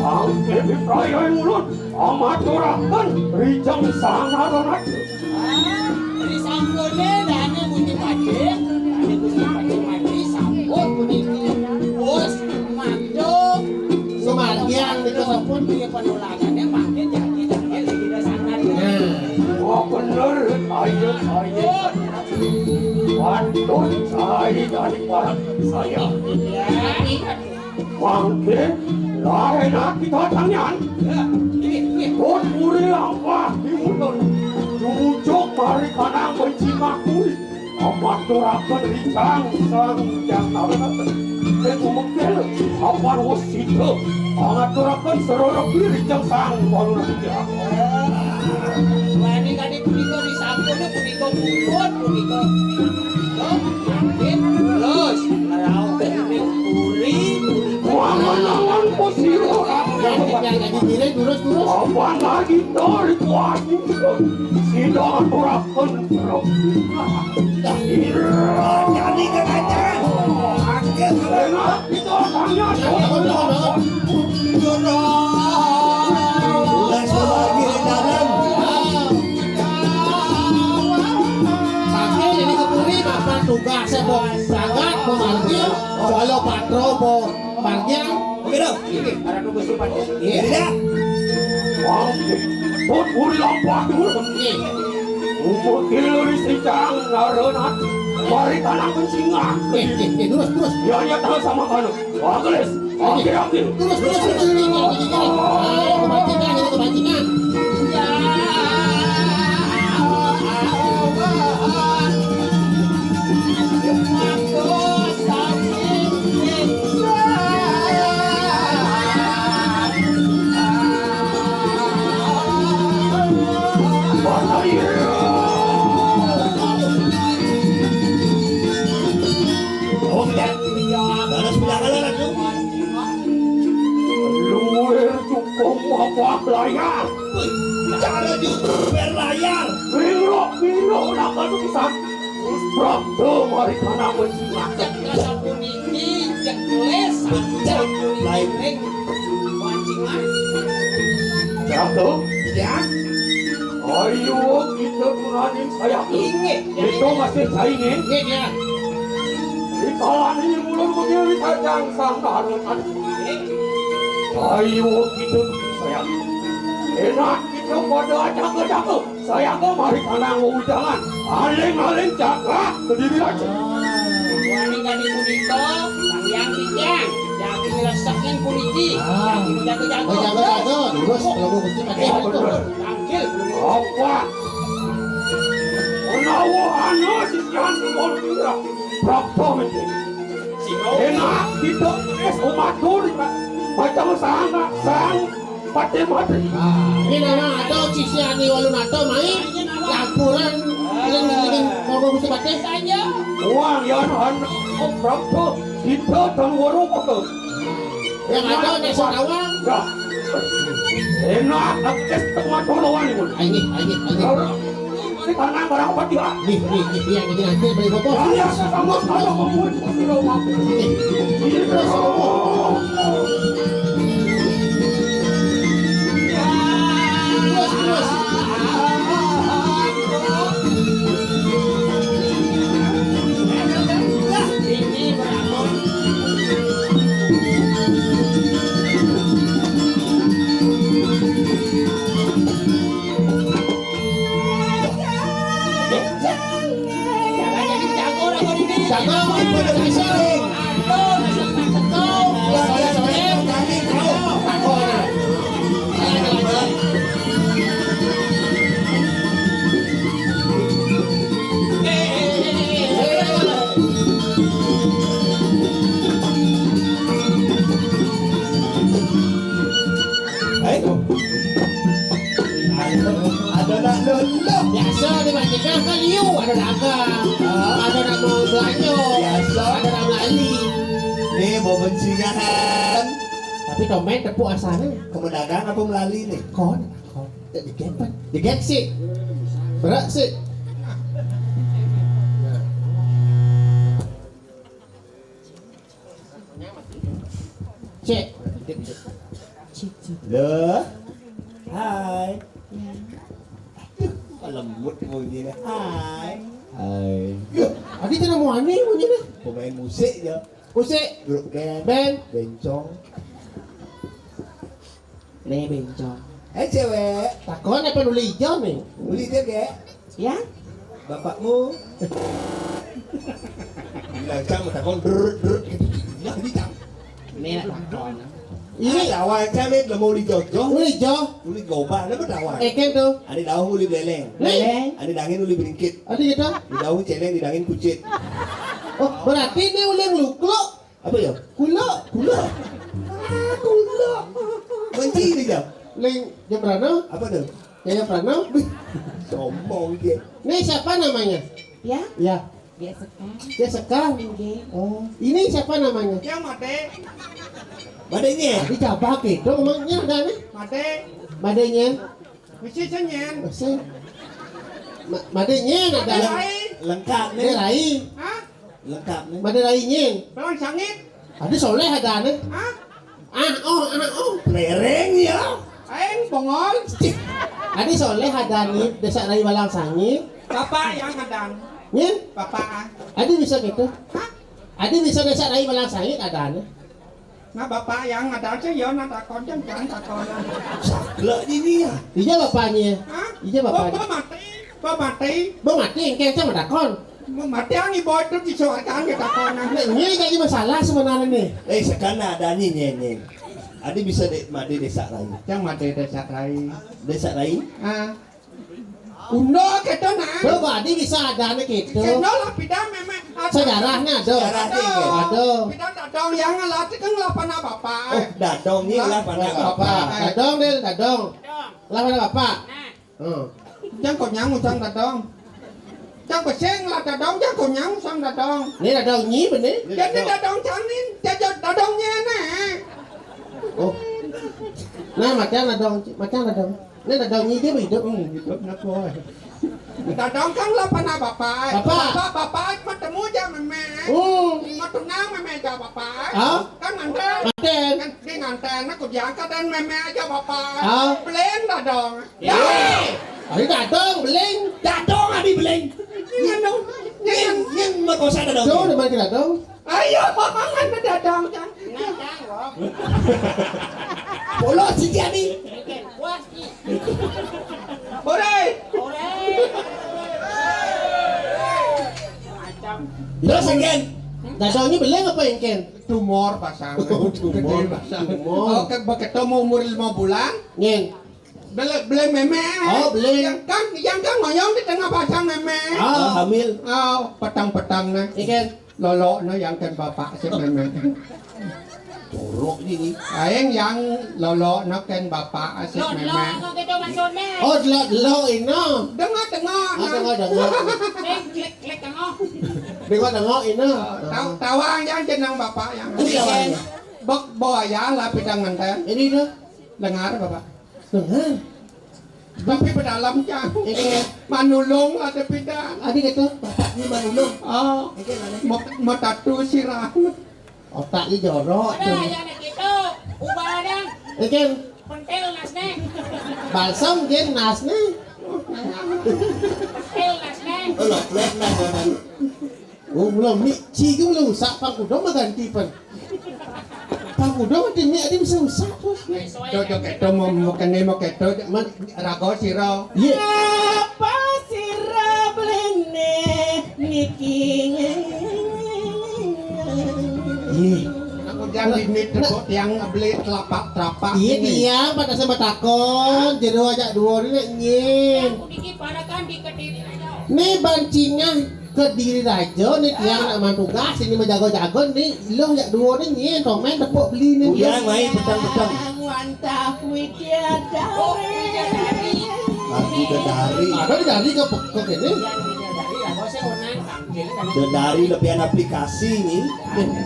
Angke bipraya mulut amaturakan rijeng sangat. Di sampune dane bunyi pade, dane bunyi pade mati sampun puniki. Bos madung Semargian itu sampun. dia penolakannya mangke jadi jangan tidak sangar ya. Wah bener, ayo. Pantun saya dari para saya. Ya. Mangke, lain kita tanyan. Ini Bot puri apa di mulut. Jujuk mari kanang benci makul. Amaturakan rijang sang jangan. Aku mungkin apa wasito. Amaturakan sererepi rijang sang baru nanti. wani kali punika di sampune punika pun punika. Yakin terus ngerau ini puri. Wangan posiro Yang jadi diri durus. apa lagi dari kuasi sidang aturakan sererepi. Jadi kekancan. Angkat. Enak kita tanya. Udah sebagi rendah. apa barjang. Oke dong. Ada nunggu supan. Iya. Tidak. Wangke, pot uri lampah turun. Umur kiri sejang narenat, mari tanang mencingak. Terus. Ya tahu sama kamu. Bagus. Oke. Terus ini. Ayo kebancingan. Oh, tidak. Balas pelanggaran tu. Luar cukup apa layar. Cara juga berlayar. Biro nak masuk kisah. Prapto mari tanang mencingak. Lain. Prapto. Ya. Ayo kita kurangin saya. Itu masih saya ini. Ya. Ikalan ini mulut begini tajang sang barutan. Ayo kita saya. Enak kita pada jaga-jaga. Saya kemari tanang ujangan. Aling-aling jaga sendiri aja. Wani kali kunito, yang kijang, yang dilesakin kuniti, yang jago-jago. Oh jago. Terus kalau mau mesti pakai Ya itu. benar. Tangkil. Apa? Menawa anak sisian semua kira. Berapa menit? Enak kita es umatur macam sang mati. Ini nama ada sisi ani walun atau main laporan lingin mau mesti pakai saja. Uang yang berapa kita dan warung apa? Yang ada desa awang. Ya. Enak es umatur lawan ini. Ini. Ini karena barang apa dia? Nih yang ini nanti beli kopo. Saya sama kalau kamu tidak mampu. Terus. Ini berapa? Jangan jadi jago lah kau ini. Jago apa desa? Aduh, nasib tak tekau. Saya tadi tahu. Takona. Ada nak lolo. Biasa dimajikan kan liu ada dagang. Ada nak mau belanja. Biasa. Ada nak melali. Ni mau bencingan. Tapi domain tepuk asalnya. Kamu dagang apa melalui ni? Kon. Diget sih. Berat sih. Cek. Le. Hai. Lembut bunyi ni. Hai. Hai. Adi tu nama ani bunyi ni. Pemain musik je. Musik. Grup band. Band. Bencong. Le bencong. Cewek. Takon apa nulis hijau ni? Beli dia ke? Ya? Bapakmu. Bilang kamu takon ber. Lah ni tak. Ini nak takon. Ini lawan kami lah mau dijodoh. Nulis hijau. Uli gobang apa dawan? Eken tu. Ada daun uli beleng. Leleng. Ada dangin uli beringkit. Ada gitu. Di daun celeng di dangin kucit. Oh, berarti ni ulang lukluk. Apa ya? Kula. Gula. Gula. Benci ni jam. Ling jam berapa? Apa tu? Jaya Prano. Sombong dia. Ini siapa namanya? Ya? Ya. Dia sekarang. Dia Sekar. Oh, ini siapa namanya? Yang mate. Badannya. Di cabak itu emangnya ada nih. Mate. Madenya. Mesti cenyen. Masih. Madenya ada. Lengkap ni. Dia lain. Hah? Lengkap ni. Made lainnya. Belum sangit. Ada soleh ada nih. Hah? Oh. Lereng ya. Aing bongol. Ada soleh ada nih. Desa Rai Walang Sangit. Bapak yang hadang. Nih. Bapak ah. Ada bisa gitu. Hah? Ada bisa desa Rai Walang Sangit ada nih. Nah bapak yang ada aja ya, nah takon jangan takon. Saklek ini ya. Iya bapaknya. Hah? Iya bapaknya. Bapak mati. Bang mati engkeng sama dakon. Mati yang ibu itu disuarakan ke takon. Nah, ini kayak masalah sebenarnya nih. Sekarang ada nyenyeng. Adi bisa mati desa lain. Yang mati desa lain. Desa lain? Ah. Undo kita nah. Bapak adi bisa ada nih gitu. Kita lah pidam memang. Sejarahnya ada. Ada. Pidam dadong yang ngelatih kan lapan bapak. Oh, dadong ini lah pada Bapak. Dadong deh, dadong. Lah pada bapak. Jangan kau nyang usang dadong. Jangan peseng lah dadong, jangan kau nyang usang dadong. Ini dadong nyi bener. Jadi dadong canin, jadi dadongnya nih. Oh. Nah, macam dadong. Ini dadong nyi dia hidup. Hidup nak boy. Dadong kan lapan bapak. Bapak ketemu aja meme. Mau tunang meme aja bapak. Kan nganten. Kan dia nganten, nak diangkat dan meme aja bapak. Beleng dadong. Ini dadong, beling. Dadong adi beleng. Yang merkosa dadong. Jauh di mana dadong? Ayo, kan dadong kan. Bolos si Jani. Boleh. Terus engken. Dadongnya beling apa engken? Tumor pasang. Tumor. Oh, ketemu umur 5 bulan. Nyen. Beleng meme. Oh, beleng. Yang kan ngoyong di tengah pasang meme. Hamil. Oh, petang-petang nih. Engken. Lolo no yang kan bapak si meme. Jorok ini. Aing yang lolo no kan bapak si meme. Oh, lo ino. Dengar. Dengar ino. Tawang yang jenang bapak yang. Tawang. Bok boya lah pidang nganten. Ini dah. Dengar bapak. Dengar. Tapi pedalam jang. Engken. Manulung ada pidang. Adik kata bapaknya manulung. Oh, mau tatu sirah. Otaknya jorok. Engken. Balsam gen nasne. Lo flat lah. Oh, belum mi ci ke belum usah pangkudong ganti pan. Pangkudong di mi ada bisa usah terus. Jojo keto mau keto rago siro. Iya. Apa sirah belene niking. Iya. Aku jangan ini tepuk yang beli telapak. Iya dia pada sama takon jadi ajak dua ini nyin. Nih bancingnya ke diri raja nih tiang nak mantugas ini menjago-jago nih lo ajak dua nih nyin tomen tepuk beli nih. Yang main petang-petang. Wantah widadari. Aku dari. Ada dari ke ini. Dari lebihan aplikasi ini.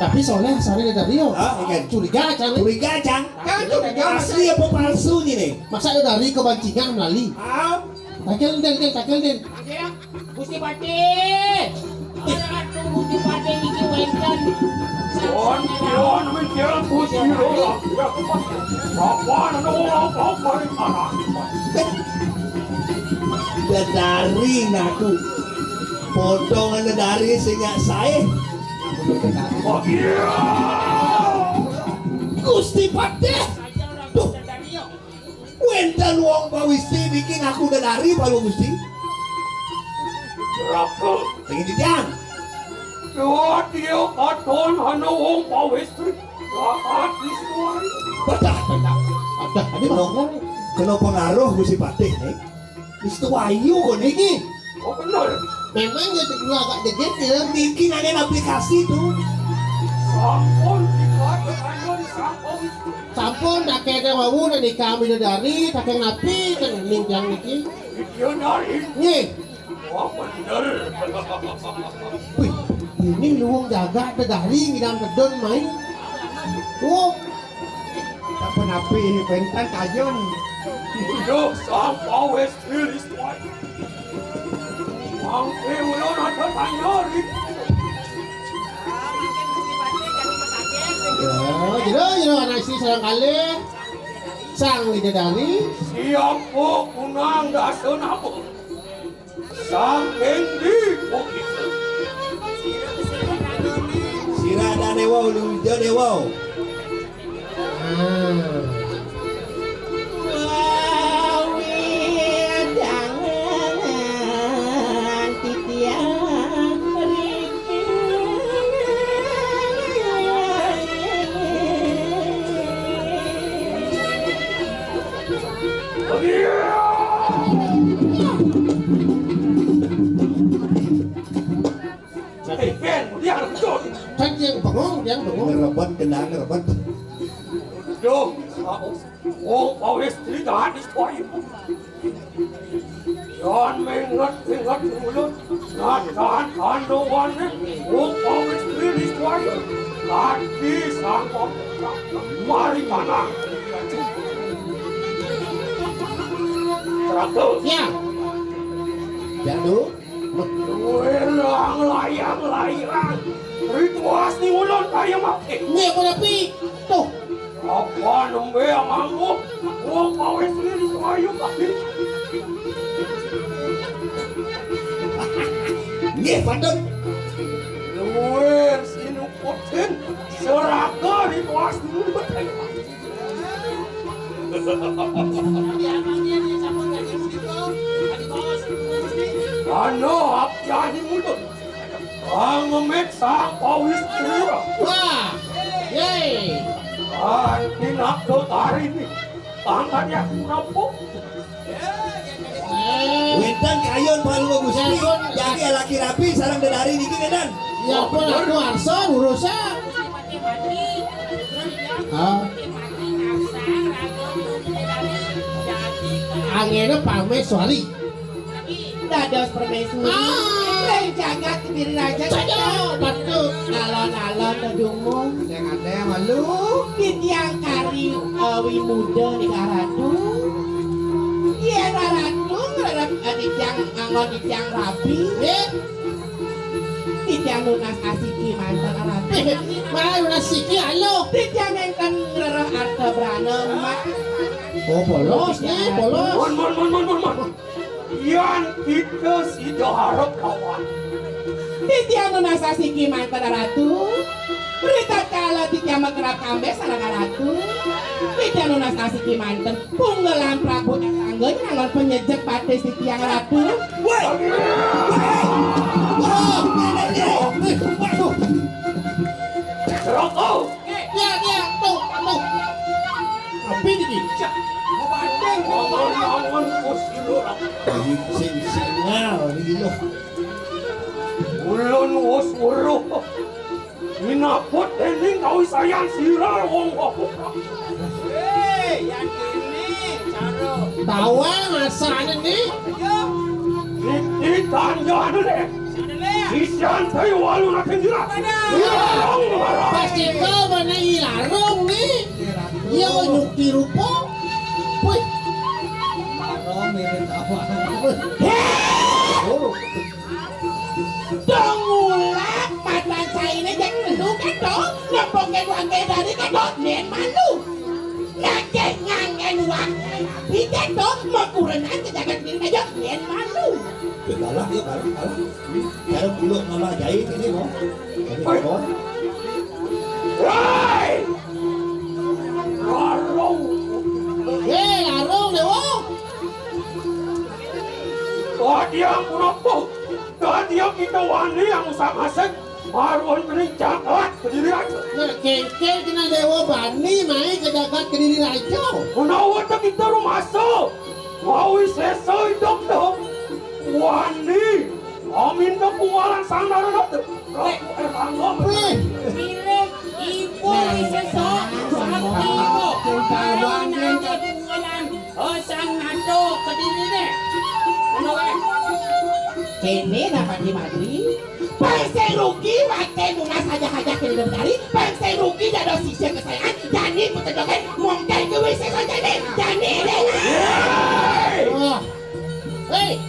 Tapi soalnya sehari dari yo. Engken. Curiga can. Curiga cang. Kan curiga Asli apa palsu ini nih? Masa ada dari ke bancingan melalui. Takel den. Gusti Pati. Jangan tunggu di Pati iki wenten. Yon mikir kusiro. Bapak nolong bapak anak. Dari ngaku. Potongan dari sehingga saya. Oh iya. Gusti Pati. Tuh. Wenten wong pawisti bikin aku dari Pak Gusti. Berapa? Ingin dijang. Dia katon hana wong pawistri. Rahat di semua. Betah. Ada ada bangga. Kena pengaruh Gusti Pati nih. Istu wayu kok niki. Oh benar. Memang ya dulu agak deket ya. Bikin ada aplikasi tuh. Sampun dikata hanya sampun. Sampun tak kena wawu dan nikah bidadari tak kena napi kan ning yang niki. Dia dari. Nih, Wah benar. wih, ini luang jaga bidadari ngidam kedon main. Oh, apa napi bentan kayun. Hidup sang pawistri istuai. Mangke ulun ada tanyari. ya, jadi anak istri sarang kali sang bidadari. Siapa kunang dasun apa? Sang kendi begitu. Sira ada dewa ulu dewa. Jangan titian riki. Ken, dia rejut. Kan yang bengong. Ngerebet kena ngerebet. Yo, oh istri dah dispoil. Jangan ingat mulut. Jangan kandungan ni. Oh istri dispoil. Kaki sangkut. Mari mana? Teratur. Ya. Jadu. Layang. Rituas ni mulut kaya mati. Ni aku tapi. Tuh. Apa nembe amangku? Oh, kau istri dispoil. Nggih, Pandut. Luar sini putin seraka rituas ni mulut kaya mati. Ano apjani mulut? Ang memek kau istri. Wah. Yeay. Tinak do tari ni. Tangannya nampuk. Wedan kayon palu Gusti. Jadi laki rapi sareng denari niki ngedan. Ya pun aku arson urusan. Ah. Angene pameswari. Dados permaisuri. Lain jagat diri raja. Betul. Alon-alon nedumung. Ada yang malu. Titiang kari awi muda di karatu. Iya karatu ngerep titiang angon titiang rapi. Titiang lunas asiki mantan rapi. Malah udah siki halo. Titiang engkan ngerep arta berana mak. Oh polos nih, polos. Mon. Yan kita sudah harap kawan. Titiang lunas asiki mantan ratu. Berita kalau titiang makerap kambe sarang ratu. Titiang lunas asiki mantan. Punggelan Prabu Etangga nyangon penyejek patis titiang ratu. Serokau. Ya, tuh. Apa ini? Ngomong usilur. Sing-singal niki loh. Ulun usuruh. Minapot ening kau sayang sirah wong kok. Tawa masanya nih. Ini tanjakan deh. Isian saya walu nak kenjira. Pasti kau mana ilarong nih. Yo nyukti rupo. Wih. Tunggulah mata saya ini jangan menduga dong. Nempongin wangi dari kedok nen malu. Ngangen wang. Bisa dong makurenan kejagaan diri aja nen malu. Kalah ya kalah. Kalau buluk malah jahit ini mau. Jadi mau. Hai. Larong. Larong deh wo. Dia menapuk. Dia kita wani yang usah masuk. Marwan berincang berdiri aja. Nah, kengkel kena dewa bani main kejagat ke diri raja. Menawar kita rumah masuk. Mau selesai dok. Wani. Amin dok pengalan sandar dok. Wih. Milik ibu sesok sakti ibu karena nado bungalan sang nado kediri deh Kene dapat dimadri. Pangseng rugi waktu lunas saja kena dari. Pangseng rugi dah sisa kesayangan. Jani petedokan mungkin gue sesok jadi. Jani deh. Wah. Hei.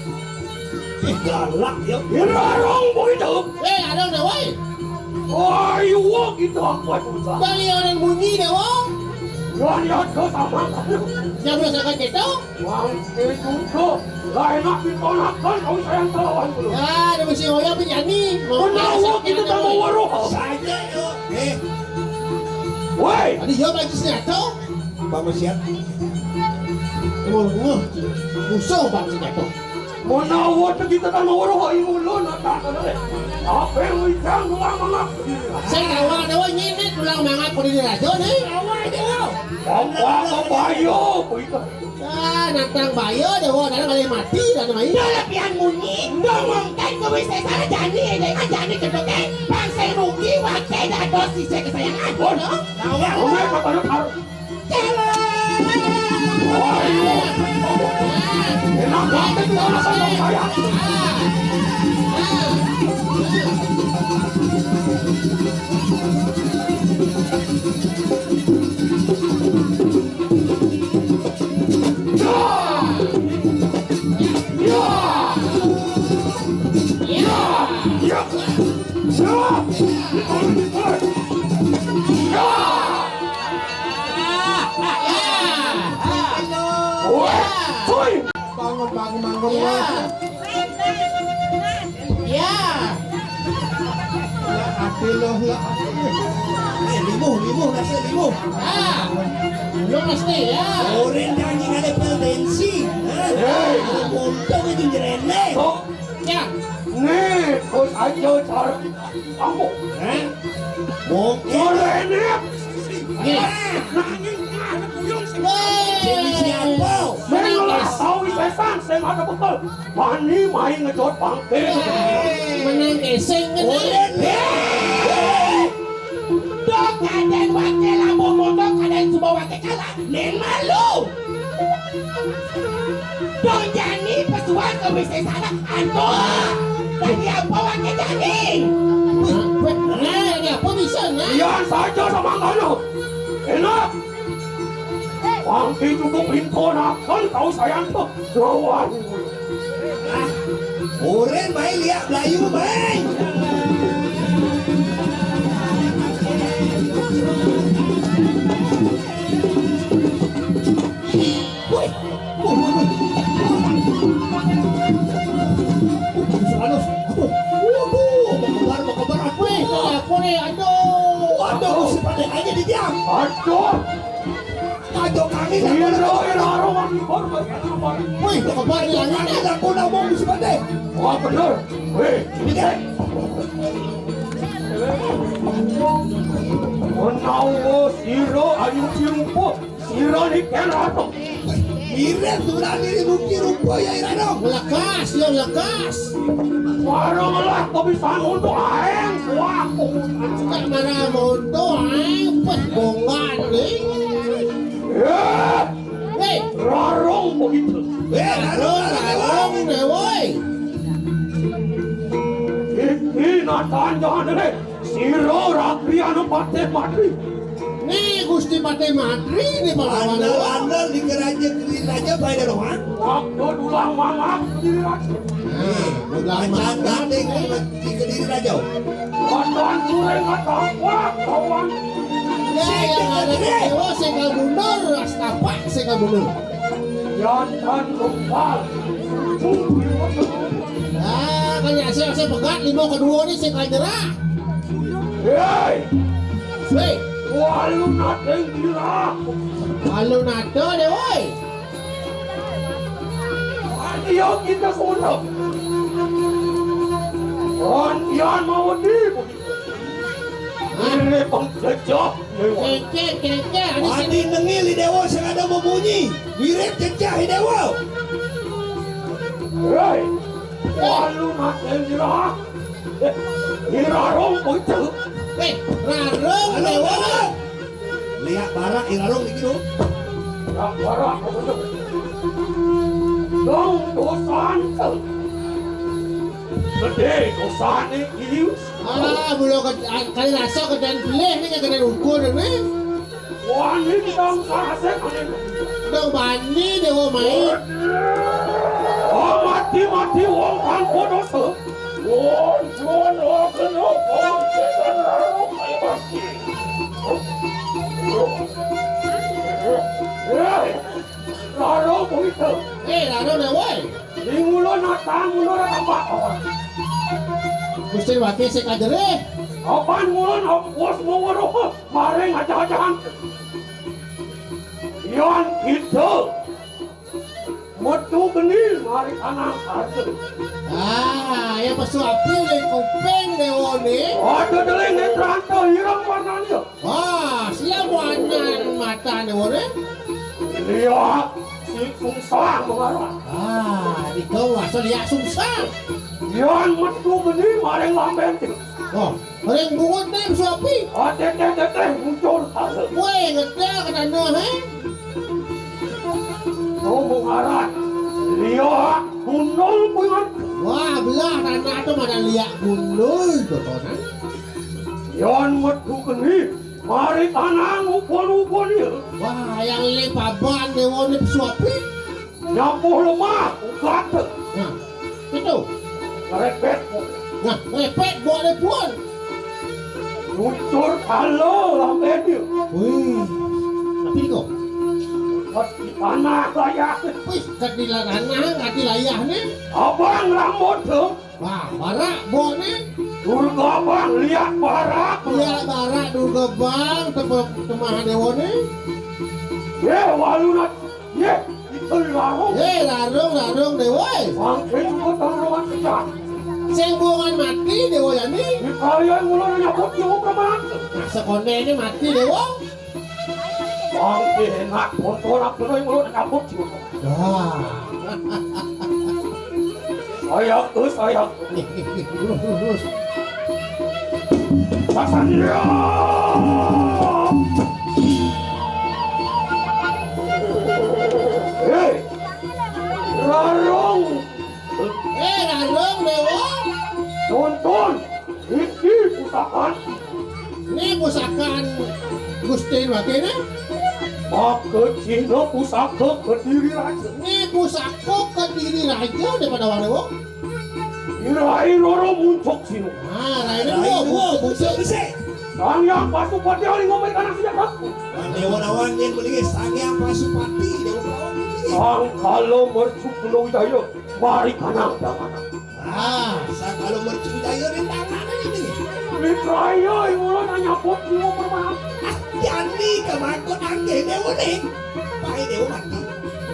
Galak ya. Irarong boy dok. Larong deh woi. Ayo kita kuat usah. Bali orang bunyi deh wo. Lihat ke sama. Yang belum saya gitu. Wang itu lain nak ditolakkan kau sayang lawan dulu. Ah, ada mesin oya penyanyi. Menawar kita tak mau waruh. Saja yo. Woi, Adi yo lagi sini atau? Bapak siap. Ngomong musuh bang sini atau? menawar kita tak mau roh imu lo nak tak ada. Apa yang wijang ulang mangap? Saya kawan ada wah ini tulang mangat pada di raja nih. Apa bayo? Ah, natang bayo deh wah dalam kali mati dan main. Pian muni, ngomong kan kau bisa salah jani, kan jani kedoke, bangsa rugi, wakil dah dosis saya kesayangan, bodoh. Rumah kata nak harus. Enak banget tu anak saya. Bangun wah. Ya. Limuh, nasi limuh. Ah. Lo mesti ya. Orang nyanyi ada potensi. Untung itu jerene. Ya. Nih, kau aja cara kamu. Mungkin Jerene. siapa? Saya lah tahu sesan, saya ada betul. Mani main ngejot bangke. Menang eseng kan. Dok kadang wakil lambung motor, kadang semua wakil kalah, neng malu. Dok jani pesuan kau bisa salah, antum. Tadi apa wakil jani? Nah, ya apa bisa nah? Iyan saja sama kamu. Enak. Bangke cukup pintu nak, kan tahu sayang tu. Jawan. Orang main lihat Melayu main. Aduh, si pandai aja diam. Aduh. Aduh, kami tak Iro, boleh. iro, rumah di korban. Wih, kabar ni lagi. Kami tak boleh ngomong si pandai. Wah benar. Hei, ini kan. Menawo siro ayu cirumpo. Siro ni kerato. Mirip tu berani ni bukti rupa ya Iranong. Lekas, yo lekas. Warung lah kebiasaan untuk aeng. Wah, Tak mana motor, pas bongan ni. Hei, rarong begitu. larang deh, woi. Ini natan jangan deh. Siro rakrian pate mati. Ni Gusti Pate Matri ni pahlawan. Andal-andal di raja bayar doang. Waktu dulang mangap diri lagi. Macam gandeng di kediri raja. Kawan kurang kata wah kawan. Ya, yang ada di Dewa sekal mundur, astapak sekal mundur. Jantan kembal. Ah, kanya saya pegat lima kedua ni sekal nyerah. Hei, Hei, walu nateng gila. kalau nado deh, woi. Dia kita sudah. Rantian mau di. Ini pengjajah. Keke, ini Adi nengil di dewa sengaja mau bunyi. Mirip cecah di dewa. Hei, walu nateng gila. Irarong begitu. Hei, rarung deh, woi. Lihat barak Iranong di gitu. Yang parah begitu. Dong dosan. Gede dosan ini. Ah, belum kali rasa kedan pilih ni kedan ukur ni. Wah, ini dong sarase kan. Dong bani deh, woi main. Oh, mati wong kan bodoh tu. Wong kena wong setan lalu kayak mati. Lalu begitu. Eh, rarung deh, woi. Di mulut natang mulut tambah. Gusti Wakil sekal jerih. Apaan ngulon bos mau ngeroh maring aja-ajahan. Yan kita metu geni mari anak harta. Yang pesuapi yang kuping dewa ni. Ada deling netranta hirang warnanya. Siapa wanyan mata dewa ni? Lihat si sungsang mengarah. Di kau asal lihat sungsang. Yan metu geni maring lamben. Orang bungut ni pesuapi. Teteh muncul harta. Weh, ngetel ke tanah Mengarah. Lihat gundul puyan. Belah tanah tu mana lihat gundul tu kan? Yan metu geni mari tanang upon-upon ya. Yang lepaban dewa ni pesuapi. Nyapuh lemah ugat. Itu. Repet. Repet buat dia pun. Luncur halo lamben dia. Wih, tapi kau. Di tanah layak. Wih, kat di tanah, kat di layah ni. Abang rambut tu. Barak buat ni. Durga bang lihat barak. Lihat barak durga bang temah dewa ni. Ye walunat. Ye itu larung. Larung dewa. Bang kau taruhan sejak. Senggongan mati dewa yang ni. Di kalian mulai nyabut yang berman. Sekonde ni mati dewa. Bang enak kontrol aku mulai nyabut juga. Saya. Terus. Sasanya. Hei, larung. Larung dewa. Tonton, ini pusakan. Ni pusakan Gustin Waki ni. Maka Cina pusaka Kediri Raja. Ni pusaka Kediri Raja daripada orang dewa. Rai loro muncul Cina. Rai dewa. Besar. Sang yang pasupati ali ngomel kanan sejak aku. Dewa nawan yang beli sang yang pasupati dewa nawan yang beli. Sang kalau mercu Pulau Widaya, mari kanang damana. Sang kalau mercu Widaya ni tangan ini. Raya yang mulai nanya pot Cina bermain. Yani kemakut angge dewa ni. Pai dewa mati.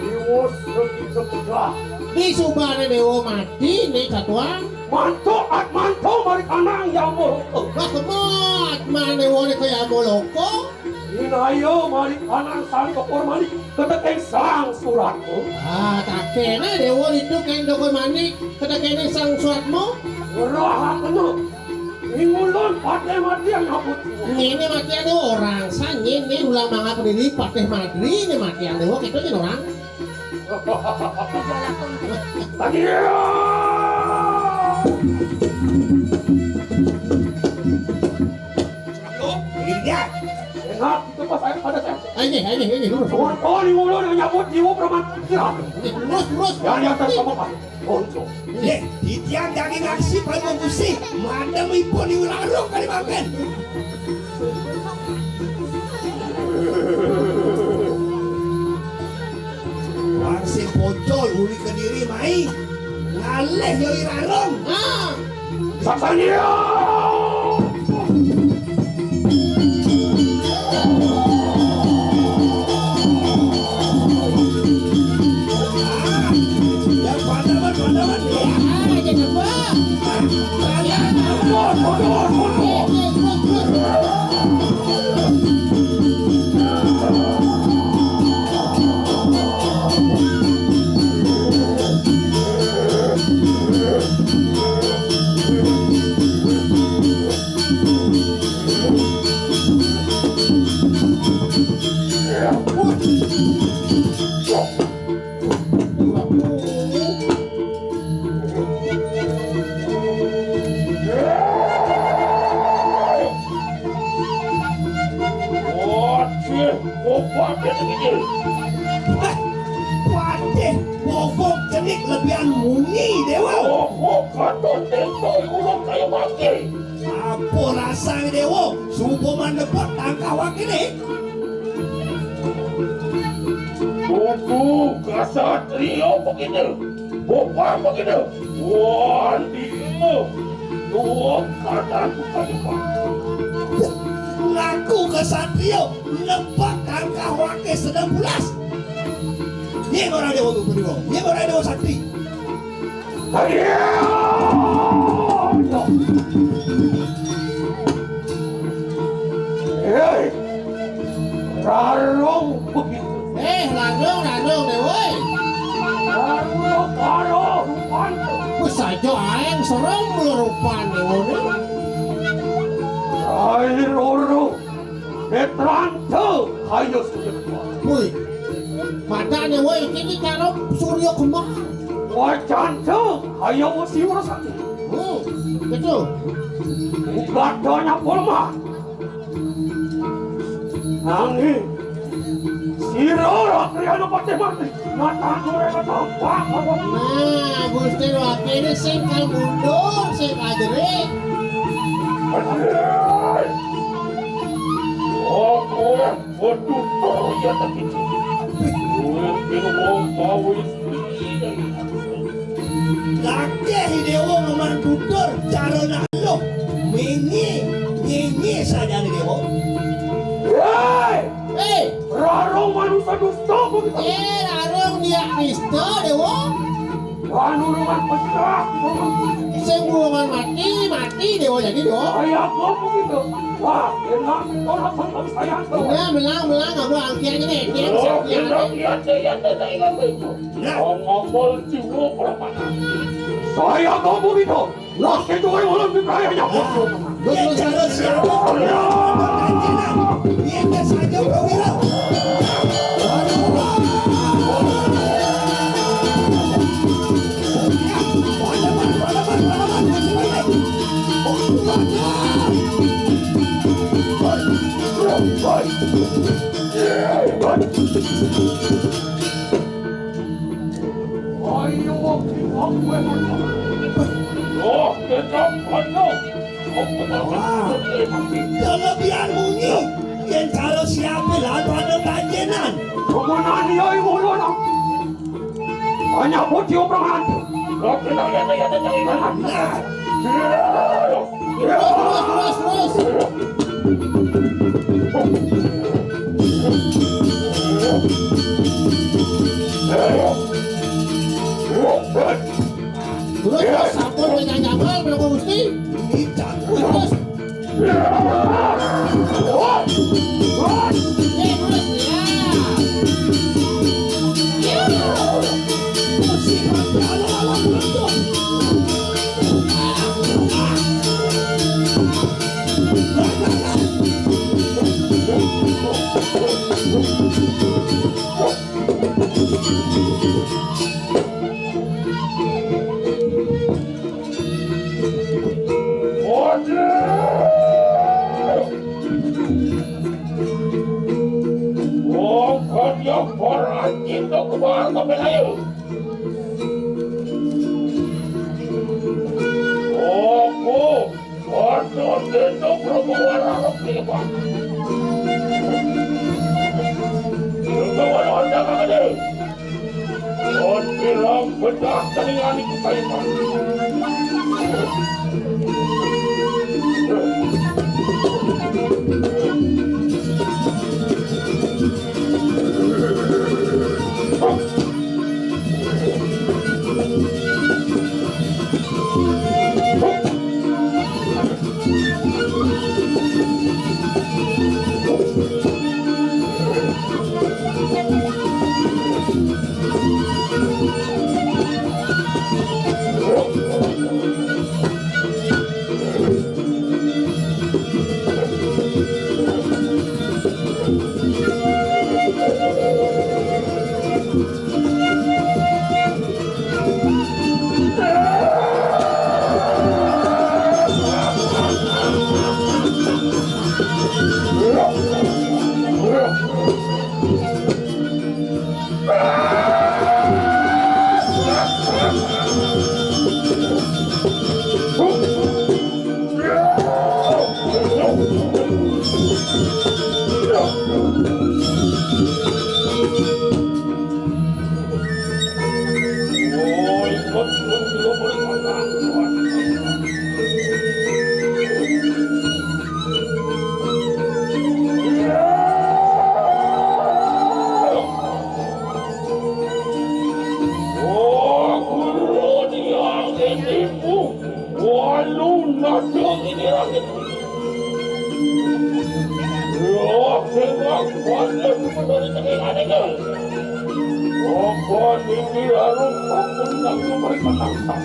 Dewa segi sepeda. Di subane dewa mati ni katuan. Manto mari kanang yang moloko. Kemat mana dewa ni kaya moloko. Inayo mari kanang sang dokor mani ketekeng sang suratmu. Tak kena dewa itu kan dokor mani ketekeng sang suratmu. Gerah kena. Ingulun pateh mati yang nyabut. Ini matian dewa orang. Sanyi ni ulang manga pendiri pateh madri ni matian dewa kita ni orang. Tadi Dia. enak itu pas saya pada saya. Ini lurus. Oh, ni mulu yang nyabut jiwa preman. Lurus. Yang di atas sama Pak. Bonco. Di tiang daging aksi pada musik. Madam ibu ni larung kali makan. Wangsin pocol uli Kediri mai. Ngaleh yoi larung. Saksanya. Wadih, bobok jenik lebihan muni dewa. Apa rasanya dewa? Subuh depan tangkawak ini. Tuku kasatrio begitu. Bukan begitu. Wandimu. Dua kata bukan kesatrio nebak angka wake sedang pulas. Ye orang dewa gubernur, ye orang dewa sakti. Hei, Rarong begitu. Larung deh woi. Rarong, Wis aja aeng serem rupane ngono. Air oro, netrante, ayo sudah. Woi. Matane woi iki karo Surya Kemah. Wajante, ayo mesti sakti. Betul. Badannya lemah. Nangis. Siro kalian pati mati. Mata mereka tampak. Nah, Gusti Wakil sing kal mundur sing ajerik. Oh, waduh, ya tapi. Laki dewa memang tutur cara nalo. Menyi saja nih dewa. Hei, Rarong manusia dusta begitu. Larung dia Krista dewa. Panurungan besar. Sing hubungan mati dewa jadi dewa. Ayah kau begitu. Wah, enak orang sama saya. Nah, belang aku angkiannya nih, dia Ngomong jiwa perempuan. Saya kau begitu. Laki itu orang berkayanya. Ye cara siapa? Ye saja perwira. Kelebihan bunyi yang cara siapa lalu ada banjenan. Kemenangan dia yang mulai. Hanya putih operan. Oke, ya. terus. Terus sampun menyanyabal berapa Gusti? Terus. tinggi harus apapun yang mereka nangkap.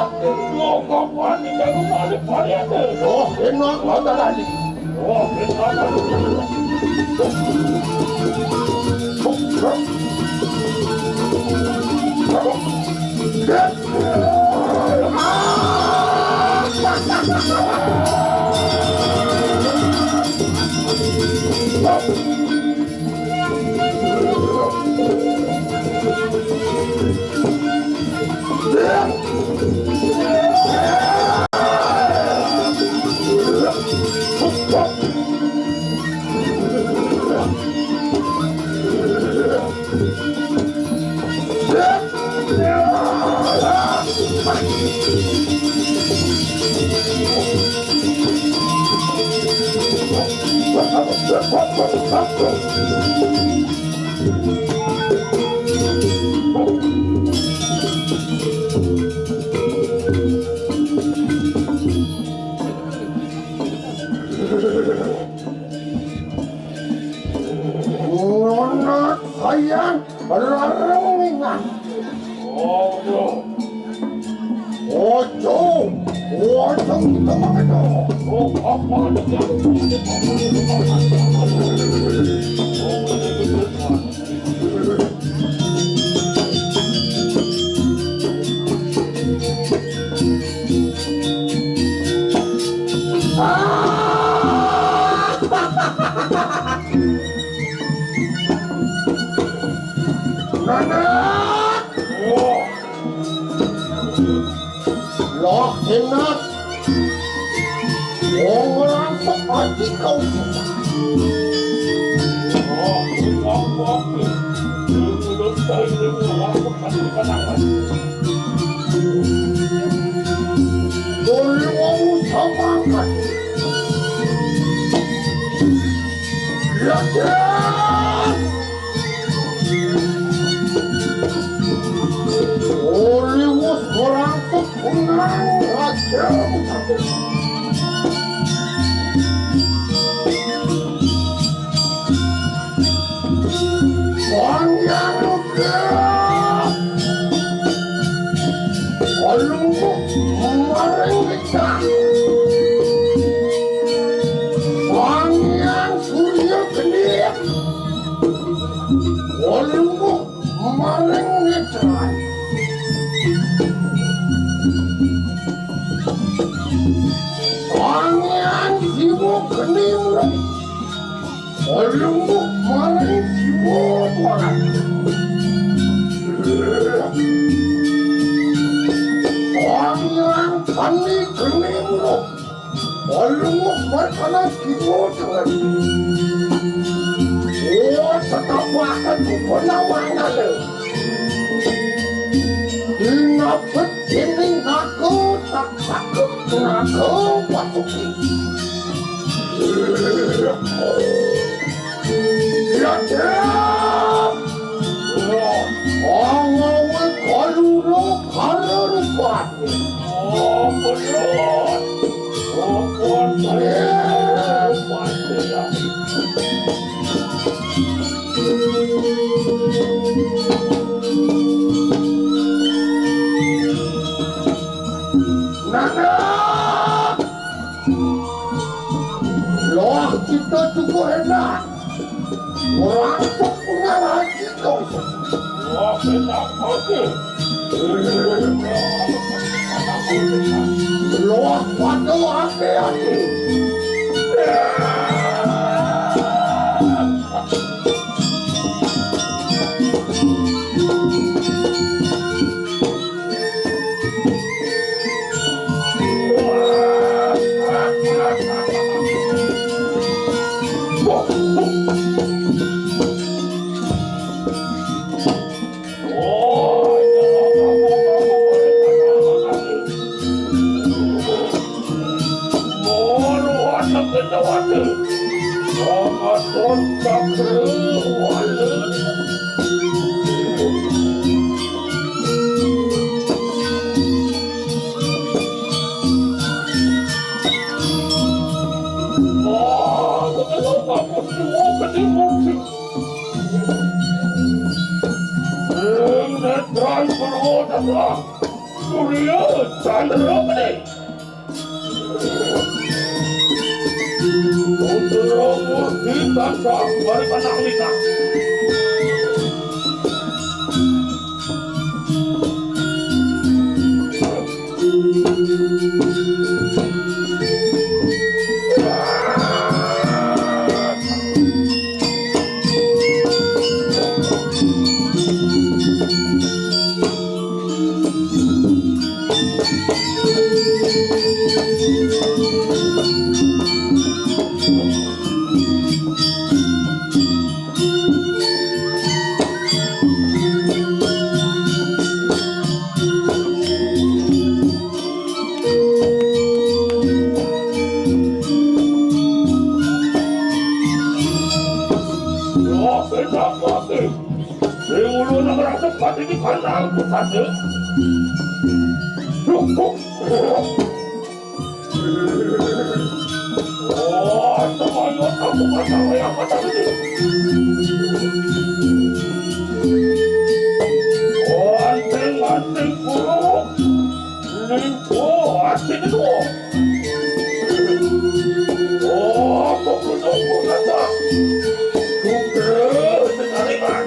Oh, kapan ni kamu balik balik tu? Oh, enak lah tadi. Oh, enak lah. Nona sayang, larang ingat. Ojo, teman itu. Oh, apa Nanak! Oh. Loh, enak. Orang seperti kau. Oh, apa-apa. Mulut saya ini orang boleh semangat. Lihat. Hollywood orang terkenal raja. Panjang juga. Hollywood kemarin kita. Panjang surya gede. Hollywood kemarin kita. Panjang sibuk kening. Hollywood kemarin sibuk orang. Panjang kami kening. Hollywood kemarin sibuk dengan. Oh, tetap akan kupenawan ada. Inapet ini aku tak takut aku patuhi. Ya tiap. Orang kalau kuat. Oh, benar. Oh, kuat saya pasti ya. Nanak! Loh, kita cukup enak. Orang punya lagi kau. Wah, enak banget. Loh, pada hati-hati. Kuria Chandra Pade. Putra Murti tansah berpanang nikah. Ini kandangku saja. Oh, semuanya kamu masalah yang macam ini. Oh, anting buruk. Oh, anting itu. Oh, aku kudu saja. Kudu sekalian.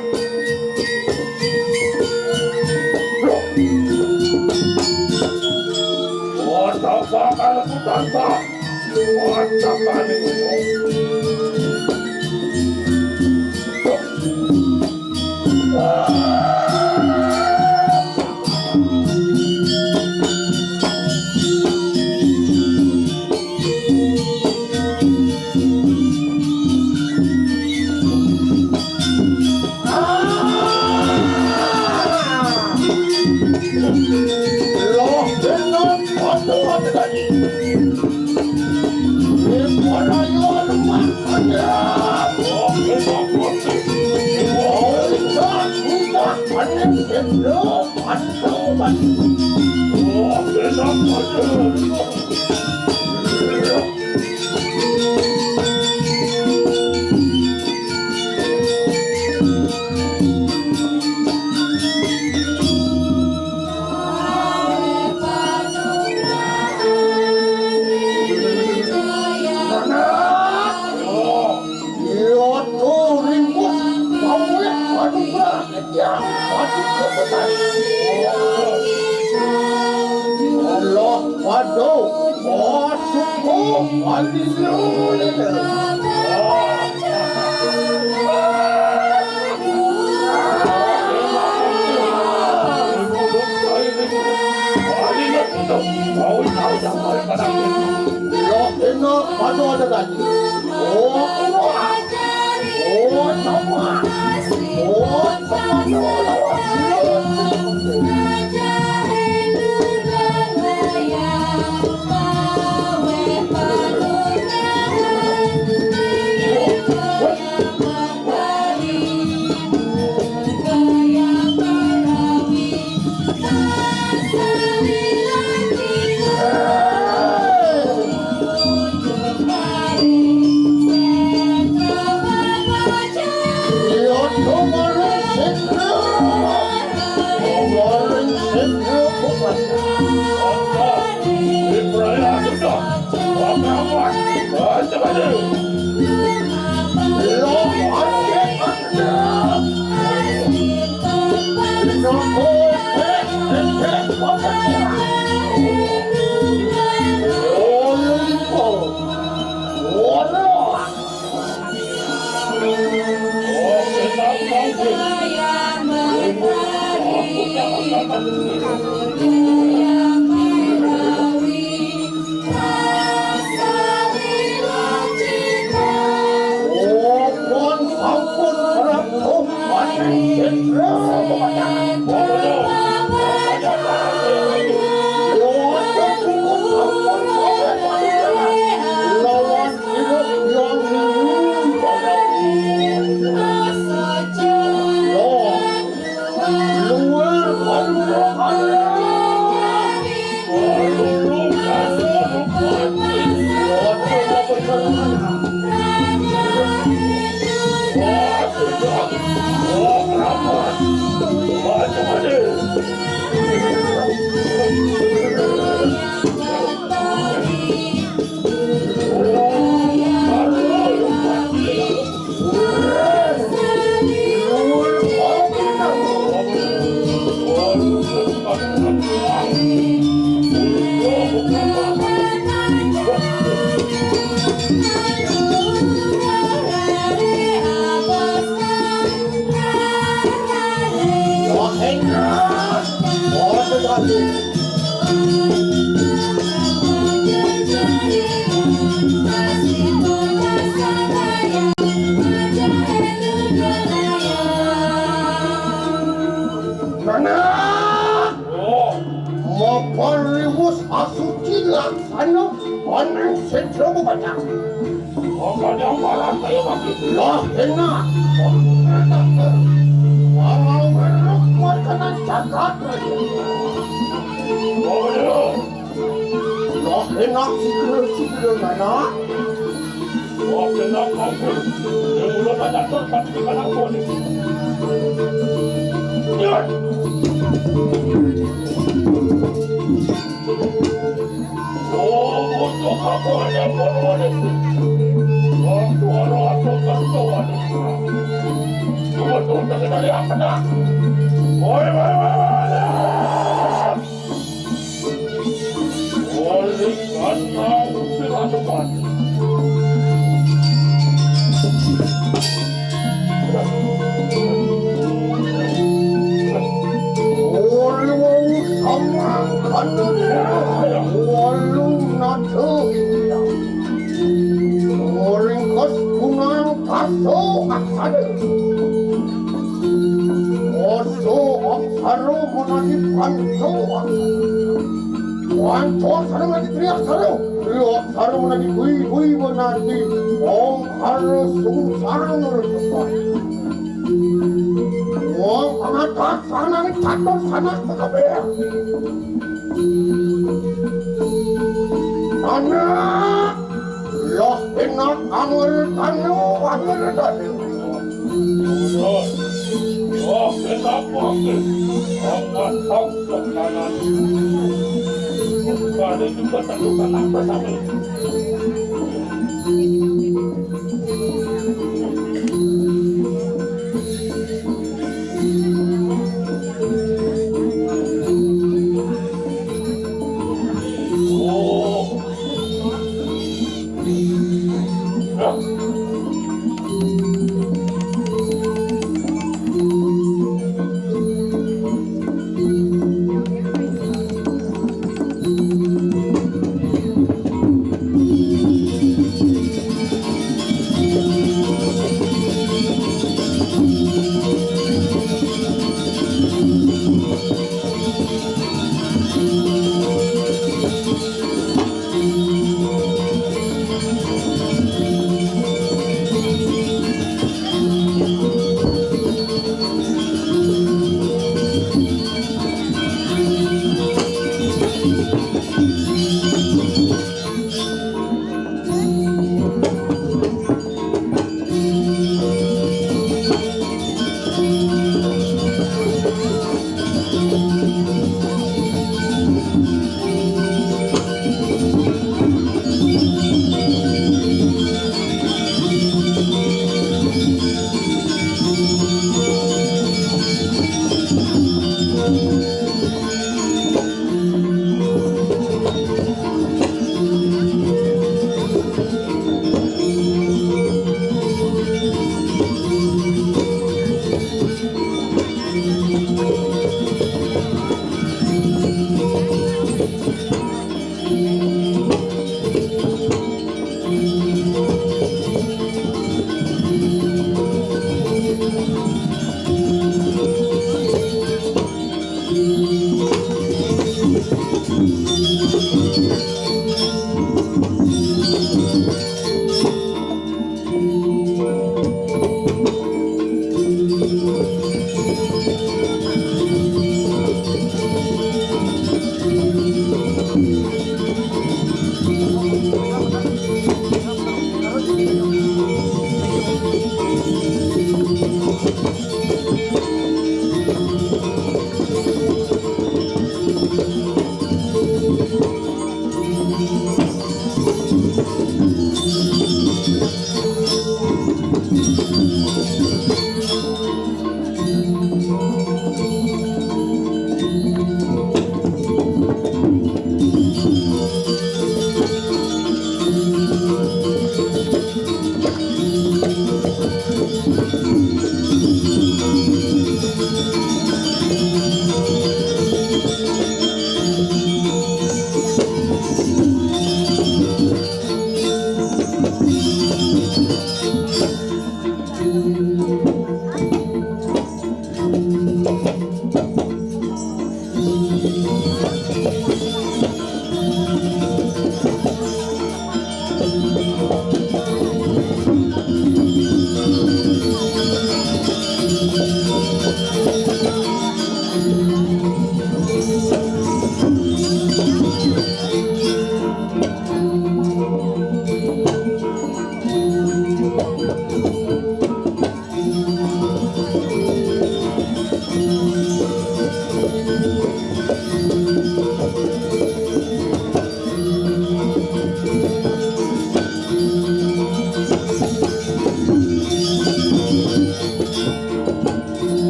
Kalau aku tanpa wacapkan itu. kayo mag-ilah na. Wow, merok mo ka ng jagat. Oh, lahin na siguro na na. Okay na ako. Yung ulo ka na to, pati ka ng polis. Yan! Gusto ako na polis. Waktu ako kantuan. Tumatong na kinalihan ka na. Oy! Waling ka na sirado ka. Walang sama kanila. Walang natuloy. Walang kasunang kaso aksada. Oso aksaro menadipan soa. Wanto aksaro menadipri aksaro. Rio aksaro menadipui menadi. Om harus sungsang resukan. Om pengatak sana catat sana sekabeh. Anak, loh enak anggur tanyo anggur tanyo. Oh, enak banget. Angkat angkat kanan. Bukan itu ketentukan apa sama.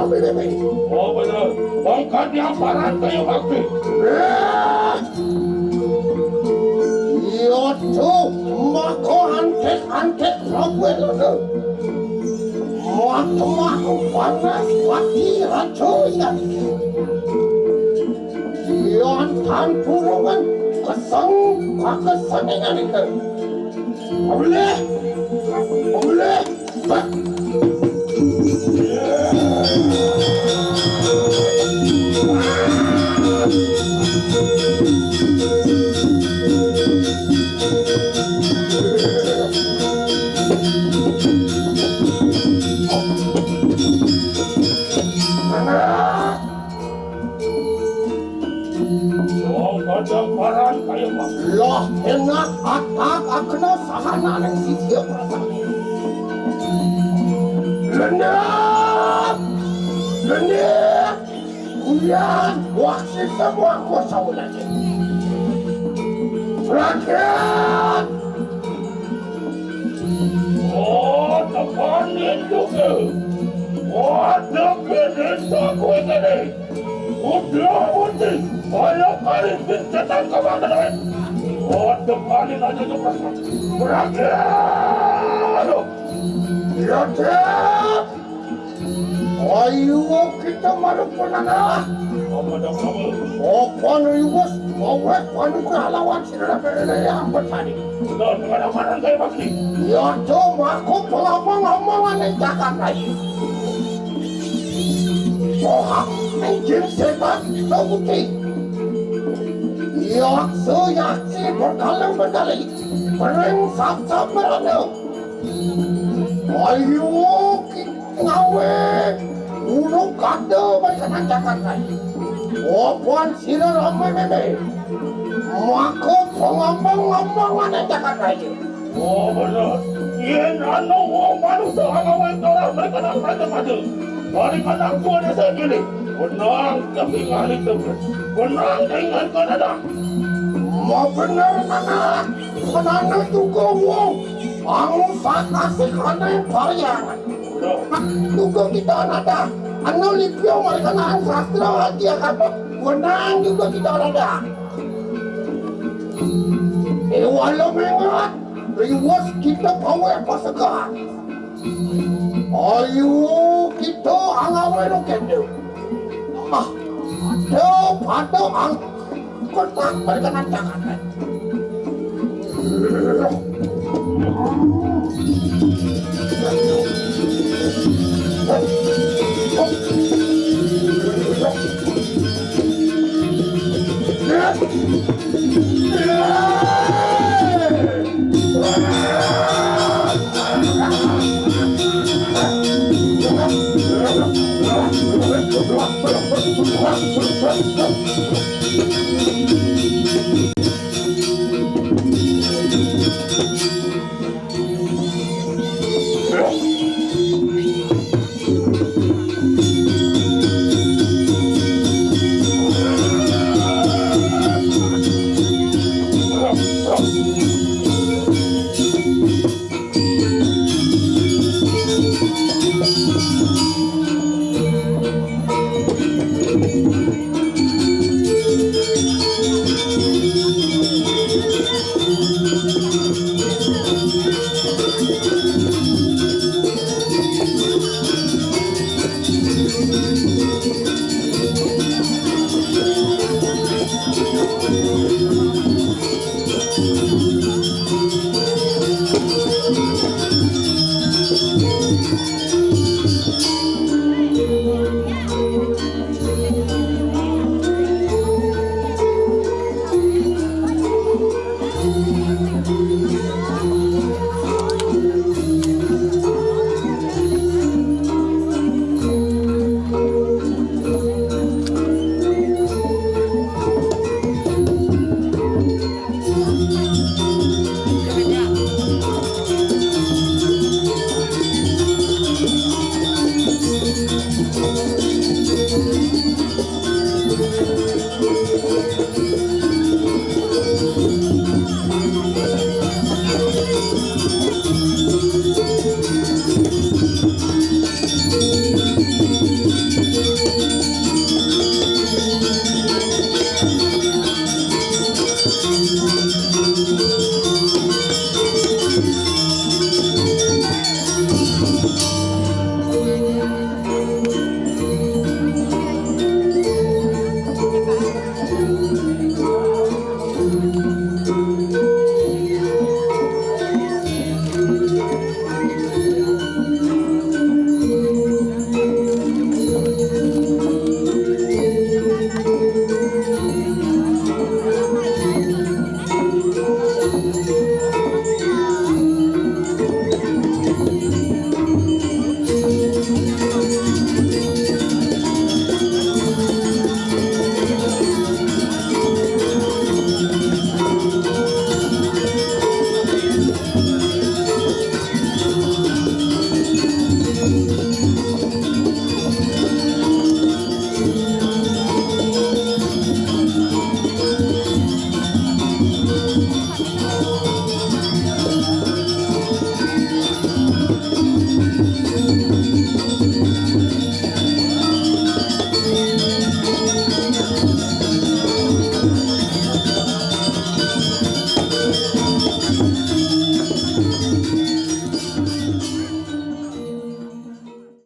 bebe. Oh benar. Bangkat yang paran kayu bakti. Yo tu, mako antek rawe lo. Mako panas wati racu ya. Yo antan purungan kesang kesenengan itu. Boleh. Loh, enak atak akna sahana yang sisi perasaan. Lenyap, kuliah, waksi semua kosong lagi. Rakyat, oh tepanin juga, ada kedesa kue kene, udah putih, banyak kali pencetan kebakaran. Oh tepanin aja tuh perasaan. Rakyat, aduh. Rakyat, ayo kita malu penana. Oh, panu iwas, awak panu kalawan sila pera yang bertani. Sudah mana saya bakti. Ya cuma aku pengomong-omongan yang cakap lagi. Oh, anjing sebat, terbukti. Ya, seyaksi berkali-kali, beringsap-sap merana. Ayo ngawe ulung kado mereka nancakan lagi. Oh puan sila ramai bebe. Mako ngomong-ngomong nancakan lagi. Oh benar. Iya nano wong manusia ngawe orang mereka nak maju. Dari kadang tua dia segini. Benang tapi kali itu. Benang dengan Kanada. Mau benar mana? Kanada juga wong. Ang kasih karena yang varian. Juga kita ada. Ano lipyo mereka nang sastra dia kapok. Wenang juga kita ada. Walau mengat, riwas kita bawa pasaka. Ayo kita angawe lokende. Pada ang kontak mereka nancakan.